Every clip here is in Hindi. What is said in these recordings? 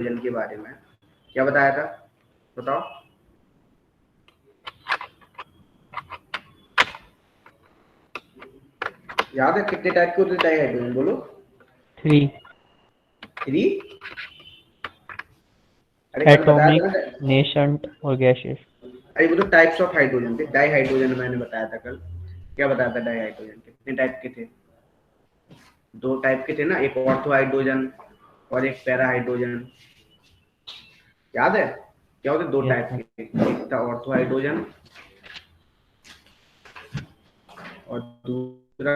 हाइड्रोजन के बारे में क्या बताया था, बताओ। याद है कितने टाइप के होते हैं डाइहाइड्रोजन, बोलो। 3 3। अरे कल बताया था एटॉमिक, ना। नेशंट और गैसियस। अरे वो तो टाइप्स ऑफ हाइड्रोजन थे, डाइहाइड्रोजन मैंने बताया था कल। क्या बताया था डाइहाइड्रोजन कितने टाइप के थे? 2 टाइप के थे ना, एक ऑर्थो हाइड्रोजन और एक पैरा हाइड्रोजन। याद है क्या होते? 2 यस टाइप सर। के, एक था ऑर्थो हाइड्रोजन और दूसरा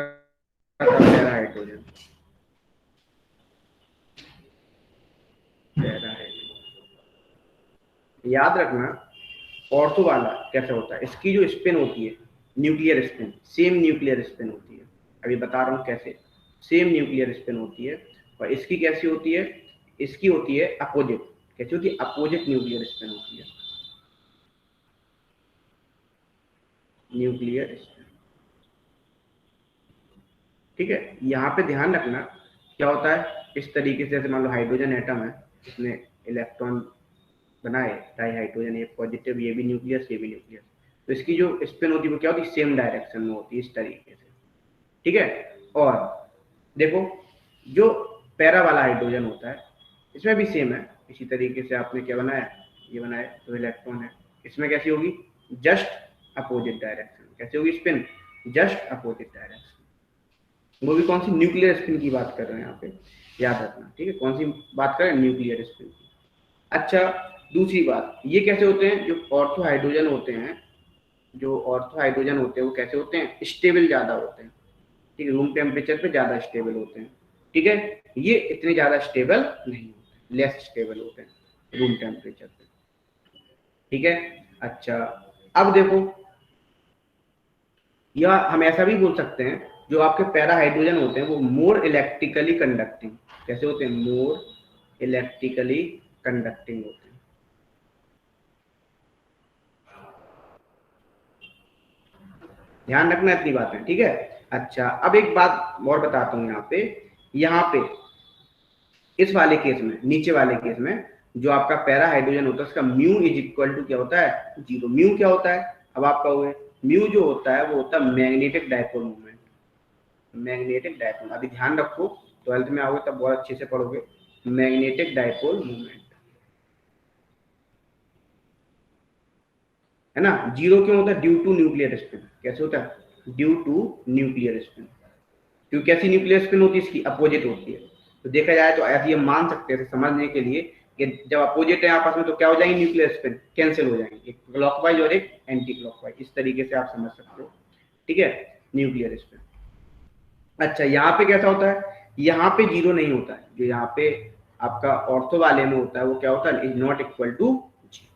था पैरा हाइड्रोजन। पैरा हाइड्रोजन याद रखना। ऑर्थो वाला कैसे होता है, इसकी जो स्पिन होती है nuclear spin, same nuclear spin होती है। अभी बता रहा हूँ कैसे। सेम न्यूक्लियर स्पिन होती है। और इसकी कैसी होती है? इसकी होती है अपोजिट। कैसी होती है? अपोजिट न्यूक्लियर स्पिन होती है। न्यूक्लियर स्पिन, ठीक है। यहाँ पे ध्यान रखना क्या होता है। इस तरीके से जैसे मान लो हाइड्रोजन एटम है, इसने इलेक्ट्रॉन बनाए, डाई हाइड्रोजन, ये पॉजिटिव, ये भी न्यूक्लियस, ये भी न्यूक्लियस। तो इसकी जो स्पिन होती है वो क्या होती है? सेम डायरेक्शन में होती है, इस तरीके से, ठीक है। और देखो जो पैरा वाला हाइड्रोजन होता है इसमें भी सेम है, इसी तरीके से आपने क्या बनाया, ये बनाया, तो इलेक्ट्रॉन है। इसमें कैसी होगी? Just opposite direction. कैसी होगी स्पिन? Just opposite direction. वो भी कौन सी? न्यूक्लियर स्पिन की बात कर रहे हैं यहाँ पे, याद रखना, ठीक है। कौन सी बात कर रहे हैं? न्यूक्लियर स्पिन की। अच्छा, दूसरी बात, ये कैसे होते हैं? जो ऑर्थो हाइड्रोजन होते हैं, जो ऑर्थो हाइड्रोजन होते हैं वो कैसे होते हैं? स्टेबल ज्यादा होते हैं, ठीक है। रूम टेम्परेचर पे ज्यादा स्टेबल होते हैं, ठीक है। ये इतने ज्यादा स्टेबल नहीं होते, लेस स्टेबल होते हैं रूम टेम्परेचर पे, ठीक है। अच्छा, अब देखो, या हम ऐसा भी बोल सकते हैं जो आपके पैरा हाइड्रोजन होते हैं वो मोर इलेक्ट्रिकली कंडक्टिंग। कैसे होते हैं? मोर इलेक्ट्रिकली कंडक्टिंग होते हैं। ध्यान रखना इतनी बातें, ठीक है। अच्छा, अब एक बात और बताता हूँ यहाँ पे इस वाले केस में, नीचे वाले केस में, जो आपका पैरा हाइड्रोजन होता है उसका म्यू इज इक्वल टू क्या होता है? 0। म्यू क्या होता है? अब आप कहोगे म्यू जो होता है वो होता है magnetic dipole moment. Magnetic dipole, अभी ध्यान रखो, 12th में आओगे तब बहुत अच्छे से पढ़ोगे। मैग्नेटिक डायपोल मोमेंट, है ना। 0 क्यों होता है? Due to nuclear spin. कैसे होता है? Due to nuclear spin. क्योंकि कैसी न्यूक्लियर स्पिन होती है? इसकी अपोजिट होती है। तो देखा जाए तो ऐसे हम मान सकते हैं समझने के लिए कि जब अपोजिट है आपस में तो क्या हो जाएंगे? न्यूक्लियर स्पिन कैंसिल हो जाएंगे, एक क्लॉकवाइज और एक एंटी क्लॉकवाइज, इस तरीके से आप समझ सकते हो, ठीक है। Nuclear spin. अच्छा, यहाँ पे कैसा होता है? यहाँ पे 0 नहीं होता है, जो यहाँ पे आपका ऑर्थो वाले में होता है वो क्या होता है? इज नॉट इक्वल टू 0,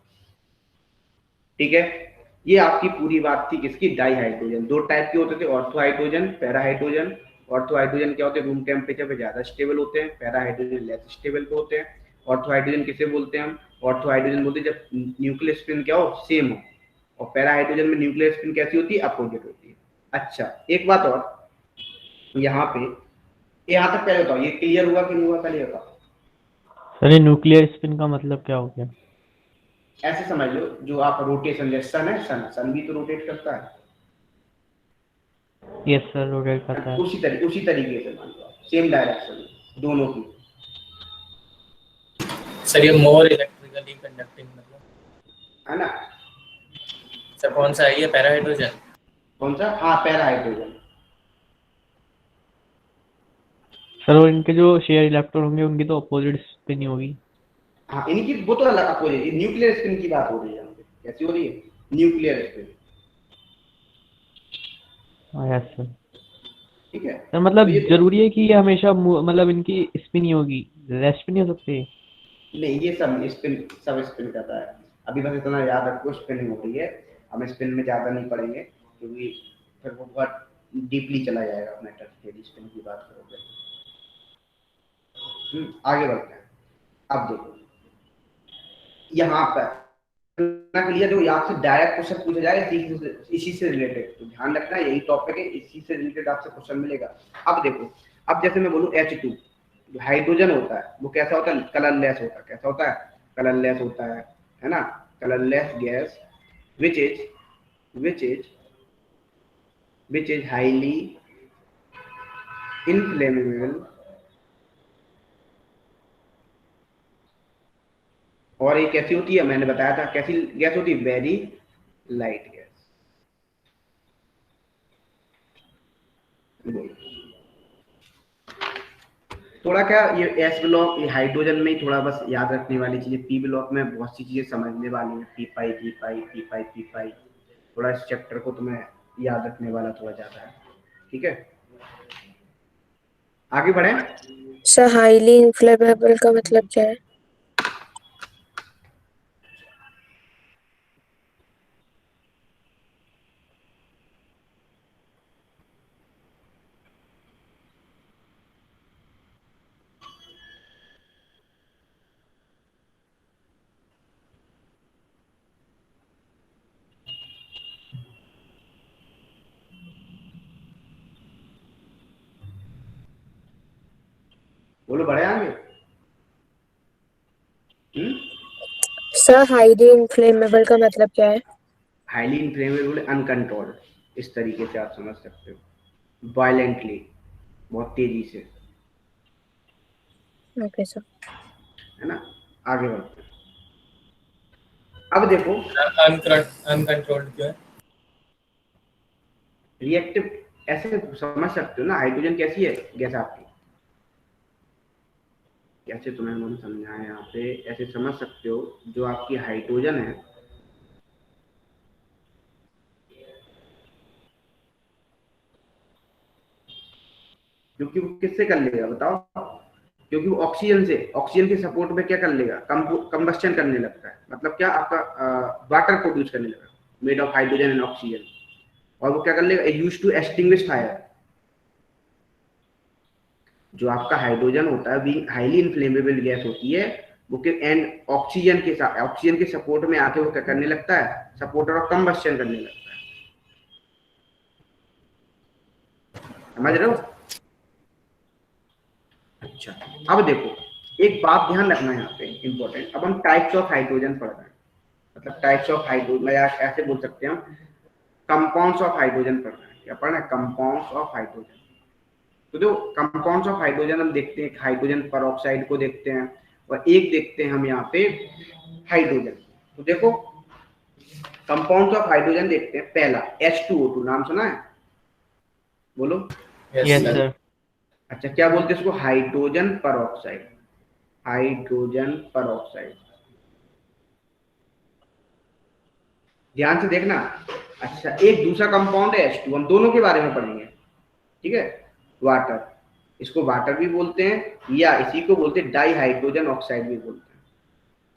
ठीक है। ये आपकी पूरी बात थी किसकी? Di hydrogen. 2 टाइप के होते थे, ortho hydrogen, para hydrogen. Ortho hydrogen क्या होते हैं? रूम टेम्परेचर पे ज्यादा स्टेबल होते हैं। पैरा हाइड्रोजन लेस स्टेबल पे होते हैं। ऑर्थो हाइड्रोजन किसे बोलते हैं हम? ऑर्थो हाइड्रोजन बोलते हैं जब न्यूक्लियर स्पिन क्या हो? सेम हो। और पैरा हाइड्रोजन में न्यूक्लियर स्पिन कैसी होती है? अपोजिट होती है। अच्छा, एक बात और, यहाँ पे, यहाँ तक पहले बताओ ये क्लियर हुआ कि नहीं हुआ? पहले बताओ। सर न्यूक्लियर स्पिन का मतलब क्या हो गया? ऐसे समझ लो, जो आप रोटेशन, जैसे सन है, सन भी तो रोटेट करता है, यस सर, रोटेट करता है। उसी तरीके से मान लो, सेम डायरेक्शन दोनों की, सर ये मोर इलेक्ट्रिकली कंडक्टिंग मतलब, है ना। सर कौन सा है ये? Para hydrogen? कौन सा? हाँ, पैरा हाइड्रोजन। सर और इनके जो शेयर इलेक्ट्रॉन होंगे उनकी तो अपोजिट स्पिन ही होगी। हाँ, इनकी वो तो अलग अपोजिट, न्यूक्लियर स्पिन की बात हो रही है यहाँ पे। कैसी हो रही है? Nuclear spin, yes sir. ठीक है। सर तो मतलब ये जरूरी है कि ये हमेशा मतलब इनकी स्पिन ही होगी, रेस्ट भी नहीं हो सकती? नहीं, ये सब स्पिन, सब स्पिन करता है। अभी बस इतना याद रखो, स्पिन हो रही है। हम स्पिन में ज्यादा नहीं पढ़ेंगे क्योंकि फिर वो बहुत डीपली चला जाएगा अपना टच, यदि स्पिन की बात करोगे। आगे बढ़ते हैं। अब देखो यहाँ पर के लिए जो आपसे डायरेक्ट क्वेश्चन पूछा जाएगा इसी से रिलेटेड, तो ध्यान रखना यही टॉपिक है, इसी से रिलेटेड आपसे क्वेश्चन मिलेगा। अब देखो, अब जैसे मैं बोलूं H2, जो हाइड्रोजन होता है वो कैसा होता है, कलरलेस होता है। कैसा होता है, कलरलेस होता है ना, colourless gas which is which is which is highly inflammable, और ये कैसी होती है, मैंने बताया था कैसी गैस होती है, वेरी लाइट गैस। थोड़ा क्या ये एस ब्लॉक, ये हाइड्रोजन में ही थोड़ा बस याद रखने वाली चीजें, पी ब्लॉक में बहुत सी चीजें समझने वाली है, पी पाई पी पाई पी पाई पी पाई, थोड़ा इस चैप्टर को तुम्हें याद रखने वाला थोड़ा ज्यादा है। ठीक है, आगे बढ़े। सर हाईली इन्फ्लेमेबल का मतलब क्या है? बोलो, बढ़े आगे। सर हाईली इन्फ्लेमेबल का मतलब क्या है? हाईली इन्फ्लेमेबल, अनकंट्रोल्ड, इस तरीके से आप समझ सकते हो, वायलेंटली, बहुत तेजी से, ओके सर। है ना। आगे बढ़ते हैं। अब देखो अनकंट्रोल्ड क्यों है? रिएक्टिव ऐसे समझ सकते हो ना, हाइड्रोजन कैसी है गैस आपकी, कैसे तुम्हें हम समझाएं यहाँ पे, ऐसे समझ सकते हो जो आपकी हाइड्रोजन है, क्योंकि वो किससे कर लेगा बताओ, क्योंकि वो ऑक्सीजन से, ऑक्सीजन के सपोर्ट में क्या कर लेगा, कंबस्टन करने लगता है, मतलब क्या आपका वाटर प्रोड्यूस करने लगा, made of hydrogen and oxygen, और वो क्या कर लेगा, यूज टू एक्सटिंग्विश फायर। जो आपका हाइड्रोजन होता है बीइंग हाईली इन्फ्लेमेबल गैस होती है, वो के एंड ऑक्सीजन के साथ, ऑक्सीजन के सपोर्ट में आके वो क्या करने लगता है, सपोर्टर ऑफ कंबस्टन करने लगता है। समझ रहे हो। अच्छा, अब देखो एक बात ध्यान रखना है यहाँ पे इंपॉर्टेंट, अब हम टाइप्स ऑफ हाइड्रोजन पढ़ रहे हैं, मतलब टाइप्स ऑफ हाइड्रोजन, या ऐसे बोल सकते हैं हम कंपाउंड्स ऑफ हाइड्रोजन पढ़ रहे हैं। क्या पढ़ रहे हैं, कंपाउंड्स ऑफ हाइड्रोजन। तो जो कंपाउंड्स ऑफ हाइड्रोजन हम देखते हैं, हाइड्रोजन परऑक्साइड को देखते हैं, और एक देखते हैं हम यहाँ पे हाइड्रोजन। तो देखो कंपाउंड्स ऑफ हाइड्रोजन देखते हैं, पहला H2O2, नाम सुना है, बोलो। Yes sir. अच्छा, क्या बोलते हैं इसको, हाइड्रोजन परऑक्साइड, हाइड्रोजन परऑक्साइड, ध्यान से देखना। अच्छा, एक दूसरा कंपाउंड है H2, हम दोनों के बारे में पढ़ेंगे, ठीक है। वाटर, इसको वाटर भी बोलते हैं, या इसी को बोलते हैं डाई हाइड्रोजन ऑक्साइड भी बोलते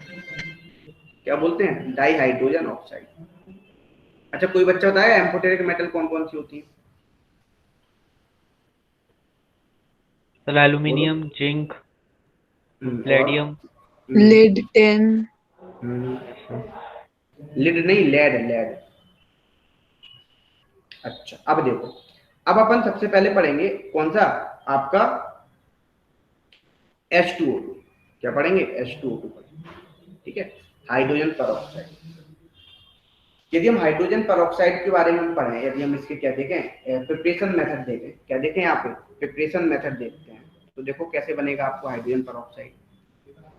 हैं। क्या बोलते हैं, डाई हाइड्रोजन ऑक्साइड। अच्छा, कोई बच्चा बताया एम्फोटेरिक मेटल कौन कौन सी होती है? सर एल्यूमिनियम, जिंक, और प्लेडियम, लेड 10। लिड नहीं, लेड, लेड। अच्छा, अब देखो, अब अपन सबसे पहले पढ़ेंगे कौन सा, आपका H2O2। क्या पढ़ेंगे, H2O2 पढ़ेंगे, ठीक है, हाइड्रोजन परऑक्साइड। यदि हम हाइड्रोजन परऑक्साइड के बारे में पढ़ें, यदि हम इसके क्या देखें, प्रिपरेशन मेथड देखें, क्या देखें यहाँ पे, प्रिपरेशन मेथड देखते हैं, तो देखो कैसे बनेगा आपको हाइड्रोजन परऑक्साइड।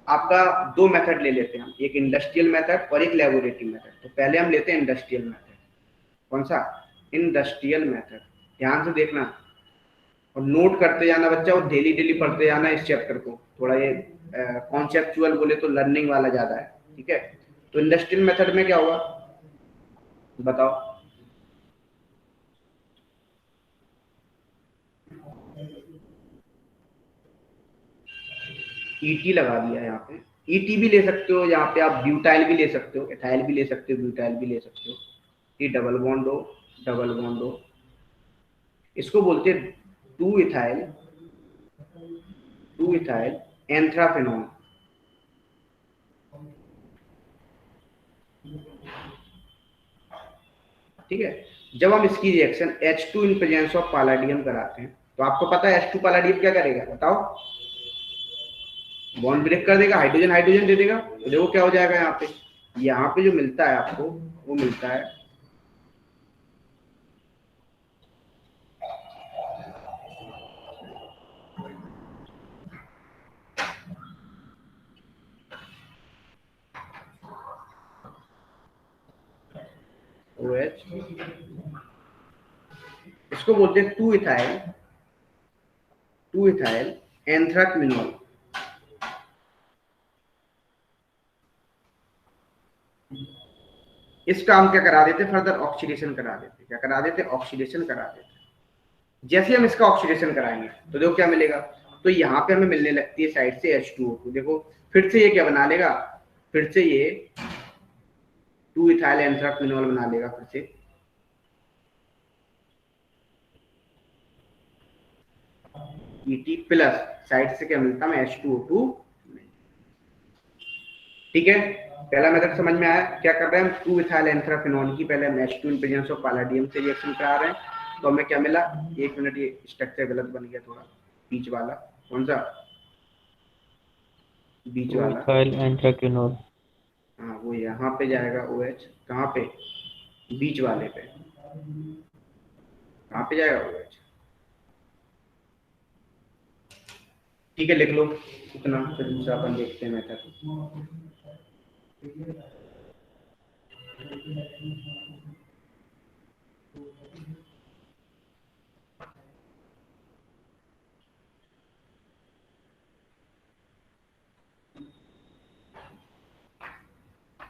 आपका दो मेथड ले लेते हैं हम, एक इंडस्ट्रियल मेथड और एक लेबोरेटरी मेथड। तो पहले हम लेते हैं इंडस्ट्रियल मेथड। कौन सा, इंडस्ट्रियल मेथड। ध्यान से देखना और नोट करते जाना बच्चा, और डेली डेली पढ़ते जाना इस चैप्टर को, थोड़ा ये कॉन्सेप्चुअल बोले तो लर्निंग वाला ज्यादा है, ठीक है। तो इंडस्ट्रियल मेथड में क्या होगा बताओ, ईटी लगा दिया यहाँ पे, ईटी भी ले सकते हो, यहाँ पे आप ब्यूटाइल भी ले सकते हो, एथाइल भी ले सकते हो, ब्यूटाइल भी ले सकते हो, ये डबल बॉन्ड हो, डबल बॉन्ड हो, इसको बोलते हैं 2 इथाइल, 2 इथाइल एंथ्राफेनॉन। ठीक है, जब हम इसकी reaction H2 in presence of palladium कराते हैं, तो आपको पता है H2 पैलेडियम क्या करेगा बताओ, बॉन्ड ब्रेक कर देगा, हाइड्रोजन हाइड्रोजन दे देगा, तो देखो क्या हो जाएगा यहाँ पे जो मिलता है आपको वो मिलता है OH, इसको बोलते हैं 2 इथाइल एंथ्राक्विनोल। इसका हम क्या करा देते, फर्दर ऑक्सीडेशन करा देते। क्या करा देते? ऑक्सीडेशन करा देते। जैसे हम इसका ऑक्सीडेशन कराएंगे तो देखो क्या मिलेगा, तो यहाँ पे हमें मिलने लगती है साइड से H2O2। देखो फिर से ये क्या बना लेगा, फिर से ये 2 इथाइल एंथ्राक्विनोल बना लेगा फिर से। ET प्लस साइड से क्या मिलता है H2O2। ठीक है, पहला मेथड समझ में आया। क्या कर रहे हैं हम, 2 इथाइल एंथ्राक्विनोल की पहले हम H2 in presence of palladium से रिएक्शन करा रहे हैं। तो हमें क्या मिला, एक मिनट, ये स्ट्रक्चर गलत बन गया थोड़ा, बीच वाला कौन सा, बीच वाला इथाइल एंथ्राक्विनोल, हाँ वो यहाँ पे जाएगा OH, कहाँ पे, बीच वाले पे, कहाँ पे जाएगा OH। ठीक है, लिख लो इतना, फिर दूसरा अपन देखते हैं मेथड।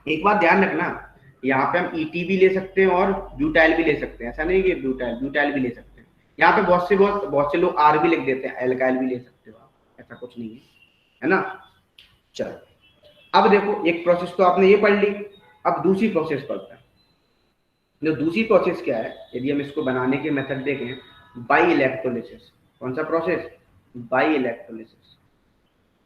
एक बात ध्यान रखना, यहाँ पे हम ET भी ले सकते हैं और ब्यूटाइल भी ले सकते हैं, ऐसा नहीं कि ब्यूटाइल भी ले सकते हैं। यहाँ पे बहुत से लोग R भी लिख देते हैं, एल्काइल भी ले सकते हो आप, ऐसा कुछ नहीं है ना। चलो अब देखो, एक प्रोसेस तो आपने ये पढ़ ली, अब दूसरी प्रोसेस पढ़ते हैं। जो दूसरी प्रोसेस क्या है, यदि हम इसको बनाने के मेथड देखें, बाई इलेक्ट्रोलिसिस। कौन सा प्रोसेस, बाई इलेक्ट्रोलिसिस।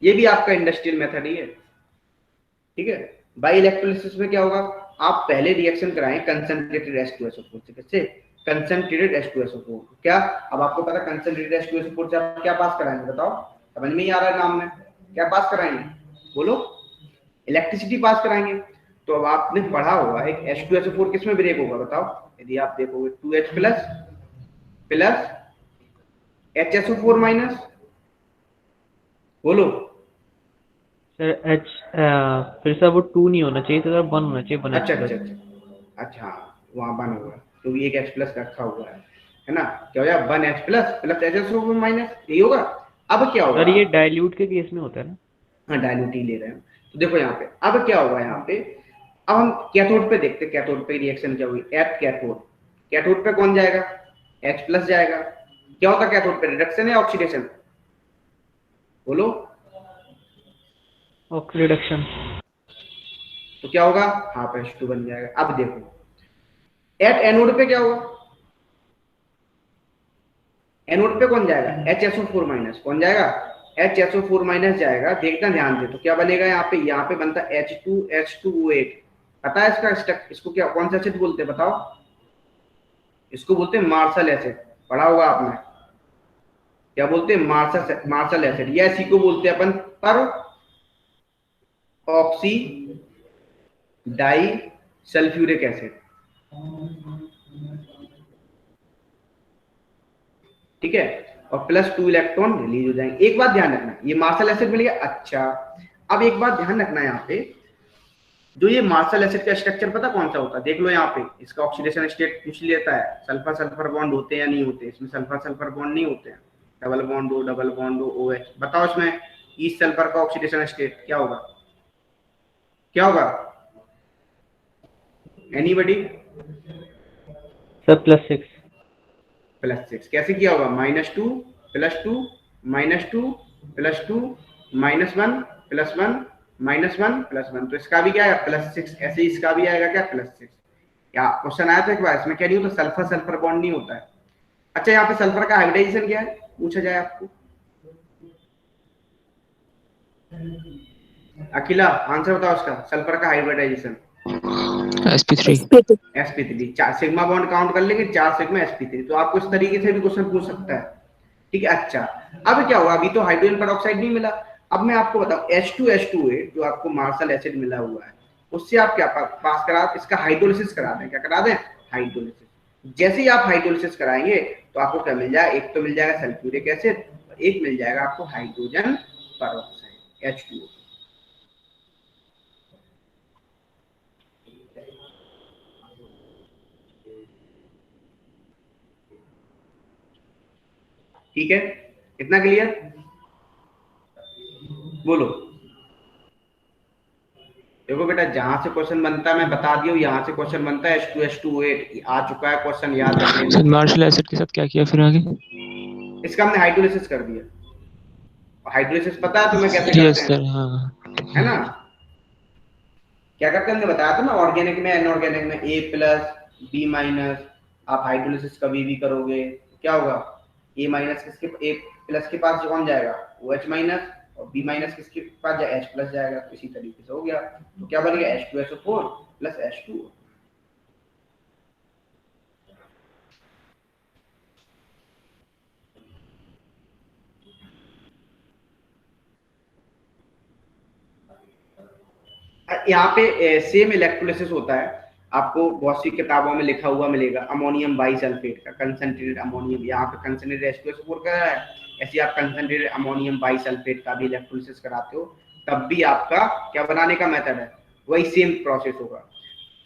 ये भी आपका इंडस्ट्रियल मेथड ही है। ठीक है, बाई इलेक्ट्रोलिसिस में क्या होगा, आप पहले रिएक्शन कराएं कंसंट्रेटेड H2SO4 से। किससे, कंसंट्रेटेड H2SO4। क्या, अब आपको पता कंसंट्रेटेड H2SO4 से आप क्या पास कराएंगे, बताओ, समझ में ही आ रहा है नाम में, क्या पास कराएंगे, बोलो, इलेक्ट्रिसिटी पास कराएंगे। तो अब आपने पढ़ा होगा एक H2SO4 किस में ब्रेक होगा, बताओ, यदि आप देखोगे 2H plus plus HSO4 minus, बोलो सर H फिर से वो 2 नहीं होना चाहिए, तो 1 होना चाहिए, 1 अच्छा अच्छा अच्छा अच्छा, वहां 1 होगा तो भी एक H प्लस रखा हुआ है ना, क्या हो जाएगा 1H plus plus HSO4 minus, यही होगा। अब क्या होगा, सर ये डाइल्यूट के केस में होता है ना, हाँ डाइल्यूट ही ले रहे हैं। तो देखो यहाँ पे अब क्या होगा, यहाँ पे अब हम कैथोड पे देखते हैं, कैथोड पे रिएक्शन क्या हुई, एट कैथोड, कैथोड पे कौन जाएगा, H प्लस जाएगा। क्या होता है कैथोड पे, रिडक्शन या ऑक्सीडेशन, बोलो, ऑक्सीडेशन। तो क्या होगा, हाफ H2 बन जाएगा। अब देखो एट एनोड पे क्या होगा, एनोड पे कौन जाएगा, HSO4 माइनस, कौन जाएगा, HSO4 माइनस जाएगा। देखना ध्यान से, तो क्या बनेगा यहाँ पे बनता है H2H2O8। पता है इसका, इसको क्या, कौन सा एसिड बोलते हैं बताओ, इसको बोलते हैं मार्शल एसिड, पढ़ा होगा आपने, क्या बोलते हैं, मार्शल एसिड, या इसी को बोलते हैं अपन पर ऑक्सी डाई सल्फ्यूरिक एसिड। ठीक है, और प्लस 2 इलेक्ट्रॉन रिलीज हो जाएंगे। एक बात ध्यान रखना, ये मार्शल एसिड मिल गया। अच्छा, अब एक बात ध्यान रखना, यहाँ पे जो ये मार्शल एसिड का स्ट्रक्चर पता कौन सा होता है, देख लो यहाँ पे, इसका ऑक्सीडेशन स्टेट पूछ लेता है, सल्फर सल्फर बॉन्ड होते हैं या नहीं होते, इसमें सल्फर सल्फर बॉन्ड नहीं होते हैं, डबल बॉन्ड हो OH। बताओ इसमें ईस्ट सल्फर का ऑक्सीडेशन स्टेट क्या होगा, क्या होगा, एनीबॉडी, सर +6। कैसे किया होगा, -2 +2 -2 +2 -1 +1 -1 +1, तो इसका भी क्या है +6। ऐसे ही इसका भी आएगा क्या, +6। क्या क्वेश्चन आया था एक बार, इसमें क्या नहीं होता, सल्फर सल्फर बॉन्ड नहीं होता है। अच्छा, यहाँ पे सल्फर का हाइब्रिडाइजेशन क्या है, पूछा जाए आपको, अखिला आंसर बताओ उसका, सल्फर का hybridisation sp3 4 sigma bond count कर लेंगे, 4 सिग्मा sp3। तो आपको इस तरीके से भी क्वेश्चन पूछ सकता है। ठीक है, अच्छा अब क्या हुआ, अभी तो हाइड्रोजन पेरोक्साइड नहीं मिला, अब मैं आपको बताऊं H2H2A जो आपको मार्शल एसिड मिला हुआ है उससे आप क्या पास करा, इसका हाइड्रोलिसिस करा दें। क्या करा दें? हाइड्रोलिसिस। जैसे ही आप हाइड्रोलिसिस कराएंगे तो आपको क्या मिल जाएगा? एक तो मिल जाएगा सल्फ्यूरिक एसिड और एक मिल जाएगा आपको हाइड्रोजन परऑक्साइड H2O। ठीक है, इतना क्लियर? बोलो। देखो बेटा, जहां से क्वेश्चन बनता है मैं बता दिया हूं, यहाँ से क्वेश्चन बनता है H2H2O8 आ चुका है क्वेश्चन, याद रख लेना। सर मार्शल एसिड के साथ क्या किया फिर आगे? इसका हमने हाइड्रोलिसिस कर दिया। हाइड्रोलिसिस पता है तुम्हें कैसे करते यस हैं? सर, हाँ। है ना? क्या करते हैं हमने बताया था ना, ऑर्गेनिक में इनऑर्गेनिक में A+B-, आप हाइड्रोलिसिस कभी भी करोगे तो क्या होगा? A- किसके, A+ के पास कौन जाएगा? OH-, और B- किसके पास जाएगा? H+ जाएगा। तो इसी तरीके से हो गया। तो क्या बन गया? H2SO4 + H2O। यहाँ पे सेम इलेक्ट्रोलिसिस होता है, आपको बहुत सी किताबों में लिखा हुआ मिलेगा अमोनियम बाइसल्फेट का, कंसंट्रेटेड अमोनियम, यहाँ पे कंसंट्रेटेड H2SO4 का है। ऐसे आप कंसंट्रेटेड अमोनियम बाइसल्फेट का भी इलेक्ट्रोलिसिस कराते हो, तब भी आपका क्या बनाने का मेथड है? वही सेम प्रोसेस होगा।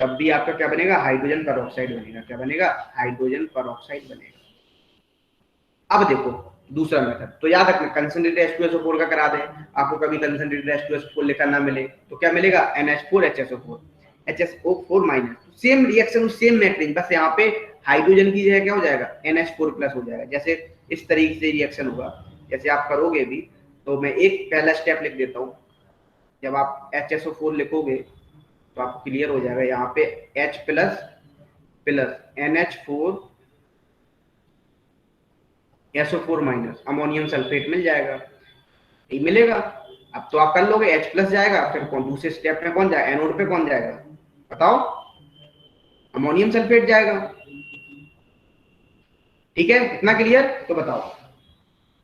तब भी आपका क्या बनेगा? हाइड्रोजन परऑक्साइड बनेगा। क्या बनेगा? हाइड्रोजन परऑक्साइड बनेगा। अब देखो दूसरा मेथड, तो याद रखना कंसंट्रेटेड H2SO4 का करा दें, आपको कभी कंसंट्रेटेड H2SO4 लिखा ना मिले तो क्या मिलेगा? NH4HSO4 same reaction, same matrix, बस यहाँ पे हाइड्रोजन की जगह क्या हो जाएगा? NH4+ हो जाएगा। जैसे इस तरीके से रिएक्शन होगा, जैसे आप करोगे भी, तो मैं एक पहला स्टेप लिख देता हूँ। जब आप HSO4 लिखोगे तो आपको क्लियर हो जाएगा, यहाँ पे H+ NH4 SO4- ammonium sulphate मिल जाएगा। ये मिलेगा। अब तो आप कर लोगे, H+ जाएगा, फिर कौन दूसरे स्टेप में कौन जाएगा? एनोड पे कौन जाएगा? बताओ। अमोनियम सल्फेट जाएगा। ठीक है, इतना क्लियर? तो बताओ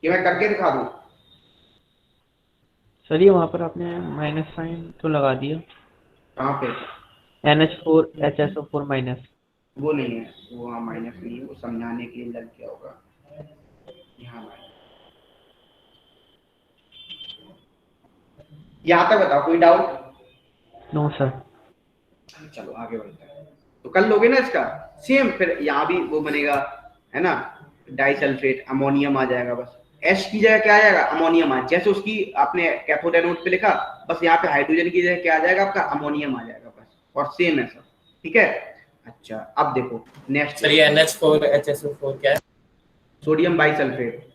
कि मैं करके दिखा दूं। चलिए वहां पर आपने माइनस साइन तो लगा दिया, कहाँ पे? NH4HSO4-। वो नहीं है, वो हाँ माइनस नहीं है, वो समझाने के लिए लग गया होगा। यहाँ यहाँ तक बताओ, कोई डाउट? No sir. चलो आगे बढ़ते हैं। तो कर लोगे ना इसका सेम, फिर यहाँ भी वो बनेगा, है ना? डाइसल्फेट अमोनियम आ जाएगा, बस H की जगह क्या आ जाएगा? अमोनियम आ, जैसे उसकी आपने कैथोड एनोड पे लिखा, बस यहाँ पे हाइड्रोजन की जगह क्या आ जाएगा? आपका अमोनियम आ जाएगा बस, और सेम है सब। ठीक है, अच्छा अब देखो नेक्स्ट। सर ये NH4HSO4 क्या है? सोडियम बाइसल्फेट,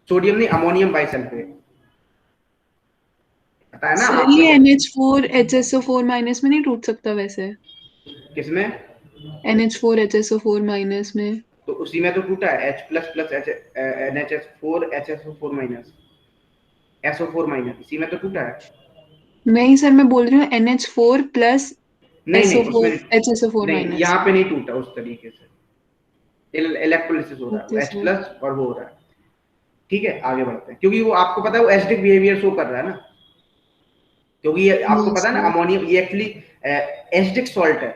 सोडियम नहीं अमोनियम बाइसल्फेट, पता है ना सर आपने? ये NH4HSO4- में नहीं टूट सकता वैसे? किसमें? NH4HSO4- में। तो उसी में तो टूटा है, H++ NH4HSO4- SO4- इसी में तो टूटा है। नहीं सर, मैं बोल रही हूँ NH4+ नहीं नहीं उसमें SO4 HSO4-। नहीं, यहाँ पे नहीं टूटा उस तरीके से, इलेक्ट्रोलिसिस हो रहा है, वो ओके सर। H+ और वो हो रहा है। ठीक है, आगे बढ़ते हैं, क्योंकि वो आपको पता है वो एसिडिक बिहेवियर शो कर रहा है ना, क्योंकि ये आपको यस पता है ना सर। अमोनियम ये एक्चुअली एसिडिक सॉल्ट है।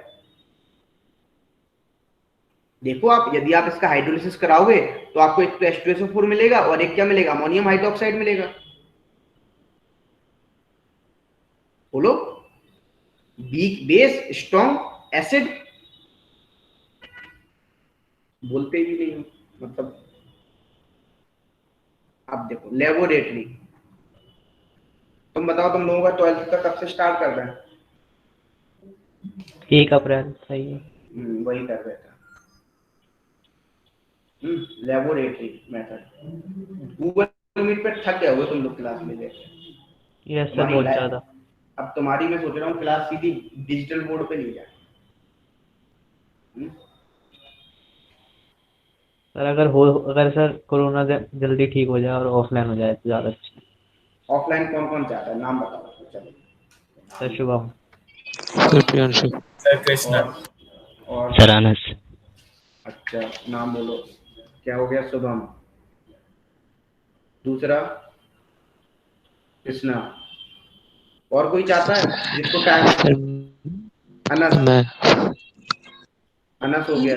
देखो आप, यदि आप इसका हाइड्रोलिसिस कराओगे तो आपको एक तो H2SO4 मिलेगा और एक क्या मिलेगा? अमोनियम हाइड्रोक्साइड मिलेगा। बोलो, वीक बेस स्ट्रॉन्ग एसिड, बोलते भी नहीं मतलब। अब देखो लेबोरेटरी, तुम बताओ तुम लोगों का 12th का कब से स्टार्ट कर रहे हैं? 1 अप्रैल, सही है। वही कर रहे थे। लेबोरेटरी मेथड, गूगल मीट पे थक गए हो तुम लोग क्लास में लेके। यस सर, तुम्हारी बहुत लाइफ, ज्यादा। अब तुम्हारी मैं सोच रहा हूँ क्लास सीधी डिजिटल बोर्ड पे ले जाए। सर अगर सर कोरोना जल्दी ठीक हो जाए और ऑफलाइन हो जाए तो ज्यादा अच्छा है। ऑफलाइन कौन कौन चाहता है? नाम बताओ चलो। Sir Shubham. Sir Priyanshu. Sir Krishna. और सर अनस। अच्छा नाम बोलो। क्या हो गया? शुभम। दूसरा कृष्णा। और कोई चाहता है जिसको टाइम? सर अनस। मैं अनस हो गया।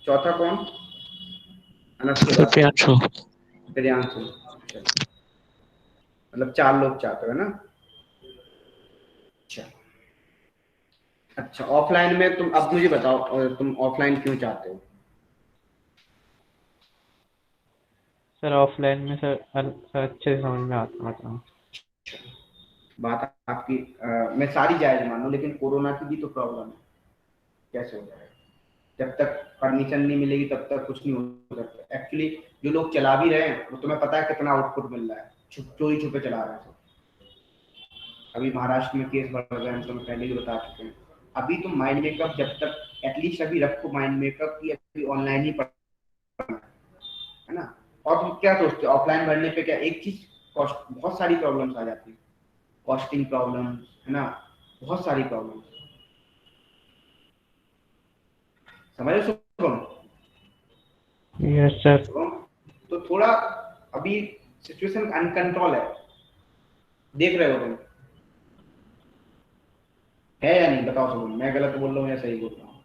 चौथा कौन अनस के सर बाद? प्रियांशु। प्रियांशु। चलो, मतलब 4 लोग चाहते हो ना? अच्छा। अच्छा, ऑफलाइन में तुम अब मुझे बताओ, तुम ऑफलाइन क्यों चाहते हो? सर ऑफलाइन में सर अच्छे से समझ में आता मतलब। बात आपकी मैं सारी जायज मानूं, लेकिन कोरोना की भी तो प्रॉब्लम है। कैसे हो जाएगा? जब तक परमिशन नहीं मिलेगी तब तक कुछ नहीं हो सकता। एक्चुअली जो लोग चला भी रहे हैं वो तुम्हें पता है कितना आउटपुट मिल रहा है, चोरी छुपे चला रहे हैं सब। अभी महाराष्ट्र में केस बढ़ रहे हैं, हम तुम्हें पहले भी बता चुके हैं। अभी तुम माइंड मेकअप जब तक एटलीस्ट अभी रखो, माइंड मेकअप की अभी ऑनलाइन ही पढ़ना है ना। और तुम क्या सोचते हो ऑफलाइन पढ़ने पे? क्या एक चीज, कॉस्ट, बहुत सारी प्रॉब्लम्स आ जाती है, कॉस्टिंग प्रॉब्लम है ना, बहुत सारी प्रॉब्लम। समझ रहे हो शुभम? Yes sir. शुभम, तो थोड़ा अभी सिचुएशन अनकंट्रोल है, देख रहे हो तुम, है या नहीं? बताओ शुभम, मैं गलत बोल रहा हूँ या सही बोल रहा हूँ?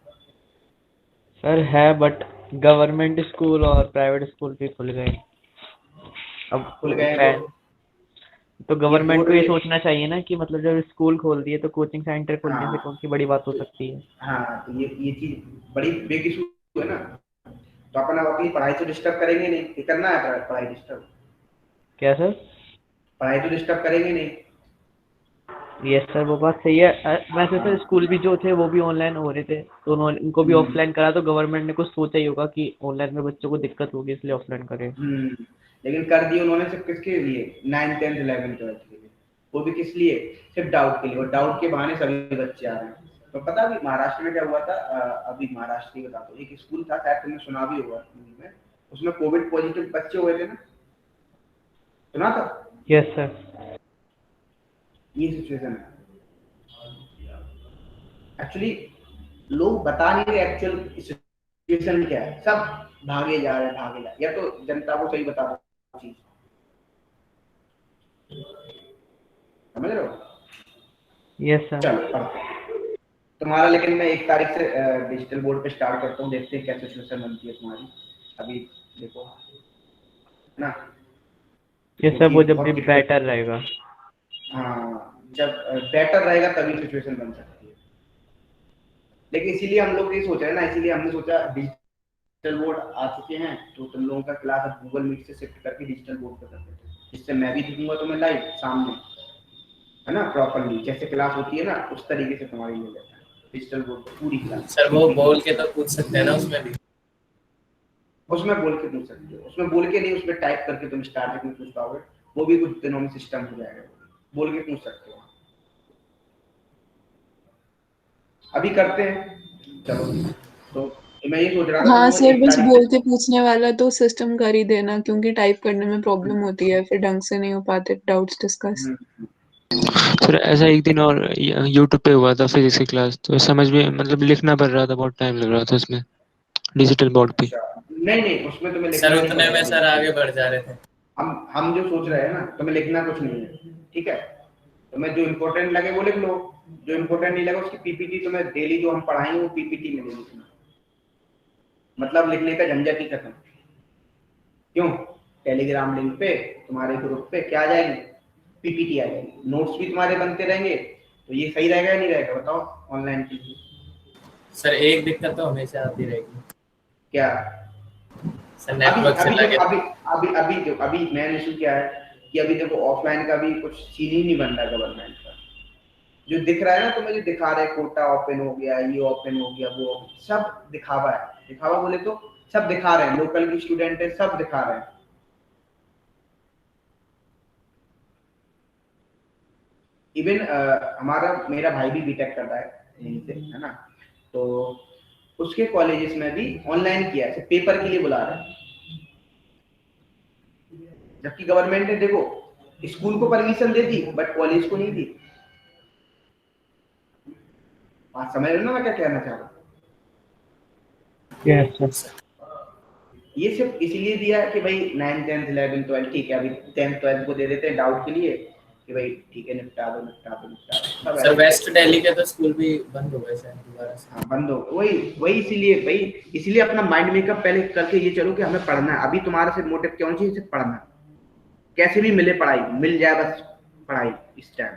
सर है, बट गवर्नमेंट स्कूल और प्राइवेट स्कूल भी खुल गए अब। खुल गए हैं तो ये गवर्नमेंट बोर्ड को ये में। सोचना चाहिए ना कि मतलब जब स्कूल खोल दिए तो कोचिंग सेंटर खोलने से कौन हाँ, सी बड़ी बात हो सकती है। हाँ, तो ये चीज बड़ी बिग इशू है ना। तो अपन अब अपनी पढ़ाई तो डिस्टर्ब करेंगे नहीं, ये करना है पढ़ाई डिस्टर्ब? क्या सर? पढ़ाई तो डिस्टर्ब करेंगे नहीं। यस सर, वो बात सही है। वैसे तो हाँ। स्कूल भी जो थे वो भी ऑनलाइन हो रहे थे, तो उन्होंने उनको भी हम्म। ऑफलाइन करा, तो गवर्नमेंट ने कुछ सोचा ही होगा कि ऑनलाइन में बच्चों को दिक्कत होगी इसलिए ऑफलाइन करे। लेकिन कर दिए उन्होंने सिर्फ किसके लिए? 9th 10th 11th 12th के लिए। वो भी किस लिए? सिर्फ डाउट के लिए, और डाउट के बहाने सभी बच्चे आ रहे हैं। तो पता अभी महाराष्ट्र में क्या हुआ था? अभी महाराष्ट्र की बताता हूँ। एक स्कूल था, शायद तुमने सुना भी होगा न्यूज़ में, उसमें कोविड पॉजिटिव बच्चे हुए थे ना, सुना था? Yes sir. ये सिचुएशन है एक्चुअली। लोग बता नहीं रहे एक्चुअल सिचुएशन क्या है, सब भागे जा रहे हैं, भागे जा रहे हैं। या तो जनता को सही बता दो चीज, समझ रहे हो? Yes sir. चलो पढ़ते हैं तुम्हारा। लेकिन मैं 1 तारीख से डिजिटल बोर्ड पे स्टार्ट करता हूँ, देखते हैं क्या सिचुएशन बनती है तुम्हारी। अभी देखो, है ना, यस सर, क्योंकि वो जब भी बहुत दिक्कत। बेटर रहेगा। हाँ, जब बेटर रहेगा तभी सिचुएशन बन सकती है। लेकिन इसीलिए हम लोग ये सोच रहे हैं ना, इसीलिए हमने सोचा डिजिटल बोर्ड आ चुके हैं तो तुम लोगों का क्लास अब गूगल मीट से शिफ्ट करके डिजिटल बोर्ड पर कर देते हैं, जिससे मैं भी दिखूंगा तुम्हें लाइव सामने, है ना, प्रॉपरली जैसे क्लास होती है ना उस तरीके से तुम्हारी ले लेता है डिजिटल बोर्ड पर पूरी क्लास सर वो पीपीटी। बोल के तो पूछ सकते हैं ना उसमें भी। उसमें बोल के पूछ सकते हो, उसमें बोल के नहीं, उसमें टाइप करके तुम स्टार्टिंग में पूछ पाओगे, वो भी कुछ दिनों में सिस्टम हो जाएगा। बोल के पूछ सकते हो। अभी करते हैं, चलो। तो मैं ये सोच रहा था तुम हाँ लोग सर, 1 बस तारीख बोल से। के पूछने वाला तो सिस्टम कर ही देना, क्योंकि टाइप करने में प्रॉब्लम होती है, फिर ढंग से नहीं हो पाते डाउट्स डिस्कस। हम्म, सर ऐसा एक दिन और यूट्यूब पे हुआ था फिजिक्स की क्लास, तो समझ में मतलब लिखना पड़ रहा था, बहुत टाइम लग रहा था उसमें डिजिटल बोर्ड पे। अच्छा, नहीं नहीं, उसमें तुम्हें सर लिखना नहीं उतने में पड़ेगा सर बिल्कुल। आगे बढ़ जा रहे थे। हम जो सोच रहे हैं ना, तुम्हें लिखना कुछ नहीं है, ठीक है। तुम्हें जो इम्पोर्टेंट लगे वो लिख लो, जो इम्पोर्टेंट नहीं लगे उसकी पीपीटी तुम्हें डेली जो हम पढ़ाएंगे वो पीपीटी में ले लिखना। मतलब लिखने का झंझट ही खत्म। क्यों? टेलीग्राम लिंक पे तुम्हारे ग्रुप पे क्या आ जाएगी? पीपीटी आ जाएगी, नोट्स भी तुम्हारे बनते रहेंगे। तो ये सही रहेगा या नहीं रहेगा बताओ ऑनलाइन के लिए? सर एक दिक्कत तो हमेशा आती रहेगी, क्या? सर अभी नेटवर्क अभी चला देखो, गया। अभी देखो, अभी मेन इशू क्या है कि अभी देखो ऑफलाइन का भी कुछ सीन ही नहीं बन रहा है गवर्नमेंट का। जो दिख रहा है ना तुम्हें, जो दिखा रहे हैं कोटा ओपन हो गया, ये ओपन हो गया, वो सब दिखावा है। दिखावा बोले तो सब दिखा रहे हैं, लोकल की स्टूडेंट है सब दिखा रहे हैं। इवन हमारा मेरा भाई भी बीटेक कर रहा है यहीं से, है ना, तो उसके कॉलेजेस में भी ऑनलाइन किया है, पेपर के लिए बुला रहे हैं। जबकि गवर्नमेंट ने देखो स्कूल को permission they the but college को नहीं दी। बात समझ रहे हो ना मैं क्या कहना चाह रहा हूँ? Yes sir. ये सिर्फ इसलिए दिया है कि भाई 9th 10th 11th 12th ठीक है, अभी 10th 12th को दे देते हैं डाउट के लिए कि भाई ठीक है निपटा दो सब सर वेस्ट दिल्ली के तो स्कूल भी बंद हो गए शायद दोबारा से। हाँ बंद हो, वही इसीलिए भाई, इसीलिए अपना माइंड मेकअप पहले करके ये चलो कि हमें पढ़ना है। अभी तुम्हारा सिर्फ मोटिव क्या होना चाहिए, सिर्फ पढ़ना, कैसे भी मिले पढ़ाई, मिल जाए बस पढ़ाई इस टाइम।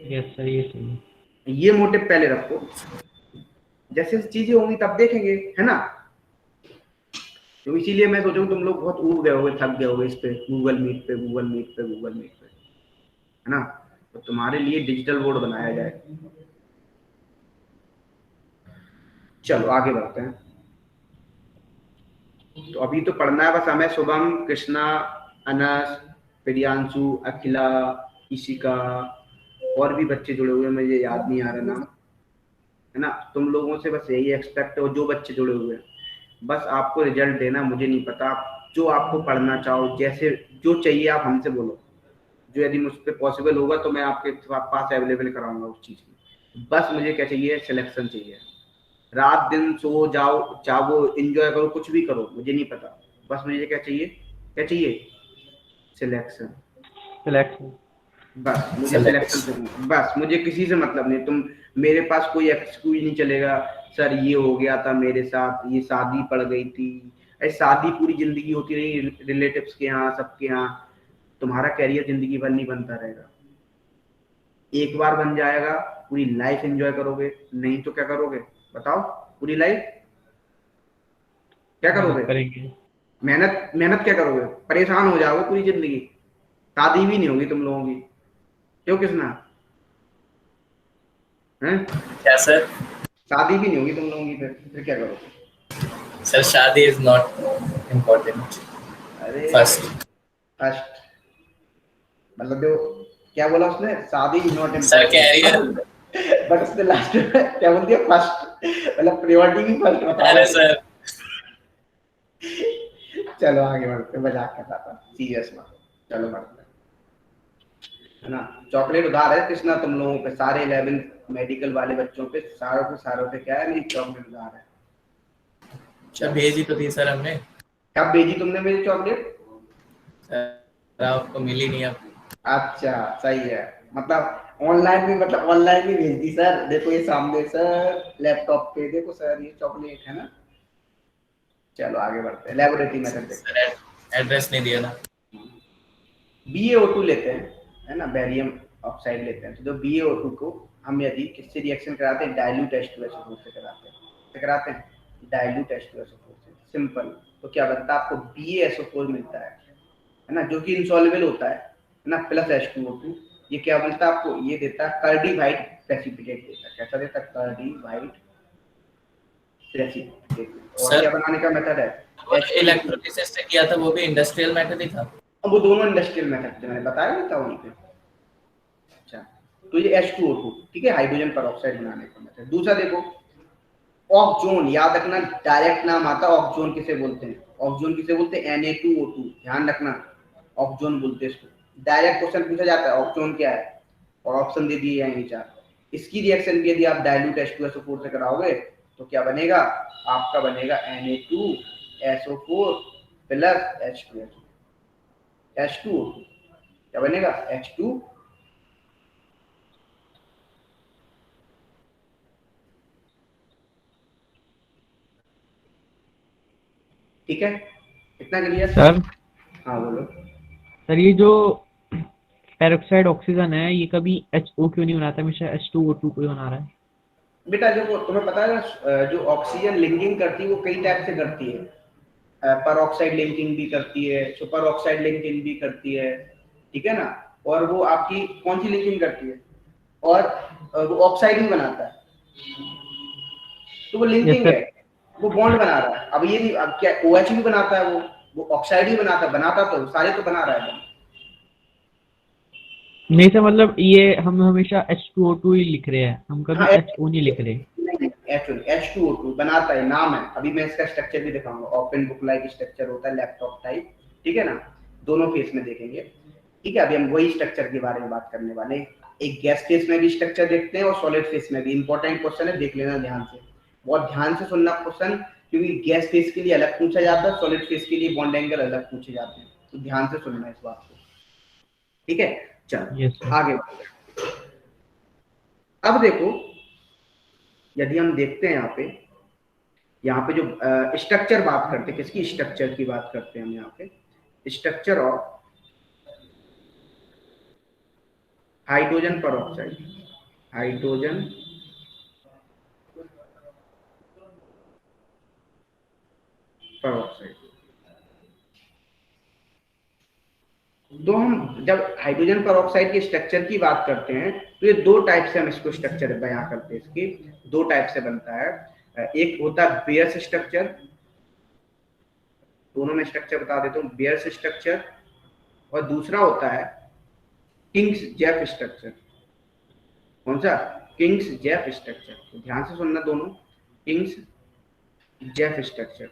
यस सर, ये सही है। ये मोटिव पहले रखो, जैसे चीजें होंगी तब देखेंगे, है ना। तो इसीलिए मैं सोचूं तुम लोग बहुत ऊब गए होगे, थक गए होगे इस पे गूगल मीट पे, है ना। तो तुम्हारे लिए डिजिटल बोर्ड बनाया जाए। चलो आगे बढ़ते हैं। तो अभी तो पढ़ना है बस हमें। शुभम, कृष्णा, अनस, प्रियांशु, अखिला, ईशिका और भी बच्चे जुड़े हुए हैं, मुझे याद नहीं आ रहा नाम, है ना। तुम लोगों से बस यही एक्सपेक्ट हो, जो बच्चे जुड़े हुए हैं, बस आपको रिजल्ट देना। मुझे नहीं पता जो आपको पढ़ना चाहो, जैसे जो चाहिए आप हमसे बोलो, जो यदि मुझ पर पॉसिबल होगा तो मैं आपके पास अवेलेबल कराऊंगा उस चीज़ की। बस मुझे क्या चाहिए, सिलेक्शन चाहिए। रात दिन सो जाओ, चाहो एंजॉय करो, कुछ भी करो, मुझे नहीं पता, बस मुझे क्या चाहिए, सिलेक्शन। बस मुझे सिलेक्शन चाहिए, बस मुझे किसी से मतलब नहीं। तुम मेरे पास कोई एक्सक्यूज नहीं चलेगा, सर ये हो गया था मेरे साथ, ये शादी पड़ गई थी। ऐसी शादी पूरी जिंदगी होती रही रिलेटिव्स के यहाँ, सबके यहाँ। तुम्हारा कैरियर जिंदगी भर नहीं बनता रहेगा, एक बार बन जाएगा, पूरी लाइफ एंजॉय करोगे। नहीं तो क्या करोगे बताओ, पूरी लाइफ क्या करोगे? करेंगे मेहनत क्या करोगे? परेशान हो जाओगे पूरी जिंदगी, शादी भी नहीं होगी तुम लोगों की। क्यों कृष्णा, हैं? क्या सर? शादी भी नहीं होगी तुम लोगों की, फिर क्या करोगे? सर शादी इज नॉट इम्पोर्टेंट। अरे फर्स्ट मतलब जो क्या बोला उसने, शादी is not sir career. But उसने लास्ट में क्या बोल दिया, फर्स्ट, मतलब प्रायोरिटी भी फर्स्ट बता। अरे सर चलो आगे बढ़ते, मजाक कर रहा था, सीरियस मत। चलो बढ़ते हैं, है ना। चॉकलेट उधार है कृष्णा तुम लोगों पे, सारे 11th मेडिकल वाले बच्चों पे, सारों पे क्या है, मेरी चॉकलेट उधार है। अच्छा भेजी तो थी सर हमने। कब भेजी तुमने मेरी चॉकलेट? सर आपको मिली नहीं अब। अच्छा सही है, मतलब ऑनलाइन भी भेज दी सर। देखो ये सामने सर, लैपटॉप पे देखो सर, ये चॉकलेट है ना। चलो आगे बढ़ते हैं, लेबोरेटरी मेथड देखते हैं। सर एड्रेस नहीं दिया ना। BaO2 लेते हैं, है ना, बेरियम ऑक्साइड लेते हैं। तो जो BaO2 को हम यदि किससे रिएक्शन कराते हैं, डाइल्यूट H2SO4 से कराते हैं, डाइल्यूट H2SO4 से, सिंपल। तो क्या बनता है, आपको BaSO4 मिलता है ना, जो कि इनसॉल्युबल होता है ना, प्लस H2O2। ये क्या मिलता है आपको, ये देता है कार्डिवाइट प्रेसिपिटेट देता है। कैसा देता है, कार्डिवाइट प्रेसिपिटेट। और क्या बनाने का मेथड है, इलेक्ट्रोलिसिस से किया था, वो भी इंडस्ट्रियल मेथड ही था। अब वो दोनों इंडस्ट्रियल मेथड थे, मैंने बताया नहीं था वहीं पे। अच्छा तो ये H2O2 ठीक है, हाइड्रोजन पेरोक्साइड बनाने का मेथड। दूसरा देखो ऑक्सोन, याद रखना, डायरेक्ट नाम आता है ऑक्सोन किसे बोलते हैं, ऑक्सोन किसे बोलते हैं, Na2O2, ध्यान रखना, ऑक्सोन बोलते हैं इसको। डायरेक्ट क्वेश्चन पूछा जाता है ऑक्सोन क्या है, और ऑप्शन दे दिए हैं चार। इसकी रिएक्शन भी यदि आप डाइल्यूट H2SO4 से कराओगे तो क्या बनेगा, आपका बनेगा Na2SO4 प्लस H2O2, क्या बनेगा, H2। ठीक है, इतना क्लियर सर। हाँ बोलो। सर ये जो पेरोक्साइड ऑक्सीजन है, ये कभी HO क्यों नहीं बनाता, हमेशा H2O2 को ही बना रहा है? बेटा जो तुम्हें पता है ना, जो ऑक्सीजन लिंकिंग करती है वो कई टाइप से करती है। पर ऑक्साइड लिंकिंग भी करती है, सुपर ऑक्साइड लिंकिंग भी करती है, ठीक है ना। और वो आपकी कौन सी लिंकिंग करती है, और वो ऑक्साइड ही बनाता है, तो वो लिंकिंग है, वो बॉन्ड बना रहा है। अब ये नहीं, अब क्या OH भी बनाता है, वो ऑक्साइड ही बनाता तो सारे तो बना रहा है। नहीं सर, मतलब ये हम हमेशा H2O2 ही लिख रहे हैं, हम कभी HO नहीं लिख रहे। H2O2 बनाता है, नाम है। अभी मैं इसका स्ट्रक्चर भी दिखाऊंगा, ओपन बुक लाइक स्ट्रक्चर होता है, लैपटॉप टाइप, ठीक है ना, दोनों फेस में देखेंगे, ठीक है। अभी हम वही स्ट्रक्चर के बारे में बात करने वाले हैं। एक गैस फेस में भी स्ट्रक्चर देखते हैं और सॉलिड फेस में भी। इंपॉर्टेंट क्वेश्चन है, देख लेना ध्यान से, बहुत ध्यान से सुनना क्वेश्चन, क्योंकि गैस फेज के लिए अलग पूछा जाता है, सॉलिड फेज के लिए बॉन्ड एंगल अलग पूछे जाते हैं, तो ध्यान से सुनना इस बात को, ठीक है। चलो यस सर। आगे बढ़ते हैं। अब देखो, यदि हम देखते हैं यहाँ पे जो स्ट्रक्चर बात करते हैं, किसकी स्ट्रक्चर की बात करते हैं हम यहाँ पे, structure of hydrogen peroxide, hydrogen peroxide. तो हम जब हाइड्रोजन परऑक्साइड के स्ट्रक्चर की बात करते हैं तो ये दो टाइप से हम इसको स्ट्रक्चर बयां करते हैं, इसकी दो टाइप से बनता है। एक होता है बेयर्स स्ट्रक्चर, दोनों में स्ट्रक्चर बता देता हूँ, बेयर्स स्ट्रक्चर, और दूसरा होता है किंग्स जेफ स्ट्रक्चर। कौन सा? Kings Jeff structure. तो ध्यान से सुनना दोनों, किंग्स जेफ स्ट्रक्चर,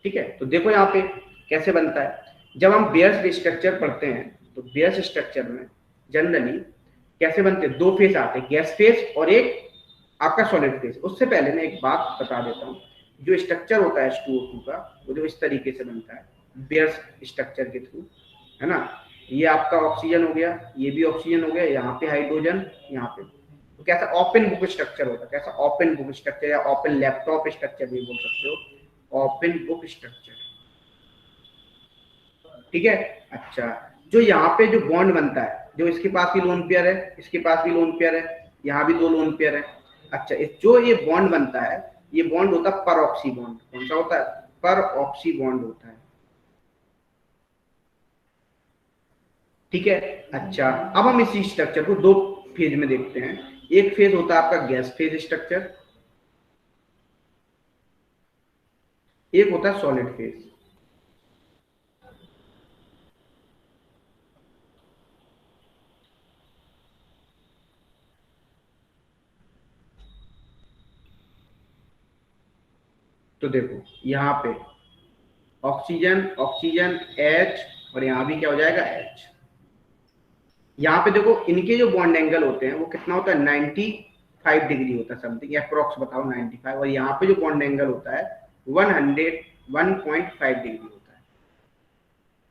ठीक है। तो देखो यहाँ पे कैसे बनता है। जब हम बेयर्स स्ट्रक्चर पढ़ते हैं तो बेयर्स स्ट्रक्चर में जनरली कैसे बनते हैं, दो फेज आते हैं, गैस फेज और एक आपका सॉलिड फेज। उससे पहले मैं एक बात बता देता हूँ, जो स्ट्रक्चर होता है H2O2 का, वो जो इस तरीके से बनता है बेयर्स स्ट्रक्चर के थ्रू, है ना। ये आपका ऑक्सीजन हो गया, ये भी ऑक्सीजन हो गया, यहाँ पे हाइड्रोजन, यहाँ पे। तो कैसा ओपन बुक स्ट्रक्चर होता है, कैसा ओपन बुक स्ट्रक्चर या ओपन लैपटॉप स्ट्रक्चर भी बोल सकते हो, ओपन बुक स्ट्रक्चर, ठीक है। अच्छा, जो यहाँ पे जो बॉन्ड बनता है, जो इसके पास भी लोन पेयर है, इसके पास भी लोन पेयर है, यहाँ भी दो लोन पेयर है। अच्छा, जो ये बॉन्ड बनता है, ये बॉन्ड होता है पर ऑक्सी बॉन्ड। कौन सा होता है? पर ऑक्सी बॉन्ड होता है, ठीक है। अच्छा, अब हम इसी स्ट्रक्चर को दो फेज में देखते हैं। एक फेज होता है आपका गैस फेज स्ट्रक्चर, एक होता है सॉलिड फेज। तो देखो यहाँ पे ऑक्सीजन ऑक्सीजन H, और यहाँ भी क्या हो जाएगा, H। यहाँ पे देखो इनके जो बॉन्ड एंगल होते हैं वो कितना होता है, 95 डिग्री होता है समथिंग, अप्रोक्स बताओ 95। और यहाँ पे जो बॉन्ड एंगल होता है 101.5 डिग्री होता है,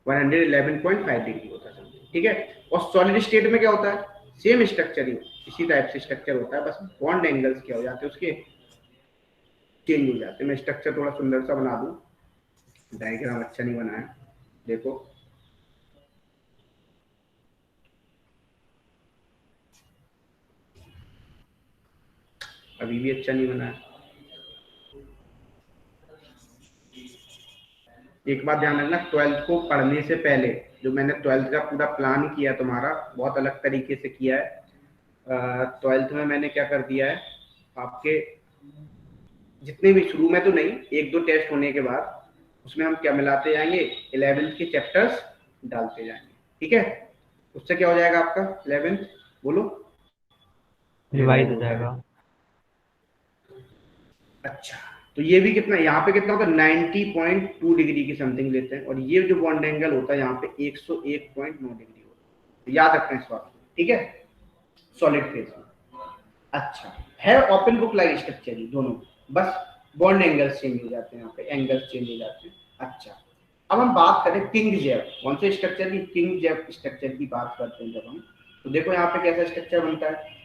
111.5 डिग्री होता है समथिंग, ठीक है। और सॉलिड स्टेट में क्या होता है, सेम स्ट्रक्चर ही, इसी टाइप से स्ट्रक्चर होता है, बस बॉन्ड एंगल्स क्या हो जाते हैं उसके, चेंज हो जाते हैं। मैं स्ट्रक्चर थोड़ा सुंदर सा बना दूं, डायग्राम अच्छा नहीं बना है, देखो अभी भी अच्छा नहीं बना है। एक बात ध्यान रखना, 12th को पढ़ने से पहले जो मैंने 12th का पूरा प्लान किया तुम्हारा, बहुत अलग तरीके से किया है। 12th में मैंने क्या कर दिया है, आपके जितने भी शुरू में तो नहीं, एक दो टेस्ट होने के बाद उसमें हम क्या मिलाते जाएंगे, 11th के चैप्टर्स डालते जाएंगे, ठीक है। उससे क्या हो जाएगा आपका 11th, बोलो, रिवाइज हो होता है। जाएगा। अच्छा, तो ये भी कितना, यहाँ पे कितना होता है, 90.2 डिग्री की समथिंग लेते हैं, और ये जो बॉन्ड एंगल होता है यहाँ पे 101.9 डिग्री होता है। तो याद रखना इस बात को, ठीक है, सॉलिड फेज में। अच्छा, है ओपन बुक लाइक स्ट्रक्चर ही दोनों, बस बॉन्ड एंगल्स चेंज हो जाते हैं, यहाँ पे एंगल्स चेंज हो जाते हैं। अच्छा, अब हम बात करें किंग जेफ, कौन से स्ट्रक्चर की, किंग जेफ स्ट्रक्चर की बात करते हैं जब हम, तो देखो यहाँ पे कैसा स्ट्रक्चर बनता है।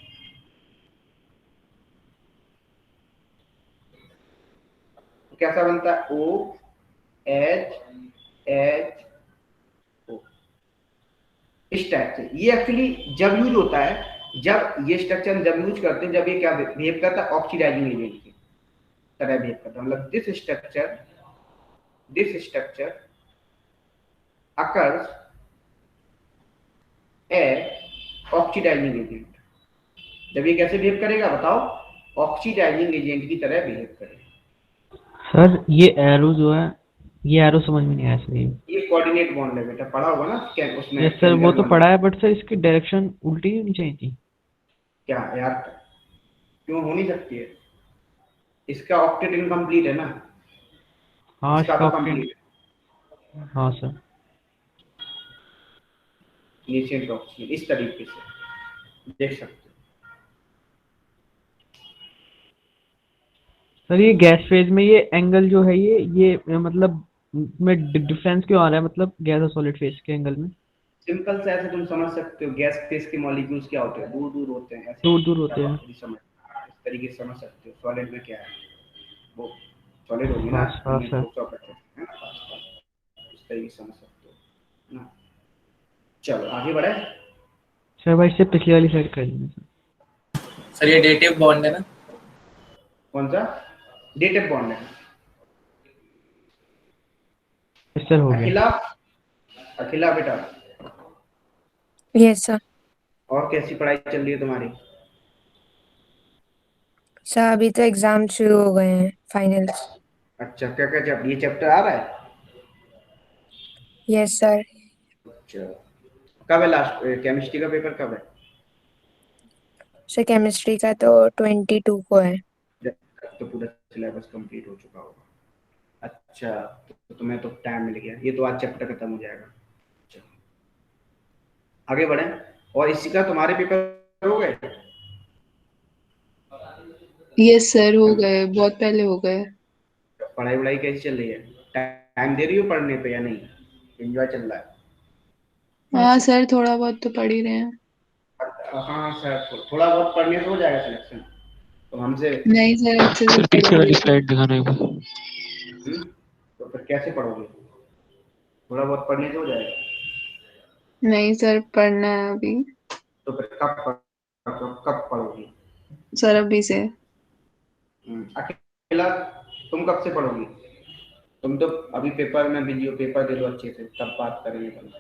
कैसा बनता है, OH इस टाइप से। ये एक्चुअली जब यूज होता है, जब ये स्ट्रक्चर जब यूज करते हैं, जब ये क्या बिहेव करता है, ऑक्सीडाइजिंग एजेंट की तरह बिहेव करता है। मतलब this structure occurs as oxidising agent. जब ये कैसे बिहेव करेगा बताओ, ऑक्सीडाइजिंग एजेंट की तरह बिहेव करेगा। सर ये एरो जो है, ये एरो समझ में नहीं आया सर। ये कोऑर्डिनेट बॉन्ड है बेटा, पढ़ा होगा ना क्या उसमें, यस सर, वो केमिकल तो बॉन्ड। पढ़ा है, बट सर इसकी डायरेक्शन उल्टी नहीं होनी चाहिए थी। क्या यार, क्यों हो नहीं सकती है, इसका ऑक्टेट इनकम्प्लीट है ना, हाँ इसका इसका तो कंप्लीट ऑक्टेट, हाँ सर। नीचे ऑक्सीजन इस तरीके से देख सकते हो। सर ये गैस फेज में ये एंगल जो है ये मतलब में डिफरेंस क्यों आ रहा है, मतलब गैस और सॉलिड फेज के एंगल में? सिंपल से ऐसे तुम समझ सकते हो, गैस फेस के मॉलिक्यूल्स क्या होते हैं, दूर दूर होते हैं, ऐसे दूर दूर क्या होते हैं। बात है, समझ इस तरीके से समझ सकते हो। सॉलिड में क्या है, वो सॉलिड होगी ना, पास पास इनमें है। फोर्स ऑफ अट्रैक्शन है ना, पास पास, इस तरीके से समझ सकते हो ना। चलो आगे बढ़े। सर भाई इससे पिछली वाली साइड कर देना सर। सर ये डेटिव बॉन्ड है ना? कौन सा डेटिव बॉन्ड है? Yes, सर हो गया। अखिला, अखिला बेटा, यस सर। और कैसी पढ़ाई चल रही है तुम्हारी? सर अभी तो एग्जाम शुरू हो गए हैं, फाइनल्स। अच्छा, क्या क्या चैप्टर, ये चैप्टर आ रहा है? Yes sir. अच्छा, कब है लास्ट केमिस्ट्री का पेपर, कब है? सर केमिस्ट्री का तो 22 को है। तो पूरा सिलेबस कंप्लीट हो चुका होगा। अच्छा, तो तुम्हें तो टाइम मिल गया, ये तो आज चैप्टर खत्म हो जाएगा। चलो आगे बढ़े। और इसी का तुम्हारे पेपर हो गए? यस सर, हो गए, बहुत पहले हो गए। पढ़ाई वढ़ाई कैसी चल रही है? टाइम दे रही हो पढ़ने पे या नहीं, एंजॉय चल रहा है? हाँ सर, थोड़ा बहुत तो पढ़ ही रहे हैं। हाँ सर, थोड़ा बहुत पढ़ने से हो जाएगा सिलेक्शन, तो हमसे नहीं सर, अच्छे से सर पीछे वाली पढ़ेंगे। स्लाइड दिखाना एक बार। तो फिर कैसे पढ़ोगे? थोड़ा बहुत पढ़ने से हो जाएगा? नहीं सर, पढ़ना है अभी। तो फिर कब पढ़ोगी? सर अभी से। अकेला तुम कब से पढ़ोगी? तुम तो अभी पेपर में बिजी हो, पेपर दे दो अच्छे से, तब बात करेंगे कल।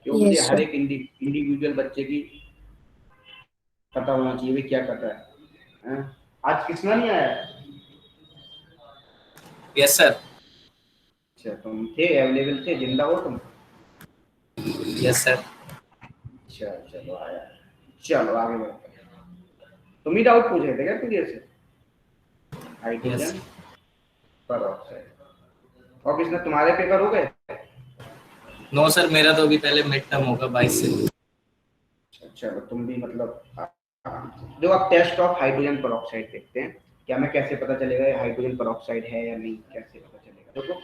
क्यों, मुझे यस हर सर। एक इंडिविजुअल बच्चे की पता होना चाहिए भी क्या कर रहा है, हैं? आज किसना नहीं आया? Yes sir. अच्छा, तुम थे अवेलेबल, थे, जिंदा हो तुम? Yes sir. अच्छा चलो आया, चलो आगे बढ़ते हैं। तुम ही डाउट पूछ रहे थे क्या क्लियर से? यस। हाइड्रोजन पर ऑक्साइड, और किसने, तुम्हारे पेपर हो गए? नो सर, मेरा तो अभी पहले मिड टर्म होगा 22 से। चलो तुम भी मतलब जो आप टेस्ट ऑफ हाइड्रोजन पर ऑक्साइड देखते हैं, क्या हमें कैसे पता चलेगा ये हाइड्रोजन पर ऑक्साइड है या नहीं, कैसे पता चलेगा? देखो,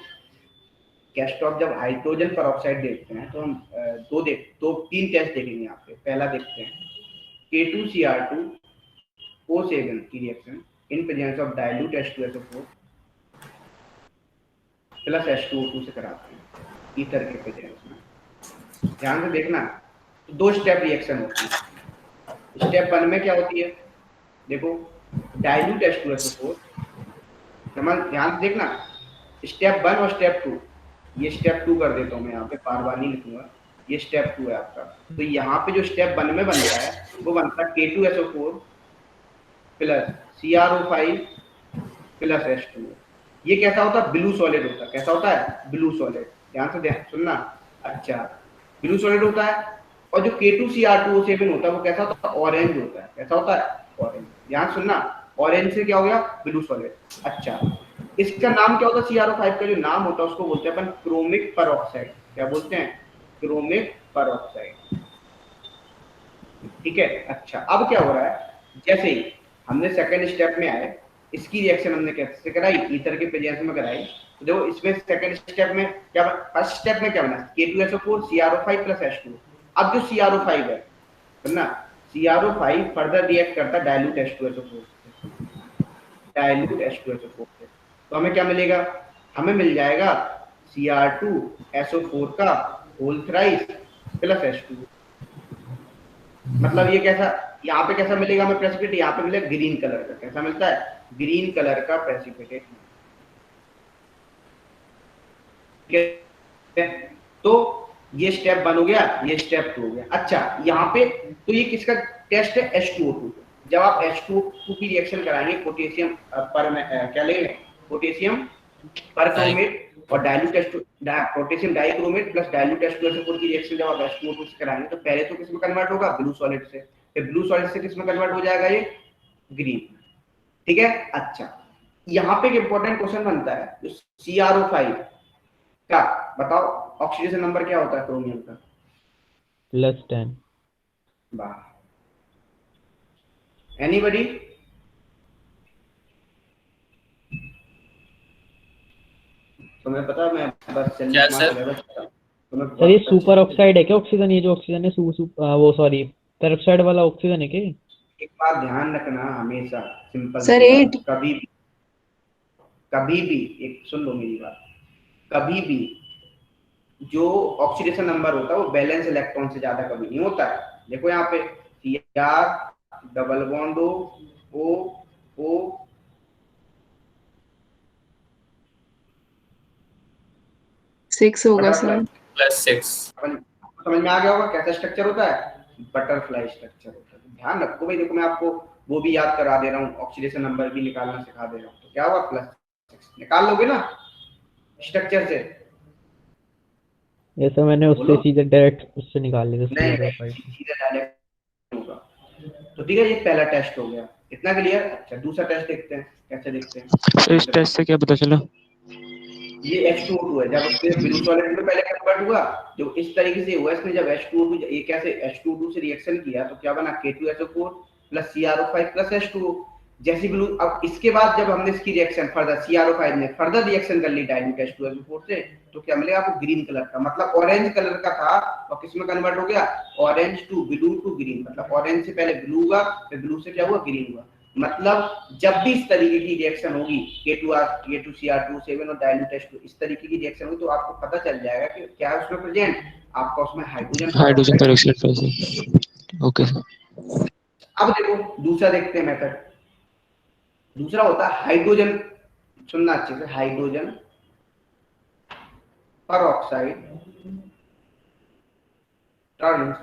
टेस्ट ऑफ जब हाइड्रोजन पर ऑक्साइड देखते हैं तो हम दो तीन टेस्ट देखेंगे यहाँ पे। पहला देखते हैं K2Cr2O7 की reaction in presence of dilute H2SO4 plus H2O2 से कराते हैं ईथर के प्रेजेंस में। ध्यान से देखना, दो स्टेप रिएक्शन होती है। स्टेप 1 में क्या होती है, देखो, डाइल्यूट H2SO4, समझ ध्यान से देखना, स्टेप 1 और स्टेप 2, ये स्टेप 2 कर देता हूँ मैं यहाँ पे, बार बार नहीं लिखूंगा, ये स्टेप 2 है आपका। तो यहाँ पे जो स्टेप 1 में बनता है वो बनता है K2SO4 plus CrO5 plus H2O। ये कैसा होता है, ब्लू सॉलिड होता है। कैसा होता है, ब्लू सॉलिड। ध्यान से सुनना। अच्छा, ब्लू सॉलिड होता है। और जो K2Cr2O7 होता है वो कैसा होता है, ऑरेंज होता है। कैसा होता है, ऑरेंज। ध्यान सुनना, ऑरेंज से क्या हो गया, ब्लू सॉलिड। अच्छा, इसका नाम क्या होता है, CrO5 का जो नाम होता है उसको बोलते हैं अपन क्रोमिक परऑक्साइड। क्या बोलते हैं, क्रोमिक परऑक्साइड। ठीक है। अच्छा, अब क्या हो रहा है, जैसे ही हमने सेकंड स्टेप में आए, इसकी रिएक्शन हमने कैसे कराई, ईथर के प्रेजेंस में कराई। तो देखो इसमें सेकंड स्टेप में क्या, फर्स्ट स्टेप में क्या बना, K2SO4 CrO5 प्लस H2। अब जो CrO5 है ना, CrO5 फर्दर रिएक्ट करता है डाइल्यूट H2SO4 से, डाइल्यूट H2SO4 से। तो हमें क्या मिलेगा, हमें मिल जाएगा Cr2SO4 का होल थ्राइस प्लस H2। मतलब ये कैसा, यहाँ पे कैसा मिलेगा हमें प्रेसिपिटेट, यहाँ पे मिलेगा ग्रीन कलर का। कैसा मिलता है, ग्रीन कलर का प्रेसिपिटेट। तो ये स्टेप 1 हो गया, ये स्टेप 2 हो गया। अच्छा, यहाँ पे तो ये किसका टेस्ट है, H2O2। जब आप H2O2 की रिएक्शन कराएंगे पोटेशियम पर क्या लेंगे, पोटेशियम परक्रोमेट और dilute potassium dichromate plus dilute H2SO4 की रिएक्शन जब आप H2O2 से कराएंगे तो पहले तो किसमें कन्वर्ट होगा, ब्लू सॉलिड से। फिर ब्लू सॉलिड से किसमें कन्वर्ट हो जाएगा, ये ग्रीन। ठीक है। अच्छा, यहाँ पे एक इंपॉर्टेंट क्वेश्चन बनता है, जो CrO5 का, बताओ ऑक्सीडेशन नंबर क्या होता है क्रोमियम का? +10। वाह, एनीबॉडी? तो मैं पता मैं बस जल्दी क्या तुम्हारा सर? सिलेबस बताऊं तो मैं सर ये बहुत सुपर अच्छे से ऑक्साइड है क्या ऑक्सीजन? ये जो ऑक्सीजन है वो सॉरी पेरोक्साइड वाला ऑक्सीजन है क्या ये? एक बात ध्यान रखना हमेशा, सिंपल सर सी बात, 8। कभी भी एक सुन लो मेरी बात, कभी भी जो ऑक्सीडेशन नंबर होता है वो बैलेंस इलेक्ट्रॉन से ज्यादा कभी नहीं होता है। देखो यहाँ पे Cr डबल बॉन्ड O 6 होगा बटरफ्लाई, सर। +6। समझ में आ गया होगा कैसा स्ट्रक्चर होता है, बटरफ्लाई स्ट्रक्चर होता है। तो ध्यान रखो भाई, देखो मैं आपको वो भी याद करा दे रहा हूँ, ऑक्सीडेशन नंबर भी निकालना सिखा दे रहा हूँ। तो क्या हुआ +6 निकाल लोगे ना स्ट्रक्चर से? ये तो मैंने उससे बोलो सीधे डायरेक्ट उससे निकाल लिया नहीं CR5 नहीं, सीधे डायरेक्ट होगा। तो ठीक है, ये पहला टेस्ट हो गया, इतना क्लियर। अच्छा दूसरा टेस्ट देखते हैं, कैसे देखते हैं तो इस दूसरा टेस्ट से क्या पता चला? ये H2O2 है, जब उसके ब्लू सॉलिड में पहले कन्वर्ट हुआ, जो इस तरीके से हुआ इसने, जब H2O2 ये कैसे H2O2 से रिएक्शन किया तो क्या बना K2SO4 plus CrO5 plus H2O। जैसी ब्लू, अब इसके बाद जब हमने इसकी रिएक्शन फर्दर CrO5 ने फर्दर रिएक्शन कर ली डाइल्यूट H2SO4 से, तो क्या मिलेगा आपको ग्रीन कलर का, मतलब ऑरेंज कलर का था और किस में कन्वर्ट हो गया, orange to blue to green. मतलब ऑरेंज से पहले ब्लू हुआ, फिर ब्लू से क्या हुआ, ग्रीन हुआ। मतलब जब भी इस तरीके की रिएक्शन होगी K2Cr2 और डाइल्यूट H2, इस तरीके की रिएक्शन होगी तो आपको पता चल जाएगा कि क्या है उसमें प्रेजेंट, आपका उसमें हाइड्रोजन हाइड्रोजन पेरोक्साइड। पेरोक्साइड पैसे। Okay sir. अब देखो दूसरा देखते हैं मेथड। दूसरा होता है हाइड्रोजन, सुनना अच्छे से, hydrogen peroxide turns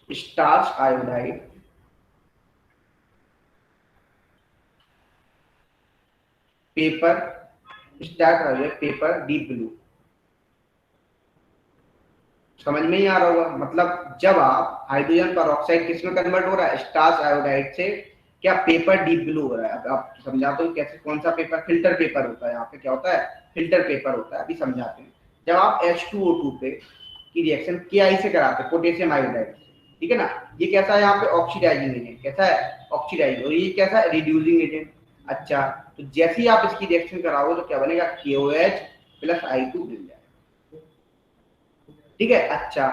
starch iodide paper, start आ गया पेपर डीप ब्लू। समझ में ही आ रहा होगा, मतलब जब आप हाइड्रोजन पेरोक्साइड किस में कन्वर्ट हो रहा है, स्टार्च आयोडाइड से, क्या पेपर डीप ब्लू हो रहा है। अब आप समझाते हो कैसे, कौन सा पेपर, फिल्टर पेपर होता है। यहाँ पे क्या होता है, फिल्टर पेपर होता है, अभी समझाते हैं। जब आप H2O2 पे की रिएक्शन Ki से कराते हैं, पोटेशियम आयोडाइड, ठीक है ना, ये कैसा है यहाँ पे ऑक्सीडाइजिंग एजेंट, कैसा है ऑक्सीडाइजिंग, और ये कैसा है रिड्यूसिंग एजेंट। अच्छा तो जैसे ही आप इसकी रिएक्शन कराओगे तो क्या बनेगा, KOH प्लस I2 मिल जाएगा, ठीक है। अच्छा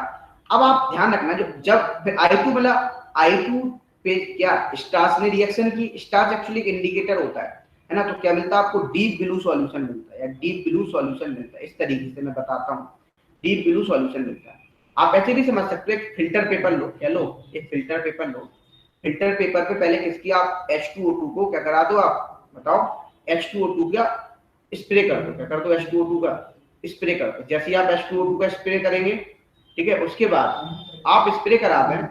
अब आप ध्यान रखना, जो जब फिर I2 मिला, I2 पे क्या स्टार्च ने रिएक्शन की, स्टार्च एक्चुअली एक इंडिकेटर होता है ना, तो क्या मिलता है आपको, डीप ब्लू सॉल्यूशन मिलता है, या डीप ब्लू सॉल्यूशन मिलता है। इस तरीके से मैं बताता हूँ, डीप ब्लू सॉल्यूशन मिलता है। आप ऐसे भी समझ सकते हो, एक फिल्टर पेपर लो, क्या लो, एक फिल्टर पेपर लो। फिल्टर पेपर पे पहले किसकी, आप H2O2 को क्या करा दो, आप बताओ, H2O2 का स्प्रे कर दो, क्या कर दो, H2O2 का स्प्रे कर दो। जैसे ही आप H2O2 का स्प्रे करेंगे, ठीक है, उसके बाद आप स्प्रे करा दें,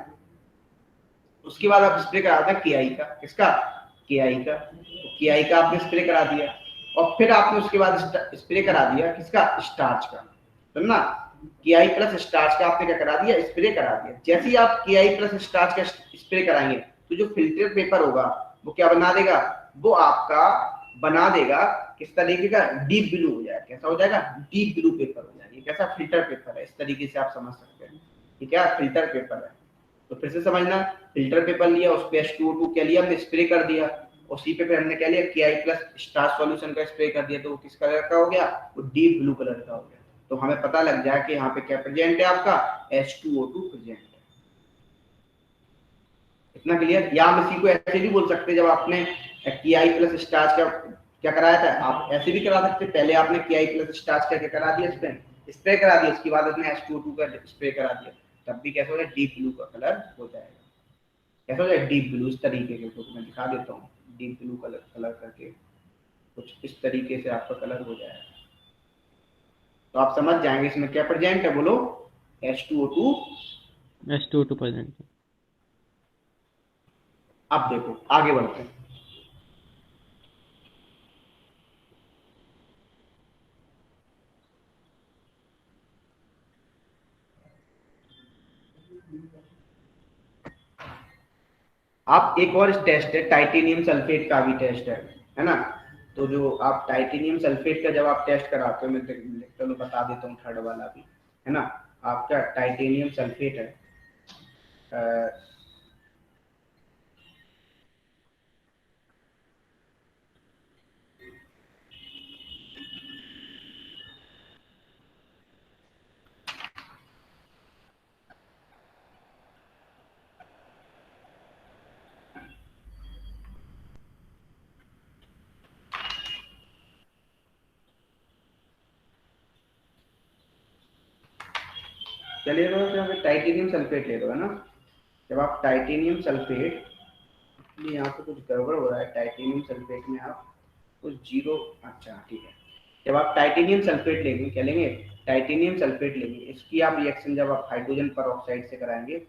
उसके बाद आप स्प्रे करा दें Ki का, किसका, Ki का, तो Ki का आपने स्प्रे करा दिया, और फिर आपने उसके बाद स्प्रे करा दिया किसका, स्टार्च का, समझना, Ki प्लस स्टार्च का आपने क्या करा दिया, स्प्रे करा दिया। जैसे ही आप Ki प्लस स्टार्च का स्प्रे कराएंगे तो जो फिल्टर पेपर होगा वो क्या बना देगा, वो आपका बना देगा किस तरीके का, डीप ब्लू हो जाएगा। कैसा हो जाएगा, डीप ब्लू पेपर हो जाएगा। कैसा, फिल्टर पेपर है, इस तरीके से आप समझ सकते हैं, ठीक है, फिल्टर पेपर है। तो फिर से समझना, फिल्टर पेपर लिया, उस पे H2O2 क्या लिया हमने, स्प्रे कर दिया, उसी पे फिर हमने क्या लिया, Ki प्लस स्टार्च सॉल्यूशन का स्प्रे कर दिया, तो वो किस कलर का हो गया, वो डीप ब्लू कलर का हो गया। तो हमें पता लग जाए कि यहाँ पे क्या प्रेजेंट है, आपका H2O2 प्रेजेंट है। इतना क्लियर। या हम इसी को ऐसे भी बोल सकते हैं, जब आपने Ki प्लस स्टार्च का क्या कराया था, आप ऐसे भी करा सकते, पहले आपने Ki प्लस स्टार्च का क्या करा दिया, स्प्रे करा दिया, उसके बाद आपने H2O2 का स्प्रे करा दिया, तब भी कैसा हो जाए, डीप ब्लू का कलर हो जाएगा। कैसा हो जाए, डीप ब्लू, इस तरीके के, तो मैं दिखा देता हूँ, डीप ब्लू कलर कलर करके कुछ इस तरीके से आपका कलर हो जाएगा। तो आप समझ जाएंगे इसमें क्या प्रेजेंट है, बोलो, H2O2। H2O2 present. अब देखो आगे बढ़ते हैं। आप एक और टेस्ट है, टाइटेनियम सल्फेट का भी टेस्ट है ना। तो जो आप टाइटेनियम सल्फेट का जब आप टेस्ट कराते हो, मैं चलो बता देता हूँ, थर्ड वाला भी है ना। आपका टाइटेनियम सल्फेट है, क्या ले रहे हो? यहाँ पे टाइटेनियम सल्फेट ले रहे हो, है ना? जब आप टाइटेनियम सल्फेट, यहाँ पे कुछ गड़बड़ हो रहा है, टाइटेनियम सल्फेट में आप कुछ जीरो, अच्छा ठीक है। जब आप टाइटेनियम सल्फेट लेंगे, क्या लेंगे? टाइटेनियम सल्फेट लेंगे, इसकी आप रिएक्शन जब आप हाइड्रोजन पर ऑक्साइड से कराएंगे,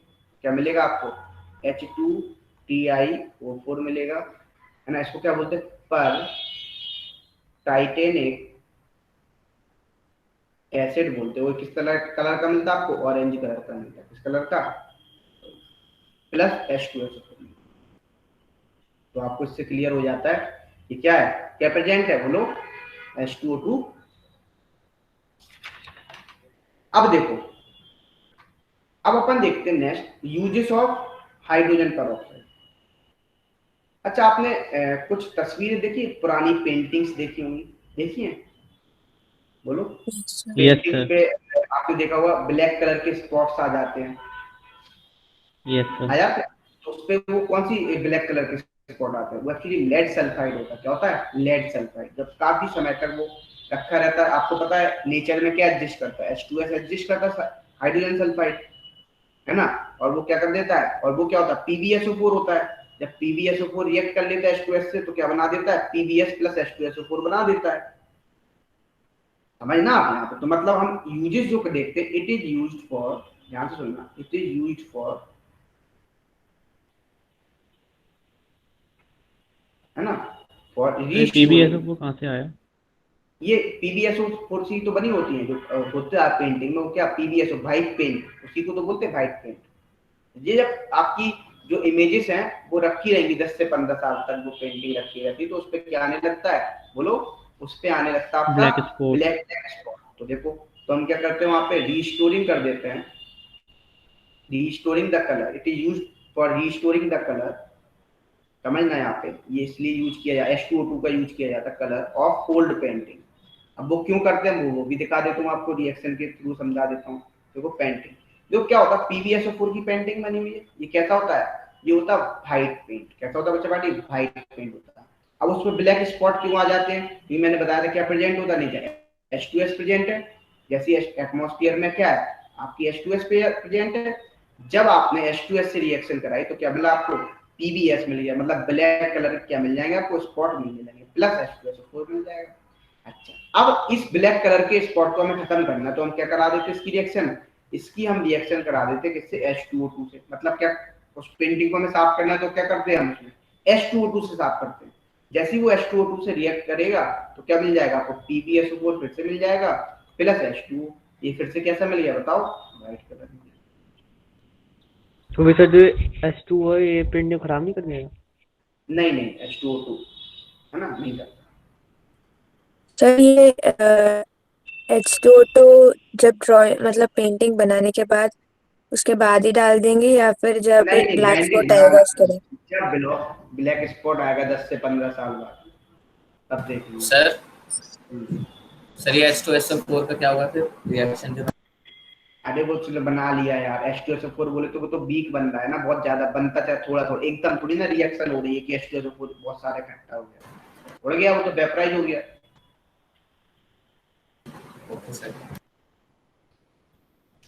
क्या मिलेगा आपको? H2TiO4 मिलेगा, है ना? इसको क्या बोलते हैं? पर टाइटेनिक एसिड बोलते हैं। वो किस कलर कलर का मिलता है आपको? ऑरेंज कलर का मिलता है। किस कलर का? Plus H2SO4। तो आपको इससे क्लियर हो जाता है कि क्या है, क्या प्रेजेंट है, बोलो? H2O2। अब देखो, अब अपन देखते हैं नेक्स्ट यूजेस ऑफ हाइड्रोजन पर ऑक्साइड। अच्छा, आपने कुछ तस्वीरें देखी, पुरानी पेंटिंग्स देखी होंगी, देखी हैं? बोलो। Yes painting sir. पे आपने देखा होगा ब्लैक कलर के स्पॉट्स आ जाते हैं, यस सर। आ जाते हैं। तो उस पे वो कौन सी ब्लैक कलर के स्पॉट आते हैं? वो एक्चुअली लेड सल्फाइड होता है। क्या होता है? Lead sulphide. जब काफी समय तक वो रखा रहता है, आपको पता है नेचर में क्या एडजस्ट करता है? H2S एडजस्ट करता है हाइड्रोजन सल्फाइड, है ना? और वो क्या कर देता है, और वो क्या होता है? PbSO4 होता है। जब PbSO4 रिएक्ट कर लेता है H2S से, तो क्या बना देता है? PbS प्लस H2SO4 बना देता है। समझना आप यहाँ पे? तो मतलब हम यूजेस जो देखते हैं, इट इज यूज्ड फॉर, ध्यान से सुनना, इट इज यूज्ड फॉर, है ना, फॉर अरे पीबीएसओ रीस्टोरिंग। को कहाँ से आया? ये PbSO4 से तो बनी होती है जो होते हैं पेंटिंग में, वो क्या? PbSO व्हाइट पेंट, उसी को तो बोलते हैं व्हाइट पेंट। ये जब आपकी जो इमेजेस हैं वो रखी रहेंगी 10 से 15 साल तक, वो पेंटिंग रखी रहती है, तो उस पे क्या आने लगता है? बोलो। उस पे आने लगता है आपका black spot. Black black spot. तो देखो, तो हम क्या करते हैं, वहां पे रीस्टोरिंग कर देते हैं, restoring the colour. It is used for restoring the colour. समझना यहाँ पे, ये इसलिए यूज किया जाता है, H2O2 का यूज किया जाता है कलर ऑफ ओल्ड पेंटिंग। अब वो क्यों करते हैं वो भी दिखा देता हूँ आपको, रिएक्शन के थ्रू समझा देता हूँ। देखो पेंटिंग, जो क्या होता है, PbSO4 की पेंटिंग बनी हुई है, ये कैसा होता है? ये होता है व्हाइट पेंट। कैसा होता है बच्चा पार्टी? व्हाइट पेंट होता है। अब उसमें ब्लैक स्पॉट क्यों आ जाते हैं? ये मैंने बताया था, क्या प्रेजेंट होता नहीं है? H2S प्रेजेंट है। जैसे एटमॉस्फेयर में क्या है आपकी? H2S प्रेजेंट है। जब आपने H2S से रिएक्शन कराई तो क्या मिला आपको? PbS मिल गया, मतलब ब्लैक कलर क्या मिल जाएंगे आपको? स्पॉट मिल जाएंगे, प्लस H2SO4 मिल जाएगा। अच्छा, अब इस ब्लैक कलर के स्पॉट को हमें खत्म करना है, तो हम क्या करा देते? इसकी रिएक्शन, इसकी हम रिएक्शन करा देते किससे? H2O2 से। मतलब क्या, उस पेंटिंग को हमें साफ करना है, तो क्या करते हैं हम उसमें? H2O2 से साफ करते हैं। जैसे ही वो H2O2 से रिएक्ट करेगा तो क्या मिल जाएगा आपको? PbSO4 फिर से मिल जाएगा, प्लस H2O। ये फिर से कैसा मिल गया बताओ? व्हाइट कलर मिल गया। तो वैसे जो H2O है ये प्रिंट को खराब नहीं कर देगा? नहीं नहीं, H2O2, है ना, नहीं करता। सर ये H2O2 जब ड्रॉइंग मतलब पेंटिंग बनाने के बाद उसके बाद ही डाल देंगे या फिर जब नहीं नहीं, ब्लैक ब्रांडिंग स्पॉट ना, आएगा उसके बाद? जब ब्लैक स्पॉट आएगा 10 से 15 साल बाद, तब देख लेंगे। सर सर ये H2SO4 का क्या होगा फिर रिएक्शन जो? अरे वो चलो बना लिया यार, H2SO4 बोले तो वो तो वीक बन रहा है ना, बहुत ज्यादा बनता चाहे थोड़ा थोड़ा, एकदम थोड़ी ना रिएक्शन हो रही है कि H2SO4 बहुत सारे इकट्ठा हो गया, उड़ गया, वो तो वेपराइज हो गया। Okay sir.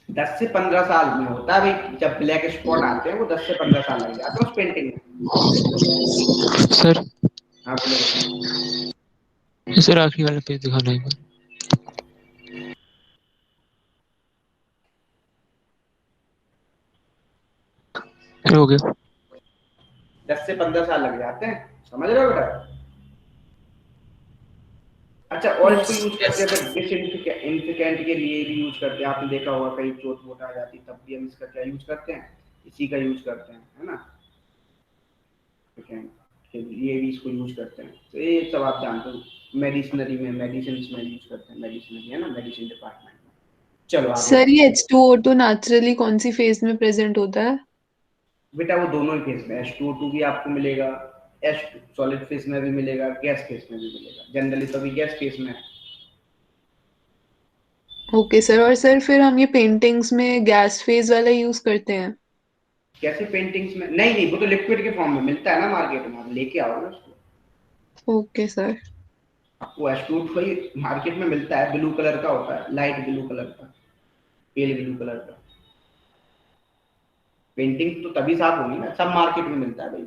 10 से 15 साल में होता है भाई, जब ब्लैक स्पॉट आते हैं वो 10 से 15 साल लग जाते हैं उस पेंटिंग में। सर। हाँ बोलो। सर आखिरी वाला पेज दिखाना एक बार। हो गया। 10 से 15 साल लग जाते हैं, समझ रहे हो बेटा? अच्छा, और इसको यस। यूज करते हैं फिर डिसइंफिकेंट के लिए भी यूज करते हैं। आपने देखा होगा कहीं चोट वोट आ जाती तब भी हम इसका क्या यूज करते हैं? इसी का यूज करते हैं, है ना? ये भी इसको यूज करते हैं, तो ये सब आप जानते हो। मेडिसिनरी में, मेडिसिन में यूज करते हैं, मेडिसिनरी है ना, मेडिसिन डिपार्टमेंट में। चलो आगे सर ये बढ़ते हैं। H2O2 नेचुरली कौन सी फेज में प्रेजेंट होता है? बेटा वो दोनों ही फेज में, H2O2 भी आपको मिलेगा, एच सॉलिड फेज में भी मिलेगा, गैस फेज में भी मिलेगा। जनरली तो अभी गैस फेज में है। ओके सर, और सर फिर हम ये पेंटिंग्स में गैस फेज वाला यूज करते हैं? कैसे पेंटिंग्स में? नहीं नहीं, वो तो लिक्विड के फॉर्म में मिलता है ना मार्केट में, आप लेके आओ ना उसको। Okay sir. आपको H2O2 ही मार्केट में मिलता है, ब्लू कलर का होता है, लाइट ब्लू कलर का, पेल ब्लू कलर का। पेंटिंग तो तभी साफ होगी ना, सब मार्केट में मिलता है भाई।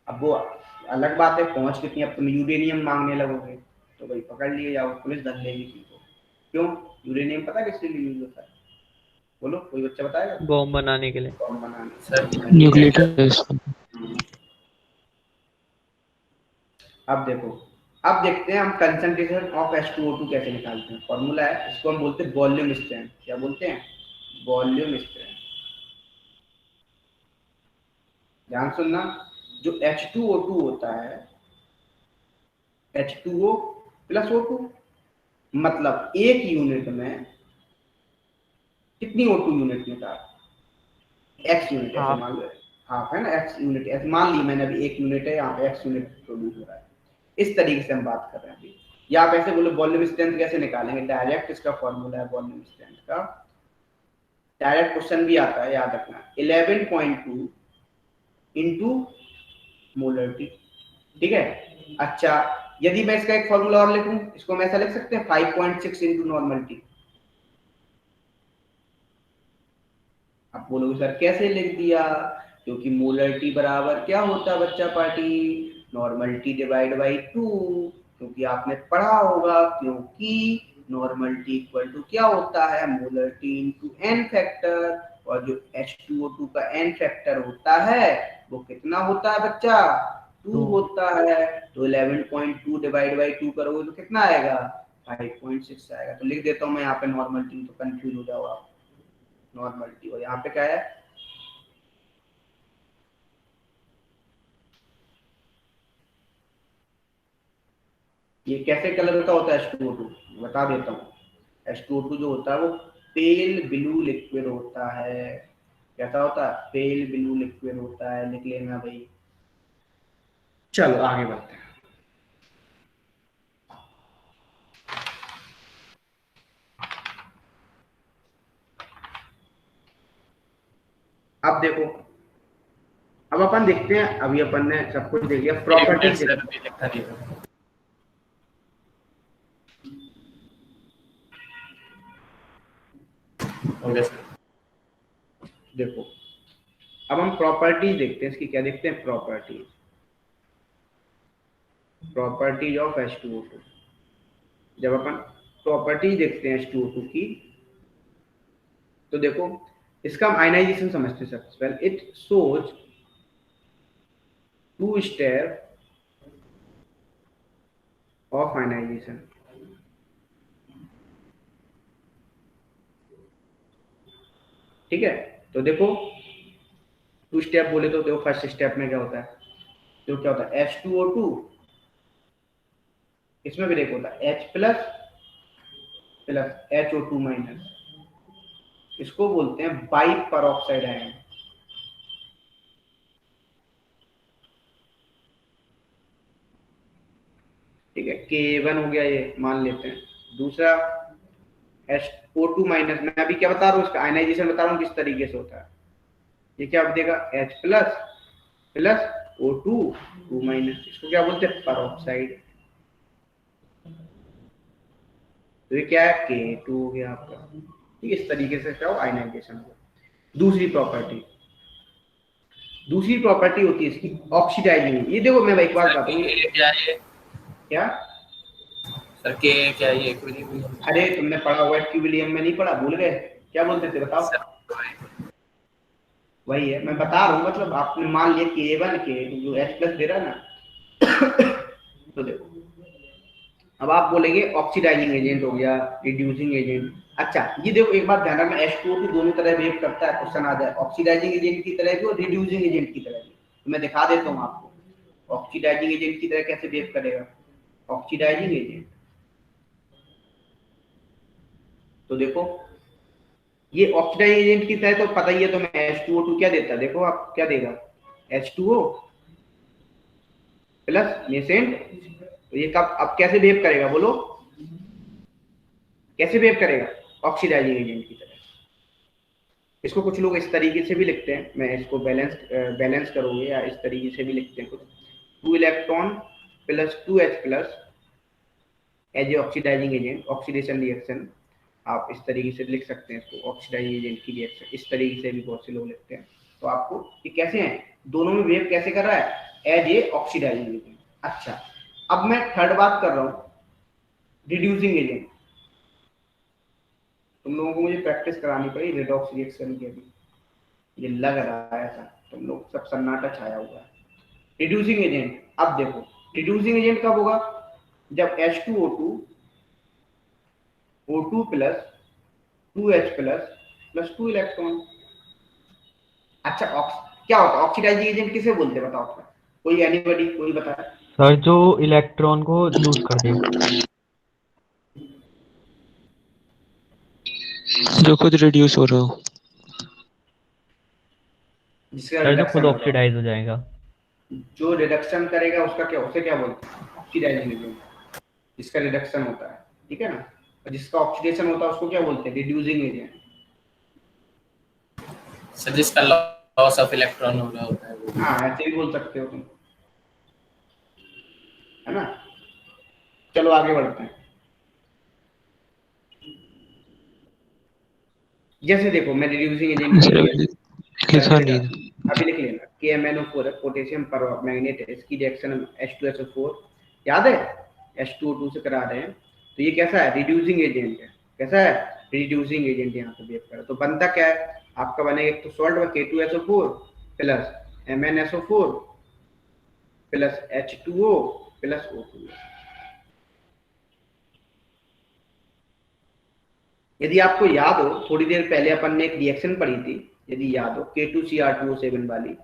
अब वो अलग बात है पहुंच कितनी, अब तुम यूरेनियम मांगने लगोगे तो भाई पकड़ लिए जाओ, पुलिस धर लेगी तुमको। क्यों? यूरेनियम पता किसके लिए यूज होता है? बोलो, कोई बच्चा बताएगा? बॉम्ब बनाने के लिए। बॉम्ब बनाने। Sir nuclear test. अब देखो, अब देखते हैं हम कंसंट्रेशन ऑफ H2O2 कैसे निकालते हैं। फॉर्मूला है, इसको हम बोलते हैं वॉल्यूम स्ट्रेंथ। क्या बोलते हैं? Volume strength. ध्यान सुनना, जो H2O2 होता है, H2O प्लस O2, मतलब एक यूनिट में कितनी O2 यूनिट निकाल, x यूनिट, ऐसे हाफ। मान लो हाफ है ना, x यूनिट ऐसे मान ली मैंने, अभी 1 यूनिट है, यहाँ पे x यूनिट प्रोड्यूस हो रहा है। इस तरीके से हम बात कर रहे हैं अभी। या आप ऐसे बोलो वॉल्यूम स्ट्रेंथ कैसे निकालेंगे, डायरेक्ट इसका फॉर्मूला है वॉल्यूम स्ट्रेंथ का, डायरेक्ट क्वेश्चन भी आता है, याद रखना, 11.2 इंटू मोलरिटी। ठीक है। अच्छा, यदि मैं इसका एक फॉर्मूला और लिखूं, इसको हम ऐसा लिख सकते हैं 5.6 इंटू नॉर्मलिटी। आप बोलोगे सर कैसे लिख दिया? क्योंकि मोलरिटी बराबर क्या होता है बच्चा पार्टी? Normality divide by 2। क्योंकि आपने पढ़ा होगा, क्योंकि नॉर्मलिटी इक्वल टू क्या होता है? Molarity into n factor. और जो H2O2 का n फैक्टर होता है वो कितना होता है बच्चा? 2 होता है। तो 11.2 डिवाइड बाई 2 करोगे तो कितना आएगा? 5.6 आएगा। तो लिख देता हूं मैं यहाँ पे नॉर्मलिटी, तो कंफ्यूज हो जाओ आप। नॉर्मलिटी, और यहाँ पे क्या है? ये कैसे कलर का होता है H2O2? बता देता हूँ। H2O2 जो होता है वो पेल ब्लू लिक्विड होता है। कैसा होता है? पेल ब्लू लिक्विड होता है। लिख लेना भाई। चलो आगे बढ़ते हैं। अब देखो, अब अपन देखते हैं, अभी अपन ने सब कुछ देख लिया, प्रॉपर्टीज सर अभी लिखा नहीं था। हो गया सर। देखो, अब हम प्रॉपर्टीज देखते हैं इसकी। क्या देखते हैं? Properties, properties of H2O2। जब अपन प्रॉपर्टीज देखते हैं H2O2 की, तो देखो इसका हम आयनाइजेशन समझते हैं सबसे पहले। It shows 2 step of ionisation. ठीक है। तो देखो 2 स्टेप बोले तो देखो, फर्स्ट स्टेप में क्या होता है? तो क्या होता है? H2O2, इसमें भी देखो होता है H plus plus HO2 minus. इसको बोलते हैं बाई परऑक्साइड आयन। ठीक है, K1 हो गया, ये मान लेते हैं। दूसरा HO2 माइनस, मैं अभी क्या बता रहा हूँ? इसका आयनाइजेशन बता रहा हूँ किस तरीके से होता है। ये क्या देगा? H plus plus O2 2 minus. इसको क्या बोलते हैं? परऑक्साइड। तो ये क्या है? K2 हो गया आपका। ठीक, इस तरीके से क्या हो? आयनाइजेशन हो। दूसरी प्रॉपर्टी, दूसरी प्रॉपर्टी होती है इसकी ऑक्सीडाइजिंग। ये देखो, मैं एक बात बताऊं, क्या है? क्या सर के क्या है? कोई नहीं। अरे तुमने पढ़ा हुआ है, क्यूबिलियम में नहीं पढ़ा? भूल गए? क्या बोलते थे बताओ? वही है, मैं बता रहा हूँ। मतलब आपने मान लिया K1 के जो H प्लस दे रहा है ना तो देखो, अब आप बोलेंगे ऑक्सीडाइजिंग एजेंट हो गया, रिड्यूसिंग एजेंट। अच्छा, ये देखो एक बात ध्यान रखना, H2O2 दोनों तरह बिहेव करता है। क्वेश्चन आ जाए ऑक्सीडाइजिंग एजेंट की तरह भी और रिड्यूसिंग एजेंट की तरह भी। तो मैं दिखा देता हूँ आपको ऑक्सीडाइजिंग एजेंट की तरह कैसे बिहेव करेगा। ऑक्सीडाइजिंग एजेंट, तो देखो ये ऑक्सीडाइजिंग एजेंट की तरह तो पता ही है। तो मैं H2O2 क्या देता है? देखो आप क्या देगा? H2O plus nascent. तो ये कब, अब कैसे बिहेव करेगा बोलो? कैसे बिहेव करेगा? ऑक्सीडाइजिंग एजेंट की तरह। इसको कुछ लोग इस तरीके से भी लिखते हैं, मैं इसको बैलेंस करोगे या इस तरीके से भी लिखते हैं कुछ, 2 electron plus 2H plus as a oxidising agent, oxidation reaction. आप इस तरीके से लिख सकते हैं इसको, ऑक्सीडाइजिंग एजेंट की रिएक्शन। इस तरीके से भी बहुत से लोग लिखते हैं। तो आपको ये कैसे हैं, दोनों में वेव कैसे कर रहा है, एज ए ऑक्सीडाइजिंग एजेंट। अच्छा, अब मैं थर्ड बात कर रहा हूँ, रिड्यूसिंग एजेंट। तुम लोगों को मुझे प्रैक्टिस करानी पड़ी रेडॉक्स रिएक्शन की, अभी ये लग रहा है ऐसा तुम लोग सब सन्नाटा छाया हुआ है। रिड्यूसिंग एजेंट, अब देखो रिड्यूसिंग एजेंट कब होगा, जब H2O2 O2 plus 2H plus 2 electron. अच्छा, क्या होता है ऑक्सीडाइजिंग एजेंट, किसे बोलते हैं बताओ, कोई एनीबॉडी, कोई बताए। सर जो इलेक्ट्रॉन को लूज कर दे, जो खुद रिड्यूस हो रहा हो। जिसका सर जो रिडक्शन खुद होगा, ऑक्सीडाइज हो जाएगा। जो रिडक्शन करेगा उसका क्या, उसे क्या बोलते हैं, ऑक्सीडाइजिंग एजेंट। जिसका रिडक्शन होता है, ठीक है ना, और जिसका ऑक्सीडेशन होता है उसको क्या बोलते हैं, रिड्यूसिंग एजेंट। सर जिसका लॉस ऑफ इलेक्ट्रॉन हो रहा होता है वो। हाँ, ऐसे भी बोल सकते हो तुम, है ना। चलो आगे बढ़ते हैं। जैसे देखो मैं रिड्यूसिंग एजेंट सर की अभी लिखा नहीं था। अभी लिख लेना, KMnO4 है, पोटेशियम परमैंगनेट है, इसकी रिएक्शन H2SO4 याद है, H2O2 से करा रहे हैं। तो ये कैसा है, रिड्यूसिंग एजेंट है। कैसा है, रिड्यूसिंग एजेंट यहाँ पे बिहेव कर रहा है। तो बनता क्या है आपका, बनेगा एक तो सॉल्ट में K2SO4 plus MnSO4 plus H2O plus O2। यदि आपको याद हो, थोड़ी देर पहले अपन ने एक रिएक्शन पढ़ी थी, यदि याद हो, K2Cr2O7 वाली,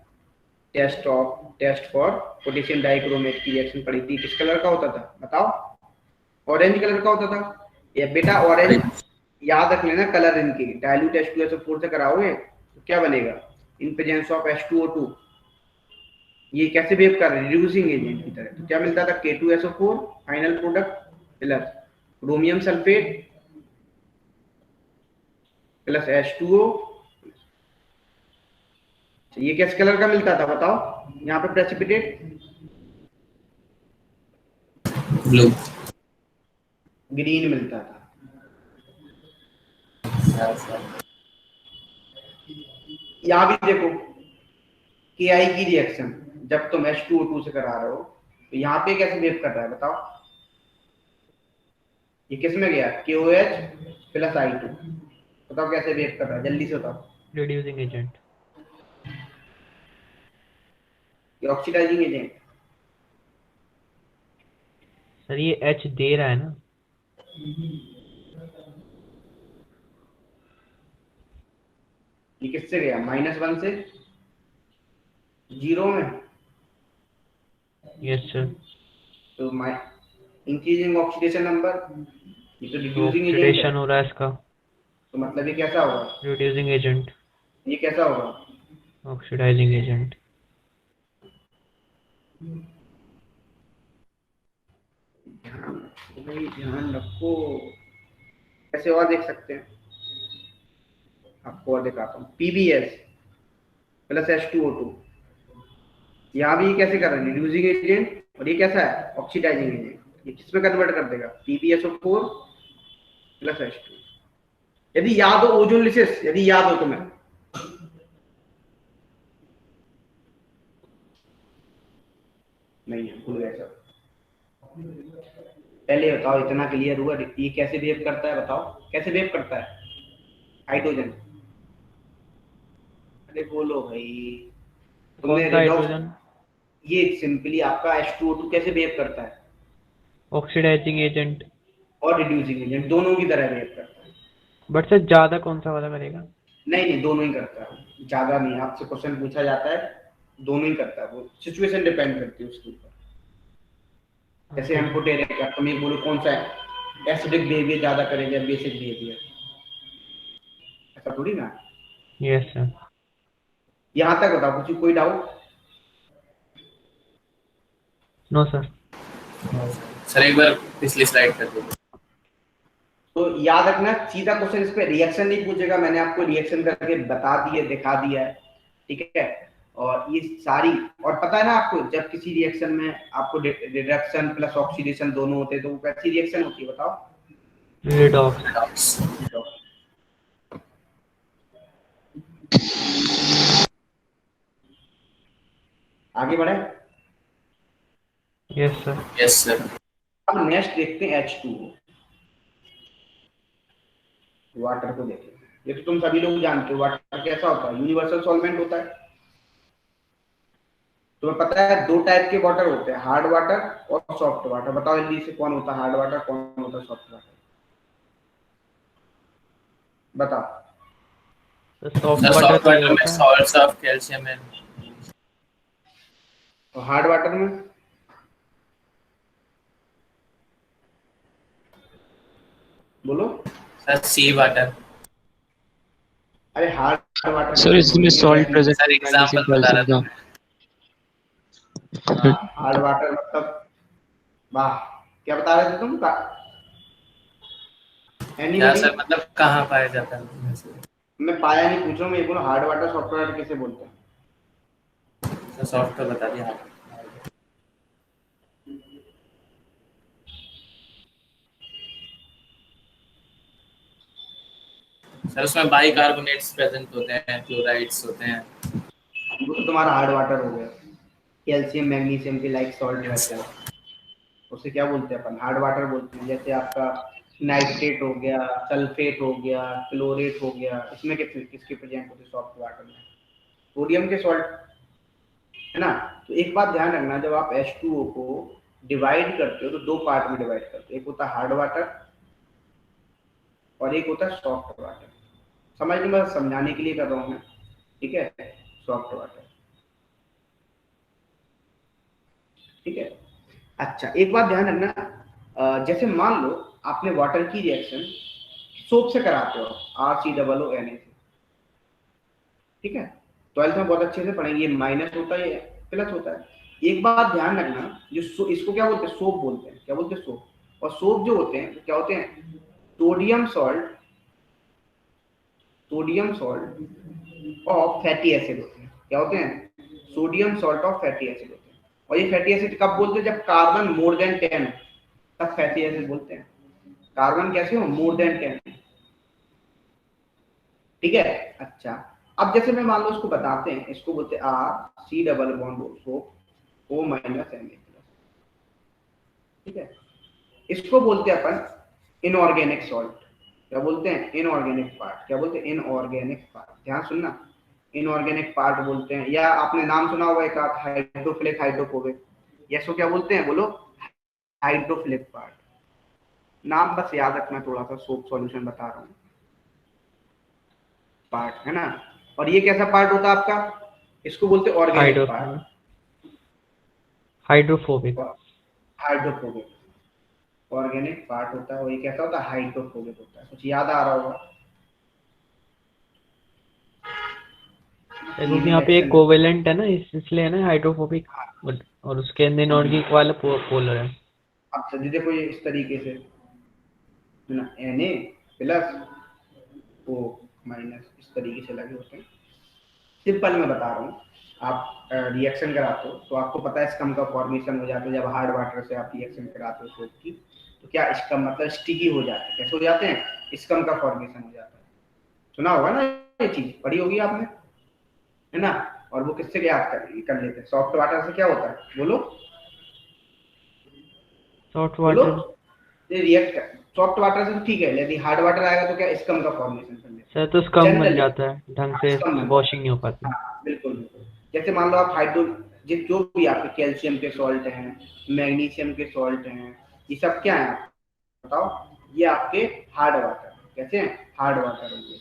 टेस्ट फॉर पोटेशियम डाइक्रोमेट की रिएक्शन पढ़ी थी। किस कलर का होता था बताओ, ऑरेंज कलर का होता था। ये बेटा ऑरेंज याद रख लेना कलर, इनकी डाइल्यूट H2SO4 से कराओगे तो क्या बनेगा, इन प्रेजेंस ऑफ H2O2। ये कैसे बिहेव कर रहे हैं, रिड्यूसिंग एजेंट की तरह। तो क्या मिलता था, K2SO4 final product plus chromium sulphate plus H2O। ये किस कलर का मिलता था बताओ, यहाँ पे प्रेसिपिटेट ब्लू, ग्रीन मिलता था। यहाँ भी देखो Ki की रिएक्शन, जब तुम H2O2 से करा रहे हो तो यहाँ पे कैसे बिहेव कर रहा है बताओ, ये किस में गया, KOH प्लस I2। बताओ कैसे बिहेव कर रहा है, जल्दी से बताओ। Reducing agent. ये ऑक्सीडाइजिंग एजेंट। सर ये H दे रहा है ना, ये किससे गया, -1 से 0 में। Yes sir. तो इंक्रीजिंग ऑक्सीडेशन नंबर, ये तो रिड्यूसिंग एजेंट ऑक्सीडेशन है। हो रहा है इसका, तो मतलब ये कैसा होगा, रिड्यूसिंग एजेंट। ये कैसा होगा, ऑक्सीडाइजिंग एजेंट। ध्यान रखो। कैसे और देख सकते हैं, आपको और दिखाता हूँ, PbS प्लस H2O2। यहाँ भी कैसे कर रहे हैं, रिड्यूसिंग एजेंट, और ये कैसा है, ऑक्सीडाइजिंग एजेंट। ये किसमें कन्वर्ट कर देगा, PbSO4 प्लस H2। यदि याद हो ओजोनलिसिस, यदि याद हो तुम्हें, नहीं है, भूल गए सब। पहले बताओ, इतना क्लियर हुआ, ये कैसे बिहेव करता है बताओ, कैसे बिहेव करता है हाइड्रोजन। अरे बोलो भाई, तुमने हाइड्रोजन, ये सिंपली आपका H2O2 कैसे बिहेव करता है, ऑक्सीडाइजिंग एजेंट और रिड्यूसिंग एजेंट दोनों की तरह बिहेव करता है। बट सर ज्यादा कौन सा वाला करेगा? नहीं, दोनों ही करता है, ज्यादा नहीं। आपसे क्वेश्चन पूछा जाता है, दोनों ही करता है, वो सिचुएशन डिपेंड करती है उसके ऊपर। जैसे हम एम्फोटेरिक का तुम ये बोलो कौन सा है, एसिडिक बिहेवियर ज्यादा करेगा, बेसिक बिहेवियर, ऐसा थोड़ी ना। Yes sir. यहाँ तक बताओ, कुछ कोई डाउट? No sir. सर एक बार पिछली स्लाइड कर दो। तो याद रखना, सीधा क्वेश्चन इस पे रिएक्शन नहीं पूछेगा, मैंने आपको रिएक्शन करके बता दिया, दिखा दिया है, ठीक है। और ये सारी, और पता है ना आपको, जब किसी रिएक्शन में आपको रिडक्शन प्लस ऑक्सीडेशन दोनों होते हैं तो वो कैसी रिएक्शन होती है बताओ, रिडॉक्स। आगे बढ़े। Yes sir. Yes sir. अब नेक्स्ट देखते हैं H2O, वाटर को देखें। ये तो तुम सभी लोग जानते हो, वाटर कैसा होता है, यूनिवर्सल सॉल्वेंट होता है। तुम्हें पता है दो टाइप के वाटर होते हैं, हार्ड वाटर और सॉफ्ट वाटर। बताओ जल्दी से कौन होता है हार्ड वाटर, कौन होता है सॉफ्ट वाटर, बताओ। तो सॉफ्ट सर वाटर सॉफ्ट तो ये वाटर में होता है। सॉल्ट्स ऑफ कैल्शियम एंड और हार्ड वाटर में, बोलो। सर सी वाटर। अरे हार्ड वाटर सर कैसे इसमें बोलेंगे, सॉल्ट डेफिनेशन। प्रेजेंट सर है मैग्नीशियम एग्जांपल बता कैल्शियम रहा था का। मैं। हाँ, हार्ड वाटर मतलब, वाह, क्या बता रहे थे तुम? क्या एनीबडी? सर मतलब कहाँ पाया जाता है? मैं पाया नहीं पूछ रहा हूँ, मैं ये बोलो हार्ड वाटर सॉफ्ट वाटर कैसे बोलते हैं। सर सॉफ्ट तो बता दिया। सर उसमें बाइकार्बोनेट्स प्रेजेंट होते हैं, क्लोराइड्स होते हैं। वो तो तुम्हारा हार्ड वाटर हो गया, कैल्शियम मैग्नीशियम के लाइक सॉल्ट रहते हैं, उसे क्या बोलते हैं अपन, हार्ड वाटर बोलते हैं। जैसे आपका नाइट्रेट हो गया, सल्फेट हो गया, क्लोरेट हो गया, इसमें किसके प्रेजेंट होते हैं सॉफ्ट वाटर में, सोडियम के सॉल्ट, है ना। तो एक बात ध्यान रखना, जब आप H2O को डिवाइड करते हो तो दो पार्ट में डिवाइड करते हो, एक होता है हार्ड वाटर और एक होता है सॉफ्ट वाटर। समझ लो, मैं समझाने के लिए कर रहा हूँ मैं, ठीक है। सॉफ्ट वाटर, ठीक है। अच्छा एक बात ध्यान रखना, जैसे मान लो आपने वाटर की रिएक्शन सोप से कराते हो, RCOO Na से, ठीक है। 12th में बहुत अच्छे से पढ़ेंगे, ये माइनस होता है, ये प्लस होता है। एक बात ध्यान रखना, जो इसको क्या बोलते हैं, सोप बोलते हैं, क्या बोलते हैं, सोप। और सोप जो होते हैं क्या होते हैं, sodium salt, sodium salt of fatty acid होते हैं। क्या होते हैं, sodium salt of fatty acid होते हैं। और ये फैटी एसिड कब बोलते हैं, जब कार्बन मोर देन 10, तब फैटी एसिड बोलते हैं। कार्बन कैसे हो, मोर देन 10, ठीक है। अच्छा अब जैसे मैं मान लो इसको बताते हैं, इसको बोलते हैं RC double bond soap O minus Na plus, ठीक है। इसको बोलते हैं अपन इनऑर्गेनिक सॉल्ट। क्या बोलते हैं, इनऑर्गेनिक पार्ट। क्या बोलते हैं, इनऑर्गेनिक पार्ट, ध्यान सुनना, इनऑर्गेनिक पार्ट बोलते हैं। या आपने नाम सुना होगा एक आध, हाइड्रोफिलिक हाइड्रोफोबिक, या इसको क्या बोलते हैं, बोलो, हाइड्रोफिलिक पार्ट। नाम बस याद रखना, थोड़ा सा सोप सॉल्यूशन बता रहा हूँ, पार्ट, है ना। और ये कैसा पार्ट होता है आपका, इसको बोलते हैं organic hydrophobic, part, hydrophobic. Hydrophobic organic part होता है। और ये कैसा होता है, हाइड्रोफोबिक होता है। कुछ याद आ रहा होगा, क्योंकि यहाँ पे एक कोवेलेंट है ना, इसलिए है ना हाइड्रोफोबिक, और उसके अंदर इनऑर्गेनिक वाला पोलर है। अब देखो ये इस तरीके से, है ना, Na प्लस O माइनस, इस तरीके से लगे होते हैं। सिंपल मैं बता रहा हूँ, आप रिएक्शन कराते हो तो आपको पता है स्कम का फॉर्मेशन हो जाता है। जब हार्ड वाटर से आप रिएक्शन कराते हो सोप की, तो क्या स्कम मतलब स्टिकी हो जाते हैं, कैसे हो जाते हैं, स्कम का फॉर्मेशन हो जाता है। सुना होगा ना, ये चीज पढ़ी होगी आपने, है ना। और वो किससे याद कर लेते हैं, सॉफ्ट वाटर से क्या होता है, बोलो सॉफ्ट बोलो। वाटर ये रिएक्ट कर, सॉफ्ट वाटर से तो ठीक है, यदि हार्ड वाटर आएगा तो क्या स्कम का फॉर्मेशन कर लेते सर, तो हैं स्कम बन जनरली। जाता है, ढंग से स्कम बन जाता वॉशिंग नहीं हो पाती। है, हाँ बिल्कुल बिल्कुल। जैसे मान लो आप जो भी आपके कैल्शियम के सॉल्ट हैं, मैग्नीशियम के सॉल्ट हैं, ये सब क्या है, बताओ, ये आपके हार्ड वाटर, कैसे हैं, हार्ड वाटर होंगे।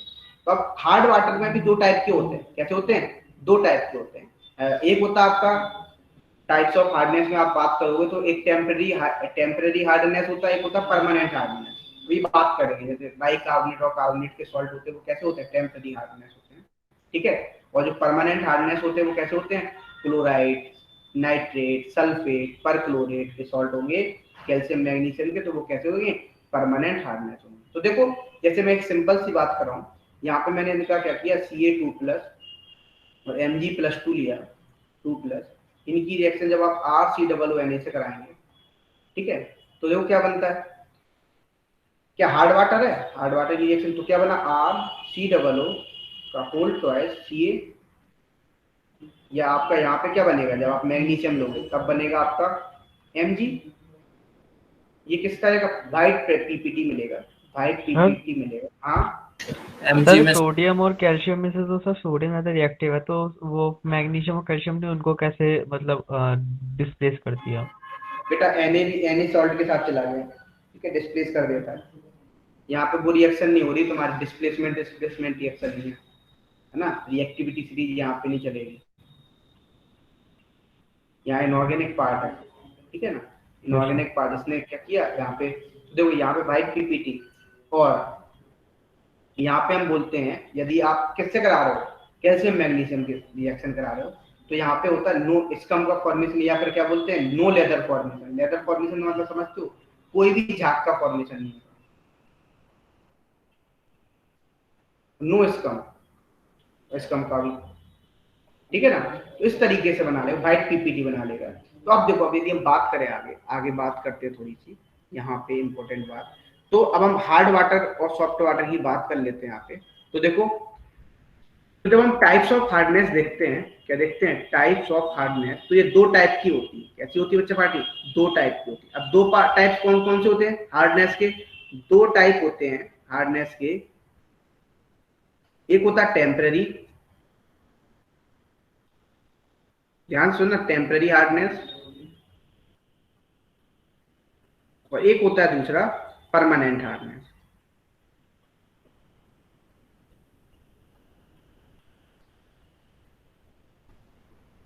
तो अब हार्ड वाटर में भी दो टाइप के होते हैं, कैसे होते हैं, दो टाइप के होते हैं। एक होता है आपका टाइप्स ऑफ हार्डनेस में आप बात करोगे तो एक टेम्परेरी हार्डनेस होता है, एक होता है परमानेंट हार्डनेस। वही बात करेंगे, जैसे बाइकार्बोनेट और कार्बोनेट के सॉल्ट होते हैं वो कैसे होते हैं, टेम्परेरी हार्डनेस होते हैं, ठीक है। और जो परमानेंट हार्डनेस होते हैं वो कैसे होते हैं, क्लोराइड, नाइट्रेट, सल्फेट, परक्लोरेट के सॉल्ट होंगे, कैल्शियम मैग्नीशियम के, तो वो कैसे होंगे, परमानेंट हार्डनेस होंगे। तो देखो जैसे मैं एक सिंपल सी बात कर रहा हूँ, यहाँ पे मैंने इनका क्या किया, Ca2 प्लस और Mg+2 लिया, 2 प्लस, इनकी रिएक्शन जब आप RCOO से कराएंगे, ठीक है, तो देखो क्या बनता है, क्या हार्ड वाटर है, हार्ड वाटर की रिएक्शन, तो क्या बना, RCOO का होल ट्वाइस या आपका यहाँ पे क्या बनेगा, जब आप मैग्नीशियम लोगे तब बनेगा आपका Mg। ये किसका आएगा, वाइट पीपीटी मिलेगा, वाइट हाँ पीपीटी मिलेगा। हाँ Mg सर, में सोडियम और कैल्शियम में से तो सर सोडियम ज़्यादा रिएक्टिव है, तो वो मैग्नीशियम और कैल्शियम ने उनको कैसे मतलब डिस्प्लेस कर दिया? बेटा Na सॉल्ट के साथ चला गया, ठीक है, डिस्प्लेस कर देता है। यहाँ पे वो रिएक्शन नहीं हो रही तुम्हारी, डिस्प्लेसमेंट डिस्प्लेसमेंट रिएक्शन नहीं है ना, रिएक्टिविटी सीरीज यहाँ पे नहीं चलेगी। यहाँ इनऑर्गेनिक पार्ट है, ठीक है ना, इनऑर्गेनिक पार्ट इसने क्या किया यहाँ पे, देखो यहाँ पे वाइट पीपीटी, और यहाँ पे हम बोलते हैं यदि आप किससे करा रहे हो, कैल्शियम मैग्नीशियम के रिएक्शन करा रहे हो, तो यहाँ पे होता है नो स्कम का फॉर्मेशन, या फिर क्या बोलते हैं no lather formation. Lather formation मतलब समझते हो, कोई भी झाग का फॉर्मेशन नहीं है, नो स्कम, स्कम का भी, ठीक है ना। तो इस तरीके से बना लेगा, व्हाइट पीपीटी बना लेगा। तो अब देखो, अब यदि हम बात करें आगे आगे बात करते हैं थोड़ी सी यहाँ पे इंपॉर्टेंट बात, तो अब हम हार्ड वाटर और सॉफ्ट वाटर की बात कर लेते हैं यहाँ पे। तो देखो, तो जब हम टाइप्स ऑफ हार्डनेस देखते हैं, क्या देखते हैं, टाइप्स ऑफ हार्डनेस, तो ये दो टाइप की होती है। कैसी होती है बच्चा पार्टी, दो टाइप की होती है। अब दो टाइप कौन कौन से होते हैं हार्डनेस के, दो टाइप होते हैं हार्डनेस के। एक होता है टेम्पररी, ध्यान सुनना, टेम्पररी हार्डनेस, और एक होता है दूसरा परमानेंट हार्डनेस।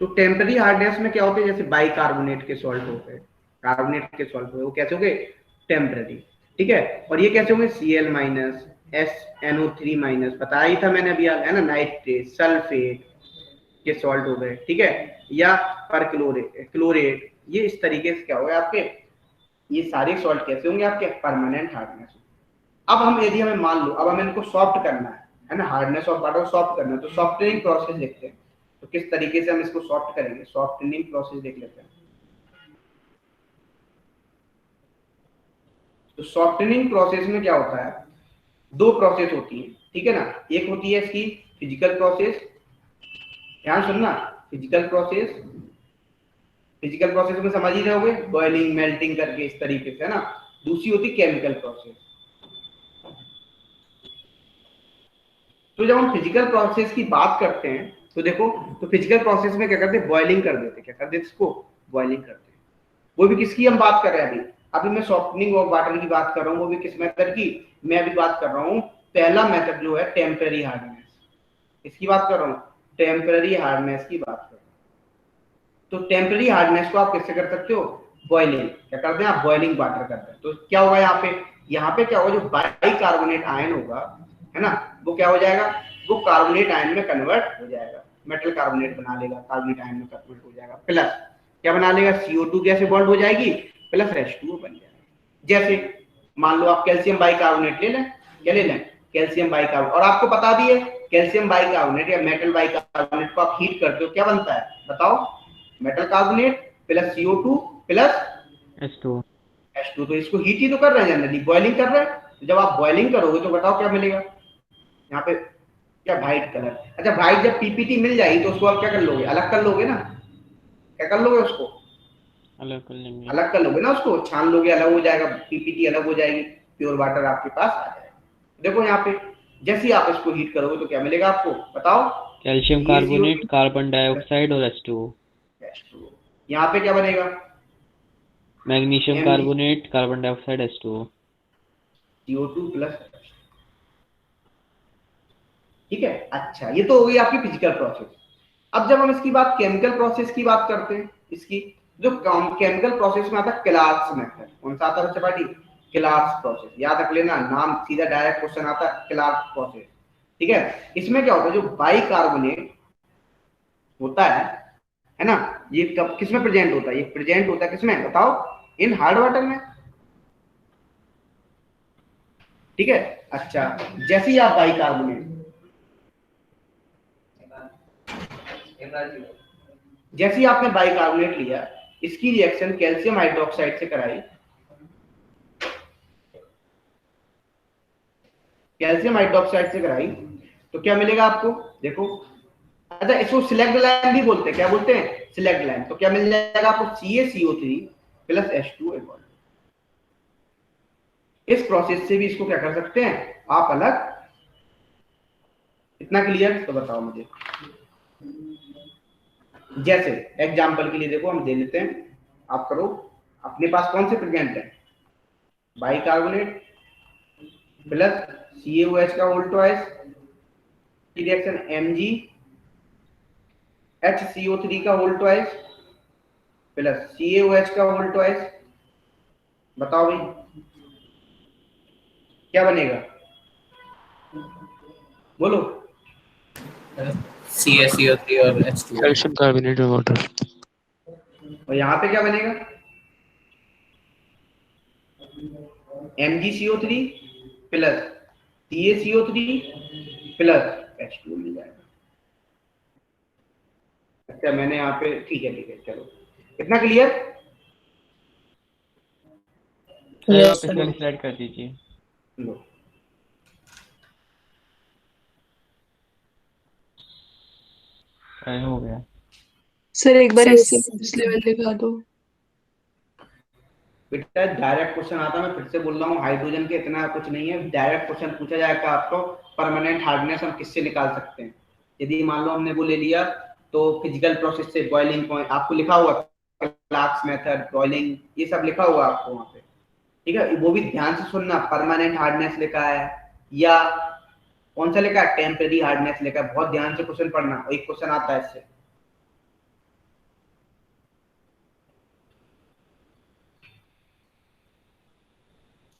तो टेम्पररी हार्डनेस में क्या होता है, जैसे बाइकार्बोनेट के सॉल्ट होते हैं, कार्बोनेट के सॉल्ट होते हैं, वो कैसे हो गए, टेम्पररी, ठीक है। और ये कैसे होंगे, Cl माइनस, SNO3 माइनस, बताया ही था मैंने अभी, है ना, नाइट्रेट, सल्फेट के सॉल्ट हो गए, ठीक है, या परक्लोरेट, क्लोरेट, ये इस तरीके से क्या हो गए आपके, ये सारे सॉल्ट कैसे होंगे आपके, परमानेंट हार्डनेस। अब हम यदि हमें मान लो अब हमें इनको सॉफ्ट करना है ना, हार्डनेस ऑफ वाटर को सॉफ्ट करना है, तो सॉफ्टनिंग प्रोसेस देखते हैं। तो किस तरीके से हम इसको सॉफ्ट करेंगे, सॉफ्टनिंग प्रोसेस देख लेते हैं। तो सॉफ्टनिंग प्रोसेस में क्या होता है, दो प्रोसेस होती है, ठीक है ना। एक होती है इसकी फिजिकल प्रोसेस, ध्यान सुनना, फिजिकल प्रोसेस, फिजिकल प्रोसेस में समझ ही रहे होगे, बॉइलिंग मेल्टिंग करके इस तरीके से, है ना। दूसरी होती केमिकल प्रोसेस। तो जब हम फिजिकल प्रोसेस की बात करते हैं, तो देखो, तो फिजिकल प्रोसेस में क्या करते हैं, बॉइलिंग कर देते हैं, क्या कर देते इसको, बॉइलिंग करते हैं। वो भी किसकी हम बात कर रहे हैं अभी, अभी मैं सॉफ्टनिंग ऑफ वाटर की बात कर रहा हूँ, वो भी किस मेथड की, मैं अभी बात कर रहा हूँ पहला मेथड जो है टेम्पररी हार्डनेस, इसकी बात कर रहा हूँ, टेम्पररी हार्डनेस की बात कर रहा हूँ। तो टेम्पररी हार्डनेस को आप किससे कर सकते हो, बॉइलिंग, क्या करते हैं आप, बॉइलिंग वाटर करते हैं। तो क्या होगा यहाँ पे क्या होगा, जो बाइकार्बोनेट आयन होगा, है ना, वो क्या हो जाएगा, वो कार्बोनेट आयन में कन्वर्ट हो जाएगा, मेटल कार्बोनेट बना लेगा, कार्बोनेट आयन में कन्वर्ट हो जाएगा, प्लस क्या बना लेगा, CO2 गैस से बॉन्ड हो जाएगी, प्लस H2O बन जाएगा। जैसे मान लो आप कैल्शियम बाइकार्बोनेट ले लें, क्या ले लें, कैल्शियम बाइकार्बोनेट, और आपको बता दिए कैल्शियम बाइकार्बोनेट या मेटल बाइकार्बोनेट को आप हीट करते हो, क्या बनता है बताओ, metal carbonate plus CO2 plus H2O। H2। तो इसको हीट ही तो कर रहे हैं, जनरली बॉइलिंग कर रहे हैं। तो जब आप बॉइलिंग करोगे तो बताओ क्या मिलेगा, यहाँ पे क्या, व्हाइट कलर। अच्छा, व्हाइट जब पीपीटी मिल जाएगी तो उसको आप क्या कर लोगे, अलग कर लोगे ना, क्या कर लोगे उसको, अलग कर लेंगे। अलग कर लोगे ना, उसको छान लोगे, अलग हो जाएगा, पीपीटी अलग हो जाएगी, प्योर वाटर आपके पास आ जाएगा। देखो यहाँ पे जैसे ही आप इसको हीट करोगे तो क्या मिलेगा आपको बताओ, कैल्शियम कार्बोनेट, कार्बन डाइऑक्साइड और H2O। यहाँ पे क्या बनेगा, magnesium carbonate, carbon dioxide, H2O। CO2 plus, ठीक है। अच्छा, ये तो हो गई आपकी फिजिकल प्रोसेस। अब जब हम इसकी बात केमिकल प्रोसेस की बात करते हैं, इसकी जो केमिकल प्रोसेस में आता है क्लार्क्स मेथड, कौन सा आता है बच्चा पार्टी, क्लार्क्स प्रोसेस, याद रख लेना, नाम सीधा डायरेक्ट क्वेश्चन आता है, क्लार्क्स प्रोसेस, ठीक है। इसमें क्या होता है, जो बाइकार्बोनेट होता है ना, ये कब किसमें प्रेजेंट होता है, ये प्रेजेंट होता है किसमें बताओ, इन हार्ड वाटर में, ठीक है। अच्छा, जैसे ही आप बाइकार्बोनेट, जैसे ही आपने बाइकार्बोनेट लिया, इसकी रिएक्शन कैल्शियम हाइड्रोक्साइड से कराई, कैल्शियम हाइड्रोक्साइड से कराई, तो क्या मिलेगा आपको, देखो अच्छा, इसको सिलेक्ट लाइन भी बोलते हैं, क्या बोलते हैं, सिलेक्ट लाइन। तो क्या मिल जाएगा आपको, CaCO3 प्लस H2O। इस प्रोसेस से भी इसको क्या कर सकते हैं आप अलग। इतना क्लियर? तो बताओ मुझे। जैसे एग्जांपल के लिए देखो हम दे लेते हैं, आप करो। अपने पास कौन से प्रेजेंट है, बाइकार्बोनेट प्लस CaOH का होल ट्वाइस, रिएक्शन MgHCO3 का होल ट्वाइस प्लस CaOH का होल ट्वाइस। बताओ भाई क्या बनेगा, बोलो। CaCO3 और H2O। कैल्शियम कार्बोनेट और वाटर। और यहाँ पे क्या बनेगा, MgCO3 plus CaCO3 plus H2O मिल जाएगा। अच्छा मैंने यहाँ पे, ठीक है चलो, इतना क्लियर? सर यस आप सर। इस वाली स्लाइड कर दीजिए। लो हो गया। सर एक बार सर इससे बेस लेवल दिखा दो। बेटा डायरेक्ट क्वेश्चन आता, मैं फिर से बोल रहा हूँ, हाइड्रोजन के इतना कुछ नहीं है। डायरेक्ट क्वेश्चन पूछा जाएगा आपको, परमानेंट हार्डनेस हम किससे निकाल सकते हैं। यदि मान लो हमने वो ले लिया, तो फिजिकल प्रोसेस से बॉइलिंग पॉइंट आपको लिखा हुआ, क्लार्क्स मेथड, बॉइलिंग, ये सब लिखा हुआ आपको वहाँ पे, ठीक है। वो भी ध्यान से सुनना, परमानेंट हार्डनेस लिखा है या कौन सा लिखा है, टेम्परेरी हार्डनेस लिखा है। बहुत ध्यान से क्वेश्चन पढ़ना, एक क्वेश्चन आता है इससे।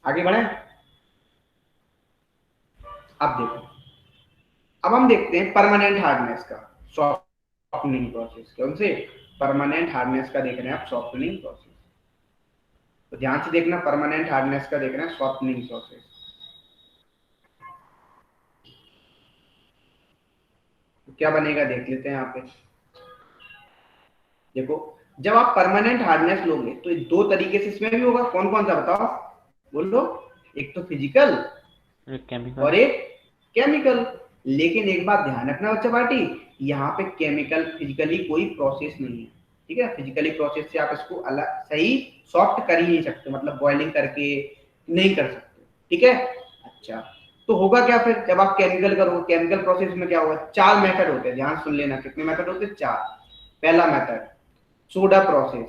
आगे बढ़े, अब देखो, अब हम देखते हैं परमानेंट हार्डनेस का सॉफ्टनिंग प्रोसेस। कौन से, परमानेंट हार्डनेस का देख रहे हैं आप, सॉफ्टनिंग प्रोसेस। तो ध्यान से देखना, परमानेंट हार्डनेस का देख रहे हैं, सॉफ्टनिंग प्रोसेस। तो क्या बनेगा देख लेते हैं यहाँ पे। देखो जब आप परमानेंट हार्डनेस लोगे तो दो तरीके से इसमें भी होगा। कौन कौन सा बताओ, बोलो। एक तो फिजिकल केमिकल। और एक केमिकल। लेकिन एक बात ध्यान रखना बच्चा पार्टी, यहाँ पे केमिकल फिजिकली कोई प्रोसेस नहीं है, ठीक है। फिजिकली प्रोसेस से आप इसको अलग सही सॉफ्ट कर ही नहीं सकते, मतलब बॉइलिंग करके नहीं कर सकते, ठीक है। अच्छा तो होगा क्या फिर जब आप केमिकल करोगे, केमिकल प्रोसेस में क्या होगा, चार मेथड होते हैं, ध्यान सुन लेना। कितने मेथड होते हैं, चार। पहला मेथड सोडा प्रोसेस,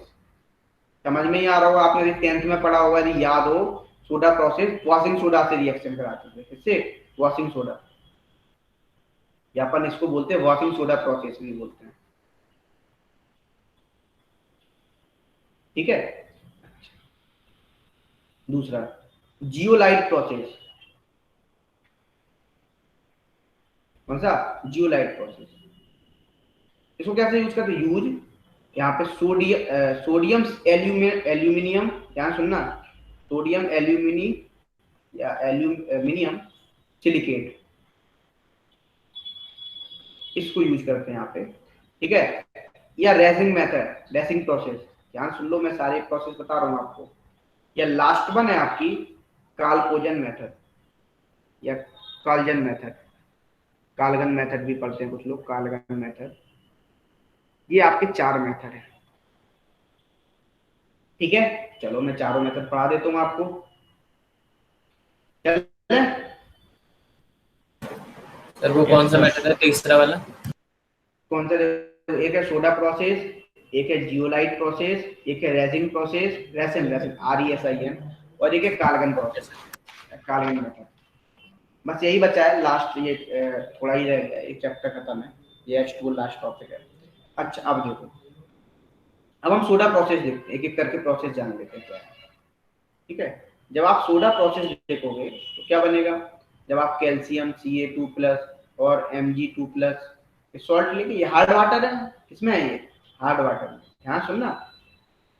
समझ में ही आ रहा होगा, आपने 10th में पढ़ा होगा, यदि याद हो। सोडा प्रोसेस वॉशिंग सोडा से रिएक्शन कराते थे, किससे, वॉशिंग सोडा, या अपन इसको बोलते हैं वॉशिंग सोडा प्रोसेस भी बोलते हैं, ठीक है। दूसरा जियोलाइट प्रोसेस, कौन सा, जियोलाइट प्रोसेस। इसको कैसे यूज करते हैं, यूज यहाँ पे सोडियम एल्यूमिनियम, ध्यान सुनना, सोडियम या एल्यूमिनियम सिलिकेट, इसको यूज करते हैं यहाँ पे, ठीक है। या रेजिंग मेथड, रेजिंग प्रोसेस, ध्यान सुन लो, मैं सारे प्रोसेस बता रहा हूँ आपको। या लास्ट वन है आपकी काल्कोजन मेथड या काल्जन मेथड, कालगन मेथड भी पढ़ते हैं कुछ लोग, कालगन मेथड। ये आपके चार मेथड है, ठीक है। चलो मैं चारों मेथड पढ़ा देता हूँ आपको, चल। सर वो कौन सा मेथड है तीसरा वाला? कौन सा, एक है सोडा प्रोसेस, एक है जियोलाइट प्रोसेस, एक है रेजिन प्रोसेस, रेसिन RESIN, और एक है कालगन प्रोसेस, कालगन मेथड। बस यही बचा है लास्ट, ये थोड़ा ही रह गया, एक चैप्टर खत्म है, ये H2 लास्ट टॉपिक है। अच्छा अब देखो, अब हम सोडा प्रोसेस देखते हैं, एक एक करके प्रोसेस जान लेते हैं क्या है, ठीक है। जब आप सोडा प्रोसेस देखोगे तो क्या बनेगा, जब आप कैल्शियम Ca2+ और Mg2+ सॉल्ट लेंगे, ये हार्ड वाटर है, किसमें है, ये हार्ड वाटर में। ध्यान सुनना,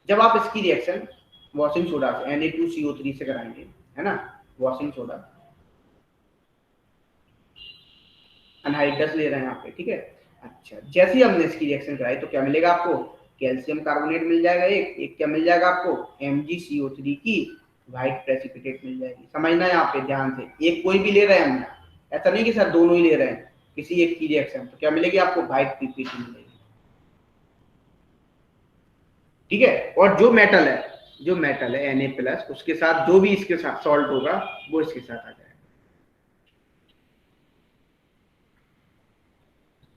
जब आप इसकी रिएक्शन वॉशिंग सोडा से Na2CO3 से कराएंगे, है ना, वॉशिंग सोडा अनहाइड्रस ले रहे हैं यहाँ पे, ठीक है। अच्छा जैसे ही हमने इसकी रिएक्शन कराई तो क्या मिलेगा आपको, कैल्शियम कार्बोनेट मिल जाएगा, एक क्या मिल जाएगा आपको, MgCO3 की व्हाइट प्रेसिपिटेट मिल जाएगी। समझना यहाँ पे ध्यान से, एक कोई भी ले रहे हैं हम, ऐसा नहीं कि सर दोनों ही ले रहे हैं, किसी एक की रिएक्शन, तो क्या मिलेगी आपको? वाइट पीपीटी मिलेगी। ठीक है, और जो मेटल है Na+, उसके साथ जो भी इसके साथ सॉल्ट होगा वो इसके साथ आ जाएगा।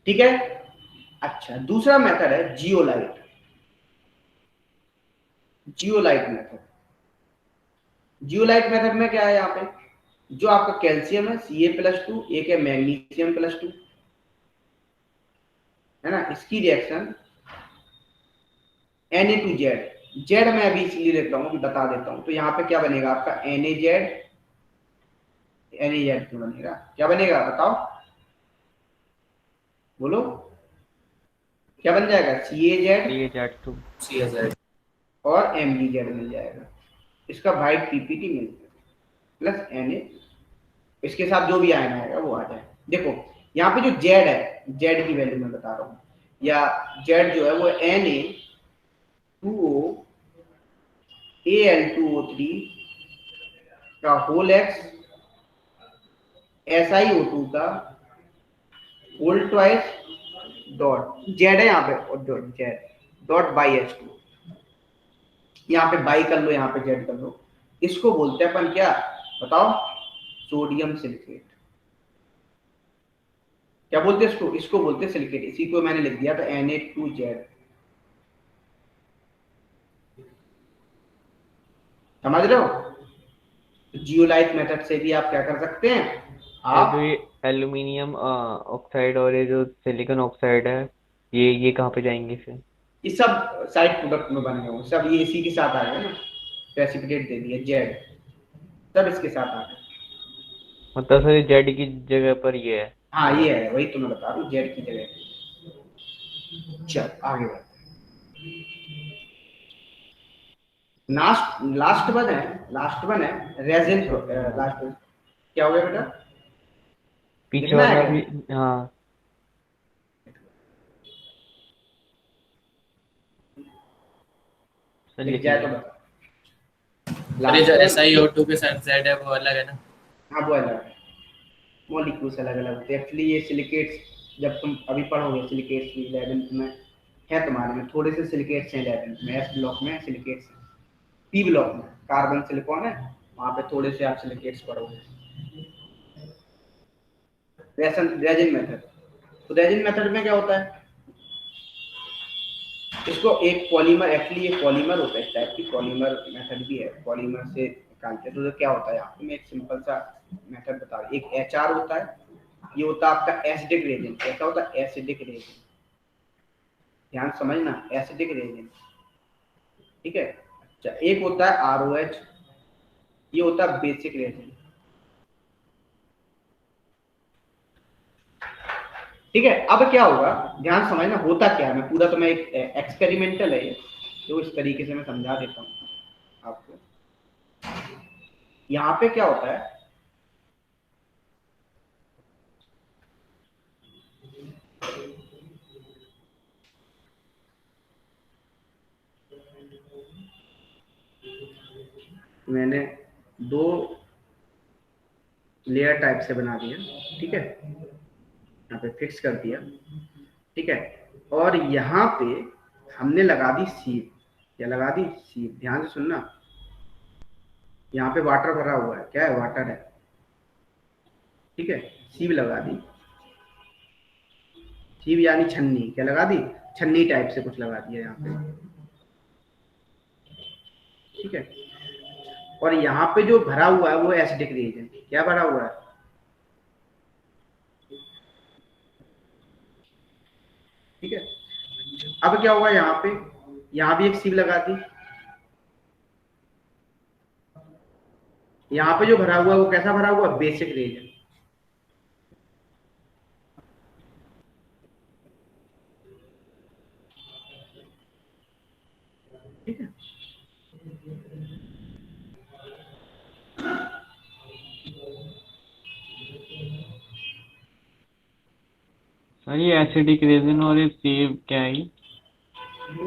ठीक है। अच्छा, दूसरा मेथड है जियोलाइट मेथड। जियोलाइट मेथड में क्या है? यहाँ पे जो आपका कैल्शियम है Ca+2, एक है मैग्नीशियम+2, है ना, इसकी रिएक्शन Na2Z, जेड मैं अभी इसलिए लिख रहा हूँ, बता देता हूँ। तो यहाँ पे क्या बनेगा आपका? NaZ क्यों बनेगा? क्या बनेगा बताओ, बोलो, क्या बन जाएगा? CaZ CZ और MgZ मिल जाएगा। इसका वाइट पीपीटी मिल जाएगा प्लस Na, इसके साथ जो भी आयन आएगा वो आ जाए। देखो यहाँ पे जो जेड है, जेड की वैल्यू मैं बता रहा हूँ, या जेड जो है वो Na2O Al2O3 का होल एक्स SiO2 का होल ट्वाइस डॉट जेड है यहाँ पे, और dot Z dot by H2, यहाँ पे बाई कर लो, यहाँ पे जेड कर लो। इसको बोलते हैं अपन क्या बताओ? Sodium silicate. क्या बोलते हैं इसको? इसको बोलते हैं सिलिकेट। इसी को मैंने लिख दिया था Na2Z। समझ रहे हो? जियोलाइट मेथड से भी आप क्या कर सकते हैं, आप जो ये एल्यूमिनियम ऑक्साइड और ये जो सिलिकॉन ऑक्साइड है, ये कहाँ पे जाएंगे फिर? ये सब साइड प्रोडक्ट में बने हुए सब, ये इसी के साथ आ गए ना, प्रेसिपिटेट दे दिया जेड, सब इसके साथ आ गए। मतलब सर जेड की जगह पर ये है। हाँ ये है, वही तो मैं बता रहा हूँ, जेड की जगह। चल आगे बढ़। लास्ट वन है रेजिन। लास्ट क्या हो गया बेटा? पीछे लिखना है वाला क्या? भी, हाँ। सर लिख लिख जाए तो लीजिए। बता। अरे जो लास्ट SiO2 के साथ Z है वो अलग है ना? हाँ वो अलग है, मॉलिक्यूल्स अलग अलग होते हैं एक्चुअली। ये सिलिकेट्स जब तुम अभी पढ़ोगे सिलिकेट्स की 11th में है तुम्हारे में, थोड़े से सिलिकेट्स हैं 11th में। S ब्लॉक में सिलिकेट्स, P ब्लॉक में कार्बन सिलिकॉन है, वहाँ पे थोड़े से आप सिलिकेट्स पढ़ोगे। Resin method. तो रेजिन मेथड में क्या होता है? इसको एक पॉलीमर, एक्चुअली ये पॉलीमर होता है, इस टाइप की पॉलीमर मेथड भी है, पॉलीमर से निकालते हैं। तो क्या होता है आपको मैं एक सिंपल सा मेथड बता रहा हूँ। एक HR होता है, ये होता है आपका एसिडिक रेजिन। कैसा होता है? एसिडिक रेजिन, ध्यान समझना, एसिडिक रेजिन। ठीक है। अच्छा, एक होता है ROH, ये होता है बेसिक रेजिन। ठीक है। अब क्या होगा, ध्यान समझना होता क्या है। मैं पूरा तो मैं एक एक्सपेरिमेंटल है ये, तो इस तरीके से मैं समझा देता हूँ आपको। यहाँ पे क्या होता है, मैंने 2 लेयर टाइप से बना दिया। ठीक है, यहाँ पे फिक्स कर दिया। ठीक है, और यहाँ पे हमने लगा दी सीप। क्या लगा दी? सीप। ध्यान से सुनना, यहाँ पे वाटर भरा हुआ है। क्या है? वाटर है। ठीक है, सीप लगा दी। सीप यानी छन्नी। क्या लगा दी? छन्नी टाइप से कुछ लगा दिया यहाँ पे। ठीक है, और यहाँ पे जो भरा हुआ है वो एसिडिक रिएजेंट। क्या भरा हुआ है? ठीक है, अब क्या होगा, यहाँ पे यहाँ भी एक सीप लगा दी। यहाँ पे जो भरा हुआ है वो कैसा भरा हुआ है? Basic reagent. ठीक है, सर ये एसिडिक रेजिन और ये सेव क्या है?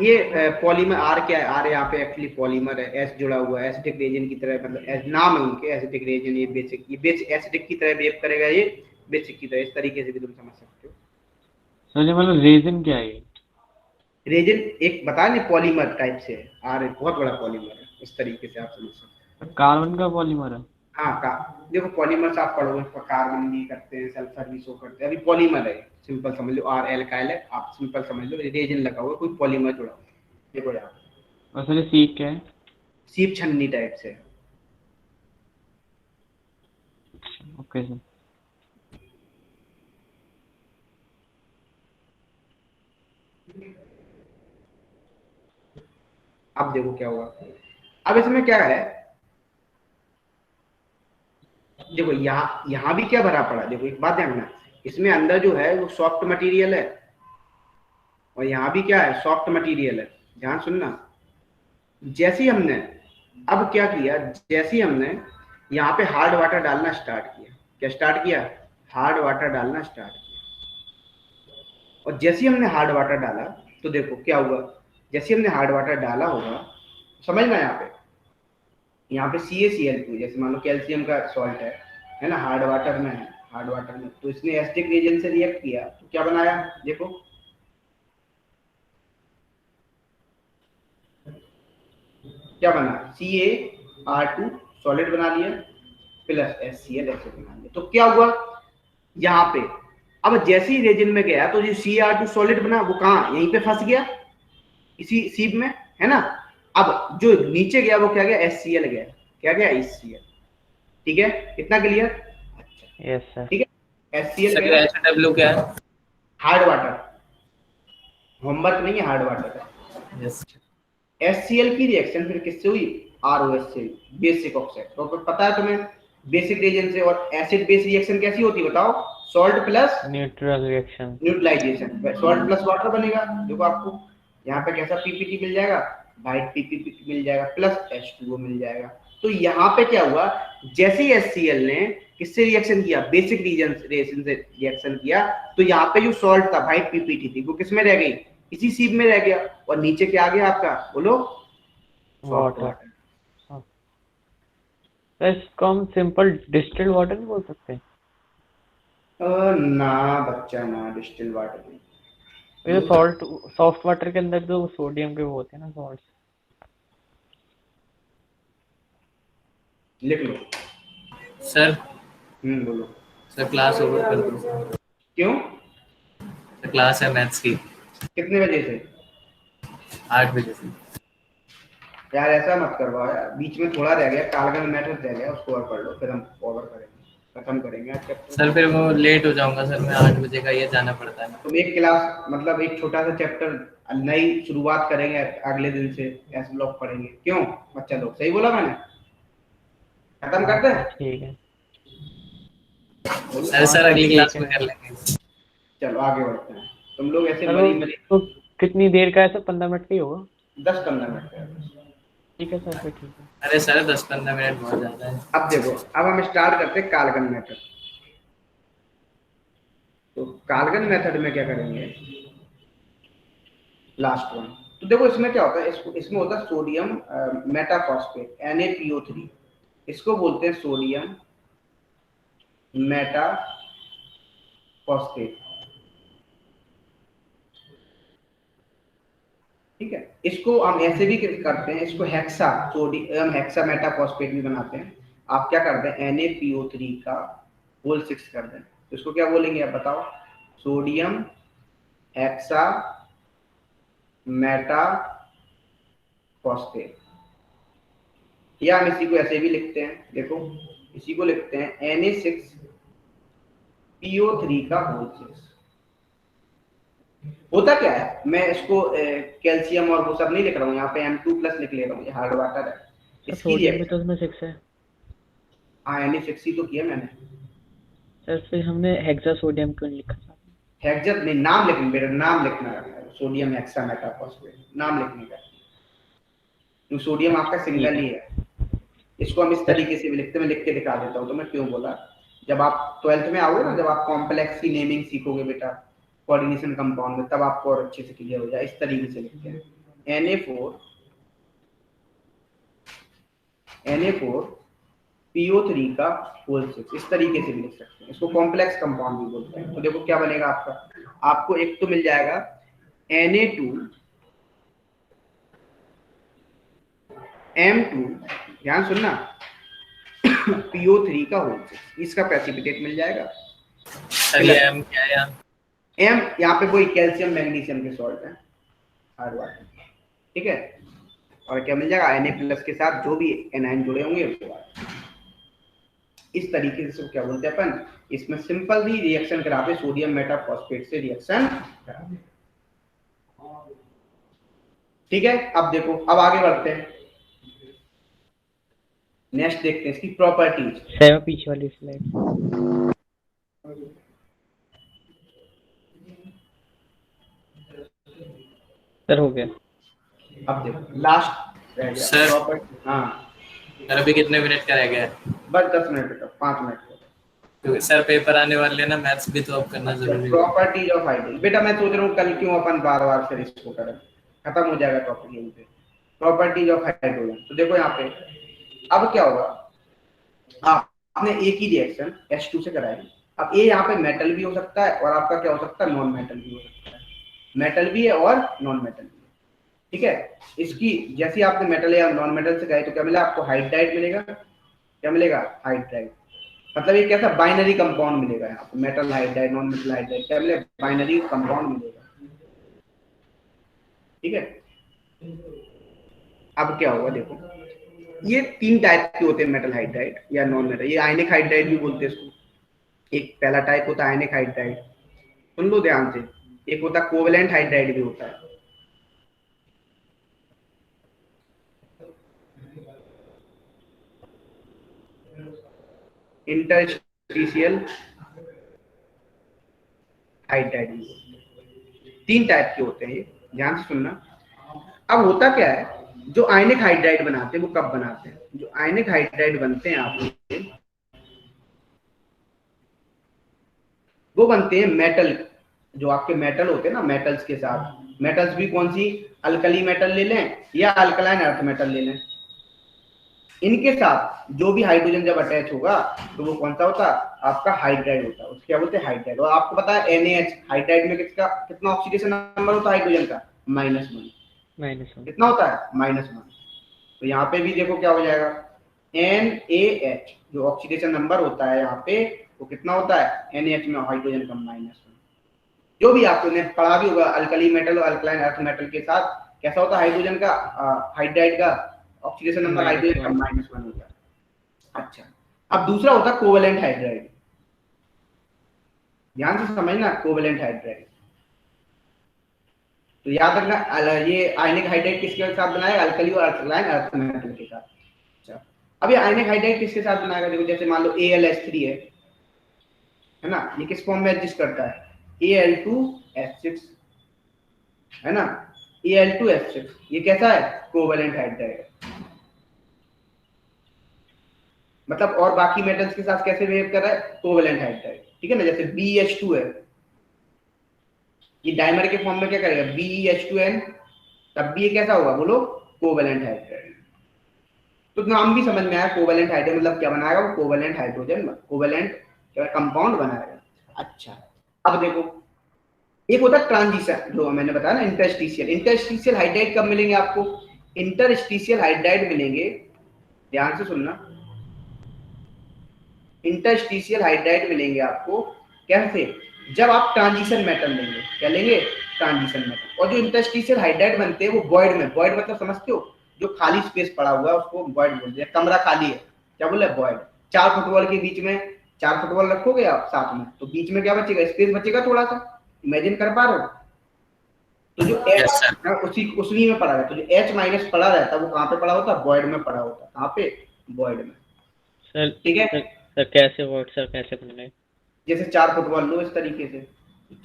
ये पॉलीमर। आर क्या है? आर यहाँ पे एक्चुअली पॉलीमर है, एस जुड़ा हुआ है, एसिडिक रेजिन की तरह, मतलब नाम है उनके एसिडिक रेजिन। ये बेसिक एसिडिक की तरह बिहेव करेगा ये, बेसिक की तरह, इस तरीके से भी तुम समझ सकते हो। सर ये मतलब रेजिन क्या है? रेजिन एक बता नहीं, पॉलीमर टाइप से है, बहुत बड़ा पॉलीमर है, इस तरीके से आप समझ सकते कार्बन का पॉलीमर है? हो। हाँ का देखो पॉलीमर्स आप पढ़ोगे, कार्बन भी करते हैं, सल्फर भी शो करते हैं, अभी पॉलीमर है, सिंपल समझ लो, आर एल्काइल है, आप सिंपल समझ लो, रेजिन लगा हुआ है, कोई पॉलीमर जुड़ा हुआ है। देखो यहाँ और सर ये सीख क्या है? सीप छन्नी टाइप से। Okay sir. अब देखो क्या हुआ, अब इसमें क्या है, देखो यहाँ भी क्या भरा पड़ा, देखो एक बात ध्यान रखना, इसमें अंदर जो है वो सॉफ्ट मटेरियल है, और यहाँ भी क्या है, सॉफ्ट मटेरियल है। ध्यान सुनना, जैसे ही हमने अब क्या किया, जैसे ही हमने यहाँ पे हार्ड वाटर डालना स्टार्ट किया, क्या स्टार्ट किया, हार्ड वाटर डालना स्टार्ट किया, और जैसे ही हमने हार्ड वाटर डाला तो देखो क्या हुआ, जैसे हमने हार्ड वाटर डाला होगा, समझना यहाँ पे CaCl2, जैसे मान लो कैल्शियम का सॉल्ट है ना, हार्ड वाटर में है, हार्ड वाटर में, तो इसने एसिडिक रिएजेंट से रिएक्ट किया तो क्या बनाया, देखो क्या बना, CaR2 सॉलिड बना लिया, प्लस HCl एसिड बना लिया, तो क्या हुआ यहाँ पे, अब जैसे ही रेजिन में गया तो जो CaR2 सॉलिड बना वो कहाँ, यहीं पे फंस गया, इसी सीप में, है ना। अब जो नीचे गया वो क्या गया, HCl गया, क्या गया, HCl, ठीक है, इतना क्लियर, अच्छा यस सर। ठीक है, HCl सर गया, HW क्या है? हार्ड वाटर, होमवर्क नहीं है, हार्ड वाटर है। यस। HCl की रिएक्शन फिर किससे हुई, ROH से, बेसिक ऑक्साइड, तो पता है तुम्हें बेसिक रिएजेंट से और एसिड बेस रिएक्शन कैसी होती है बताओ, salt plus neutral reaction. Neutralisation, salt plus water बनेगा, देखो आपको यहाँ पे कैसा PPT मिल जाएगा, वाइट PPT मिल जाएगा, प्लस H2O मिल जाएगा। तो यहाँ पे क्या हुआ, जैसे ही HCl ने किससे रिएक्शन किया, बेसिक रिएक्शन से रिएक्शन किया, तो यहाँ पे जो सॉल्ट था, वाइट PPT थी, वो किसमें रह गई, इसी सीप में रह गया, और नीचे क्या आ गया आपका, बोलो, सॉफ्ट वाटर। वाटर। सर इसको हम सिंपल डिस्टिल्ड वाटर नहीं बोल सकते? ना बच्चा ना, डिस्टिल वाटर नहीं, ये सॉल्ट, सॉफ्ट वाटर के अंदर जो सोडियम के वो होते हैं ना सॉल्ट। लिख लो। सर बोलो। सर क्लास ओवर कर दो। क्यों, सर क्लास है मैथ्स की कितने बजे से, 8 बजे से। यार ऐसा मत करवाओ यार, बीच में थोड़ा रह गया, कालगन मैटर रह गया, उसको और पढ़ लो, फिर हम कवर करेंगे, खत्म करेंगे आज चैप्टर। सर फिर वो लेट हो जाऊंगा सर, मैं 8 बजे का ये जाना पड़ता है ना। तुम एक क्लास मतलब एक छोटा सा चैप्टर नई शुरुआत करेंगे अगले दिन से, एस ब्लॉक पढ़ेंगे, क्यों बच्चा लोग, सही बोला मैंने, खत्म करते हैं, ठीक है सर सर अगली ठीक क्लास है। में कर लेंगे। चलो आगे बढ़ते हैं, तुम लोग ऐसे चलो मरी मरी, तो कितनी देर का है सर? 15 मिनट का ही होगा? 10-15 मिनट का है। ठीक है सर, फिर ठीक है। अरे सर 10-15 मिनट बहुत ज्यादा है। अब देखो, अब हम स्टार्ट करते हैं कालगन मेथड। तो कालगन मेथड में क्या करेंगे, लास्ट वन, तो देखो इसमें क्या होता है, इसमें होता है सोडियम मेटाफॉस्फेट Na2O3, इसको बोलते हैं सोडियम मेटाफॉस्फेट, ठीक है। इसको हम ऐसे भी करते हैं, इसको हेक्सा सोडियम हेक्सा मेटाफॉस्फेट भी बनाते हैं। आप क्या करते हैं, Na3O3 का होल 6 कर दें, तो इसको क्या बोलेंगे आप बताओ, सोडियम हेक्सा मेटाफॉस्फेट, या हम इसी को ऐसे भी लिखते हैं, देखो इसी को लिखते हैं Na6PO3 का होल 6। होता क्या है, मैं इसको कैल्शियम और वो सब नहीं लिख रहा हूँ, यहाँ पे M2+ लिख ले रहा हूँ, ये हार्ड वाटर है, इसकी सोडियम भी तो रिएक्शन, उसमें 6 है। हाँ Na6 ही तो किया मैंने, सर फिर हमने हेक्सा सोडियम क्यों नहीं लिखा था? हेक्सा नहीं, नाम लिखना, मेरा नाम लिखना है, सोडियम हेक्सा मेटाफॉस्फेट, नाम लिखने का, तो सोडियम आपका सिंगल ही है। इसको हम इस तरीके से भी लिखते हैं, मैं लिख के दिखा देता हूँ, तो मैं क्यों बोला, जब आप 12th में आओगे ना, जब आप कॉम्प्लेक्स की नेमिंग सीखोगे बेटा, कोऑर्डिनेशन कंपाउंड में, तब आपको और अच्छे से क्लियर हो जाए, इस तरीके से लिखते हैं Na4 PO3 का होल 6, इस तरीके से भी लिख सकते हैं, इसको कॉम्प्लेक्स कंपाउंड भी बोलते हैं। तो देखो क्या बनेगा आपका, आपको एक तो मिल जाएगा Na2 M2, ध्यान सुनना, PO3 का होल 6, इसका प्रेसिपिटेट मिल जाएगा। सर ये M क्या है यहाँ? M यहाँ पे वही कैल्शियम मैग्नीशियम के सॉल्ट है, R1, ठीक है। और क्या मिल जाएगा, Na+ के साथ जो भी एनाइन जुड़े होंगे वो। इस तरीके से इसको क्या बोलते हैं अपन, इसमें सिंपल भी रिएक्शन कराते, सोडियम मेटाफॉस्फेट से रिएक्शन कराते, ठीक है। अब देखो, अब आगे बढ़ते हैं, नेक्स्ट देखते हैं इसकी प्रॉपर्टीज। सर पीछे वाली स्लाइड। सर हो गया। अब देखो लास्ट रह गया सर। प्रॉपर्टी। हाँ सर अभी कितने मिनट का रह गया है? बस 10 मिनट का, 5 मिनट का। क्योंकि सर पेपर आने वाले हैं ना, मैथ्स भी तो अब करना जरूरी है। प्रॉपर्टीज ऑफ हाइड्रोजन, बेटा मैं सोच रहा हूँ कल क्यों अपन बार बार फिर इसको करें, खत्म हो जाएगा टॉपिक यहीं पे। प्रॉपर्टीज ऑफ हाइड्रोजन, तो देखो यहाँ पे अब क्या होगा, आपने एक ही रिएक्शन H2 से कराई। अब ये यहाँ पे मेटल भी हो सकता है और आपका क्या हो सकता है, नॉन मेटल भी हो सकता है। मेटल भी है और नॉन मेटल भी है, ठीक है। इसकी जैसे आपने मेटल या नॉन मेटल से कराई तो क्या मिला आपको, हाइड्राइड मिलेगा। क्या मिलेगा, हाइड्राइड। मतलब ये कैसा बाइनरी कंपाउंड मिलेगा यहाँ पे, metal hydride non metal hydride, क्या मिलेगा, बाइनरी कंपाउंड मिलेगा, ठीक है। अब क्या होगा देखो, ये 3 टाइप के होते हैं, मेटल हाइड्राइड या नॉन मेटल, ये आयनिक हाइड्राइड भी बोलते हैं इसको। एक पहला टाइप होता है आयनिक हाइड्राइड, सुन लो ध्यान से। एक होता है कोवेलेंट हाइड्राइड भी होता है, इंटरस्टिशियल हाइड्राइड भी होता है। 3 टाइप के होते हैं ये, ध्यान से सुनना। अब होता क्या है, जो आयनिक हाइड्राइड बनाते हैं वो कब बनाते हैं, जो आयनिक हाइड्राइड बनते हैं आपके, वो बनते हैं मेटल, जो आपके मेटल होते हैं ना, मेटल्स के साथ। मेटल्स भी कौन सी, अल्कली मेटल ले लें या अल्कलाइन अर्थ मेटल ले लें, इनके साथ जो भी हाइड्रोजन जब अटैच होगा तो वो कौन सा होता है, आपका हाइड्राइड होता है, उसको क्या बोलते हैं, हाइड्राइड। और आपको पता है NaH हाइड्राइड में किसका कितना ऑक्सीडेशन नंबर होता है हाइड्रोजन का, -1। कितना होता है, -1। तो यहाँ पे भी देखो क्या हो जाएगा, NaH जो ऑक्सीडेशन नंबर होता है यहाँ पे वो कितना होता है, NaH में हाइड्रोजन का -1। जो भी आपने पढ़ा भी होगा, अल्कली मेटल और अल्कलाइन अर्थ मेटल के साथ कैसा होता है हाइड्रोजन का, हाइड्राइड का ऑक्सीडेशन नंबर हाइड्रोजन का -1 होता है। अच्छा, अब दूसरा होता है कोवेलेंट हाइड्राइड, ध्यान से समझना, कोवेलेंट हाइड्राइड। तो याद रखना, ये आयनिक हाइड्राइड किसके साथ बनाएगा, अल्कली और अल्कलाइन अर्थ मेटल के साथ। अच्छा, अब ये आयनिक हाइड्राइड किसके साथ बनाएगा, देखो जैसे मान लो AlH3 है ना, ये किस फॉर्म में एग्जिस्ट करता है, Al2H6 है ना, Al2H6, ये कैसा है, कोवेलेंट हाइड्राइड। मतलब और बाकी मेटल्स के साथ कैसे बिहेव कर रहा है, कोवेलेंट हाइड्राइड, ठीक है ना। जैसे BH2 है, ये डाइमर के फॉर्म में क्या करेगा, BeH2n, तब भी ये कैसा होगा, बोलो, कोवेलेंट हाइड्राइड। तो नाम भी समझ में आया, कोवेलेंट हाइड्राइड मतलब क्या बनाएगा, वो कोवेलेंट हाइड्रोजन, कोवेलेंट कंपाउंड बनाएगा। अच्छा, अब देखो एक होता है ट्रांजिशन, जो मैंने बताया ना, इंटरस्टिशियल हाइड्राइड कब मिलेंगे आपको, इंटरस्टिशियल हाइड्राइड मिलेंगे, ध्यान से सुनना, इंटरस्टिशियल हाइड्राइड मिलेंगे आपको कैसे, जब आप ट्रांजिशन मेटल लेंगे, क्या लेंगे, ट्रांजिशन मेटल। और जो इंटरस्टिशियल हाइड्राइड बनते हैं वो वॉइड में, वॉइड मतलब समझते हो, जो खाली स्पेस पड़ा हुआ है उसको वॉइड बोलते हैं, कमरा खाली है, क्या बोले, वॉइड। 4 फुटबॉल के बीच में 4 फुटबॉल रखोगे आप साथ में, तो बीच में क्या बचेगा, स्पेस बचेगा थोड़ा सा, इमेजिन कर पा रहे हो। तो जो H उसी में पड़ा रहता, तो जो H- पड़ा रहता वो कहाँ पे पड़ा होता, वॉइड में पड़ा होता, कहाँ पे, वॉइड में। सर ठीक है, सर कैसे वर्ड सर कैसे बनना है, जैसे 4 फुटबॉल लो इस तरीके से,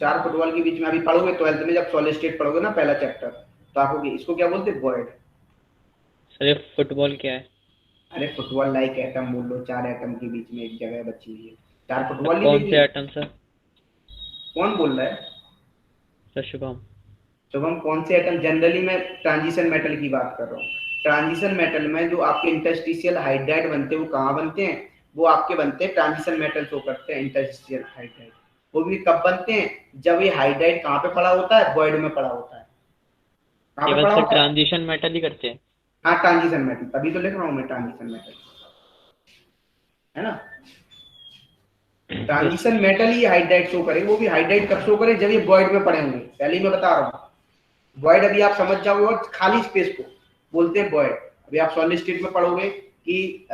4 फुटबॉल के बीच में अभी पढ़ोगे 12th में, जब सॉलिड स्टेट पढ़ोगे ना पहला चैप्टर, तो आपको इसको क्या बोलते हैं, वॉइड। सर ये फुटबॉल क्या है, अरे फुटबॉल लाइक एटम बोल लो, 4 एटम के बीच में एक जगह बची हुई है, 4 फुटबॉल। कौन से एटम सर, कौन बोल रहा है, सर शुभम। शुभम कौन से एटम, जनरली मैं ट्रांजिशन मेटल की बात कर रहा हूँ, ट्रांजिशन मेटल में जो आपके इंटरस्टिशियल हाइड्राइड बनते हैं वो कहाँ बनते हैं? वो आपके बनते हैं ट्रांजिशन मेटल शो करते हैं इंटरस्टिशियल हाइड्राइड। वो भी कब बनते हैं? जब ये हाइड्राइड कहाँ पे पड़ा होता है? वॉइड में पड़ा होता है। कहाँ पे केवल पड़ा से होता है? ट्रांजिशन मेटल ही करते हैं। हाँ ट्रांजिशन मेटल, तभी तो लिख रहा हूँ मैं ट्रांजिशन मेटल, है ना। ट्रांजिशन मेटल ही हाइड्राइड शो करे, वो भी हाइड्राइड कब शो करे? जब ये वॉइड में पड़े होंगे। पहले ही मैं बता रहा हूँ वॉइड, अभी आप समझ जाओगे, और खाली स्पेस को बोलते हैं वॉइड। अभी आप सॉलिड स्टेट में पढ़ोगे कि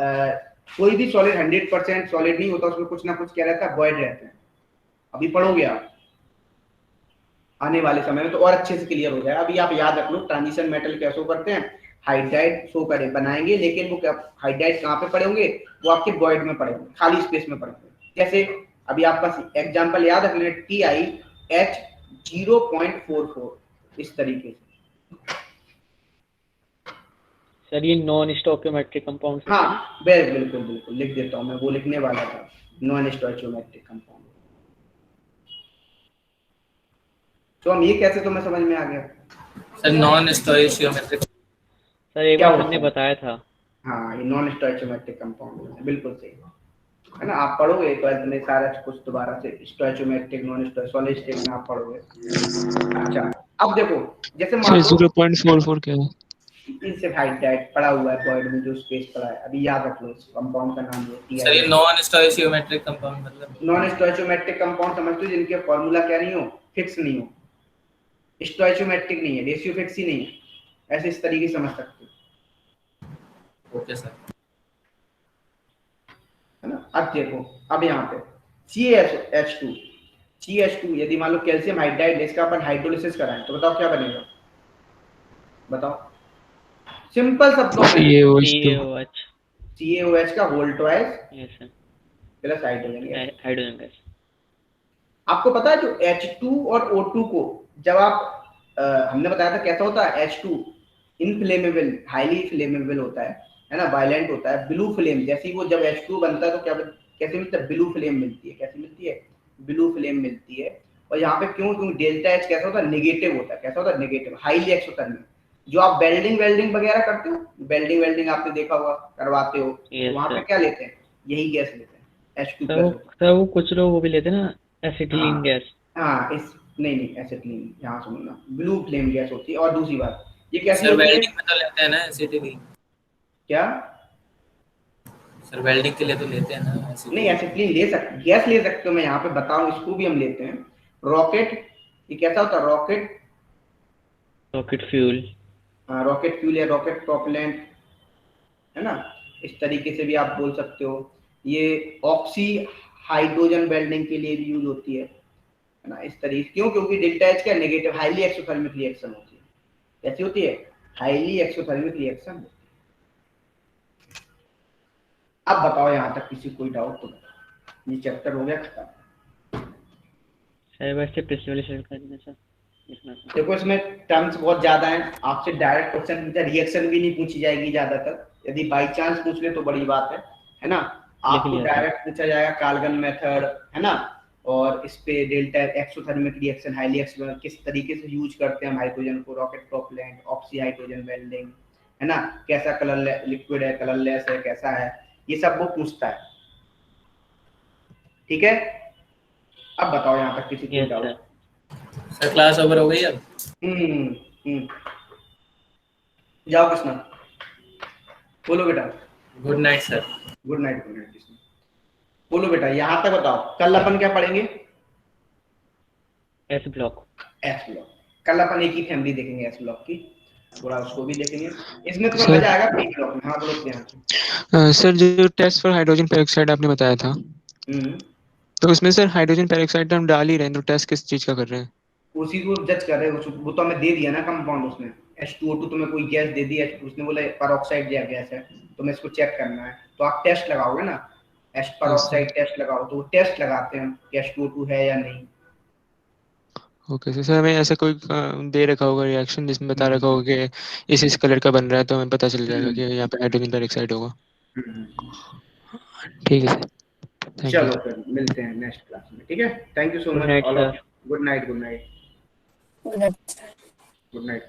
कोई भी सॉलिड 100% सॉलिड नहीं होता, उसमें कुछ ना कुछ क्या रहता है? वॉइड रहता है। अभी पढ़ोगे आप आने वाले समय में तो और अच्छे से क्लियर हो जाएगा। अभी आप याद रख लो ट्रांजिशन मेटल क्या शो करते हैं? हाइड्राइड शो करे बनाएंगे, लेकिन वो क्या हाइड्राइड कहाँ पे पड़े होंगे? वो आपके वॉइड में पड़े होंगे, खाली स्पेस में पड़े होंगे। जैसे अभी आपका एग्जांपल याद रख लें, TiH 0.44 इस तरीके से। सर ये नॉन स्टोइकियोमेट्रिक कंपाउंड। हाँ बिल्कुल बिल्कुल लिख देता हूँ मैं, वो लिखने वाला था, नॉन स्टोइकियोमेट्रिक कंपाउंड। तो हम ये कैसे तुम्हें समझ में आ गया? सर नॉन स्टोइकियोमेट्रिक सर एक क्या बार होता हमने है? बताया था। हाँ ये नॉन स्टोइकियोमेट्रिक कंपाउंड है, बिल्कुल सही है ना। आप पढ़ोगे 12th में सारा कुछ दोबारा से, स्टोइकियोमेट्रिक नॉन सॉलिड स्टेट में आप पढ़ोगे। अच्छा अब देखो, जैसे मान सर लो 0.44 क्या है? इनसे हाइड्राइड पड़ा हुआ है वॉइड में, जो स्पेस पड़ा है, अभी याद रख लो इस कंपाउंड का नाम है सर ये TiH। नॉन स्टोइकियोमेट्रिक कंपाउंड मतलब नॉन स्टोइकियोमेट्रिक कंपाउंड समझते हो जिनके फॉर्मूला क्या नहीं हो? फिक्स नहीं हो। स्टोइकियोमेट्रिक नहीं है, रेशियो फिक्स ही नहीं है, ऐसे इस तरीके से समझ सकते हो, ओके सर। है ना। अब देखो, अब यहाँ पे CH2 CH2 यदि मान लो कैल्शियम हाइड्राइड, इसका अपन हाइड्रोलिसिस कराएं तो बताओ क्या बनेगा? बताओ सिंपल शब्दों में, CaOH2। CaOH। CaOH का whole twice yes sir. Plus hydrogen gas. Hydrogen gas. आपको पता है जो H2 और O2 को जब आप हमने बताया था कैसा होता है? H2 इनफ्लेमेबल, हाईली फ्लेमेबल होता है ना, वायलेंट होता है। ब्लू फ्लेम, जैसे ही वो जब H2 बनता है तो क्या कैसे मिलता है? ब्लू फ्लेम मिलती है। कैसे मिलती है? ब्लू फ्लेम मिलती है। और यहाँ पे क्यों? क्योंकि डेल्टा H कैसा होता है? नेगेटिव होता है। कैसा होता है? Negative, highly exothermic. जो आप वेल्डिंग वगैरह करते हो, वेल्डिंग आपने देखा होगा, करवाते हो, तो वहां पे क्या लेते हैं? यही गैस लेते हैं, H2 प्लस होता है। सर वो कुछ लोग वो भी लेते हैं ना, एसिटिलीन गैस। हाँ इस नहीं एसिटिलीन, यहाँ सुनो ना, ब्लू फ्लेम गैस होती है। और दूसरी बात ये कैसी सर होती है? वेल्डिंग में तो लेते हैं ना एसिटिलीन। क्या? सर वेल्डिंग के लिए तो लेते हैं ना एसिटिलीन। नहीं एसिटिलीन ले सकते, गैस ले सकते हो, मैं यहाँ पे बताऊं, इसको भी हम लेते हैं। रॉकेट, ये कैसा होता है? Rocket, rocket fuel. Rocket fuel या रॉकेट प्रोपेलेंट, है ना, इस तरीके से भी आप बोल सकते हो। ये ऑक्सी हाइड्रोजन वेल्डिंग के लिए भी यूज होती है ना, इस तरीके। क्यों? क्योंकि डेल्टा H का नेगेटिव, हाईली एक्सोथर्मिक रिएक्शन होती है। कैसी होती है? Highly exothermic reaction. अब बताओ यहाँ तक किसी कोई डाउट तो बताओ, ये चैप्टर हो गया खत्म। सर वैसे पिछले वाले शेयर कर देना सर, लिखना था। देखो इसमें टर्म्स बहुत ज्यादा हैं, आपसे डायरेक्ट क्वेश्चन रिएक्शन भी नहीं पूछी जाएगी ज्यादातर, यदि बाई चांस पूछ ले तो बड़ी बात है ना। आपको डायरेक्ट पूछा जाएगा कार्गन मेथड, है ना, और इस पे delta exothermic reaction, highly exothermic, किस तरीके से यूज करते हैं हम हाइड्रोजन को, rocket propellant, oxy hydrogen welding, है ना, कैसा कलर लिक्विड है, कलरलेस है, कैसा है, ये सब वो पूछता है। ठीक है, अब बताओ यहाँ तक किसी को डाउट? सर क्लास ओवर हो गई अब? जाओ कृष्णा, बोलो बेटा। Good night sir. Good night Krishna. बोलो बेटा यहाँ तक बताओ, कल अपन क्या पढ़ेंगे? S block. एस ब्लॉक, कल अपन एक ही फैमिली देखेंगे एस ब्लॉक की, थोड़ा उसको भी देखेंगे। इसमें तुम्हें मजा आएगा पी ब्लॉक में। हाँ बोलो प्रियांशु। सर जो टेस्ट फॉर हाइड्रोजन पेरोक्साइड आपने बताया था, तो उसमें सर हाइड्रोजन पेरोक्साइड हम डाल ही रहे हैं, तो टेस्ट किस चीज का कर रहे हैं? उसी को जज कर रहे हो, वो तो हमें दे दिया ना कंपाउंड, उसने H2O2 तुम्हें कोई गैस दे दी, उसने बोला पेरोक्साइड या गैस है, तुम्हें इसको चेक करना है, तो आप टेस्ट लगाओगे ना, H पेरोक्साइड टेस्ट लगाओ, तो वो टेस्ट लगाते हैं कि H2O2 है या नहीं। ओके सर, हमें ऐसा कोई दे रखा होगा रिएक्शन जिसमें बता रखा होगा कि इस कलर का बन रहा है, तो हमें पता चल जाएगा कि यहाँ पे हाइड्रोजन पेरोक्साइड होगा। ठीक है सर, चलो फिर मिलते हैं नेक्स्ट क्लास में, ठीक है। Thank you so much all of, good night. Good night. Good night. Good night.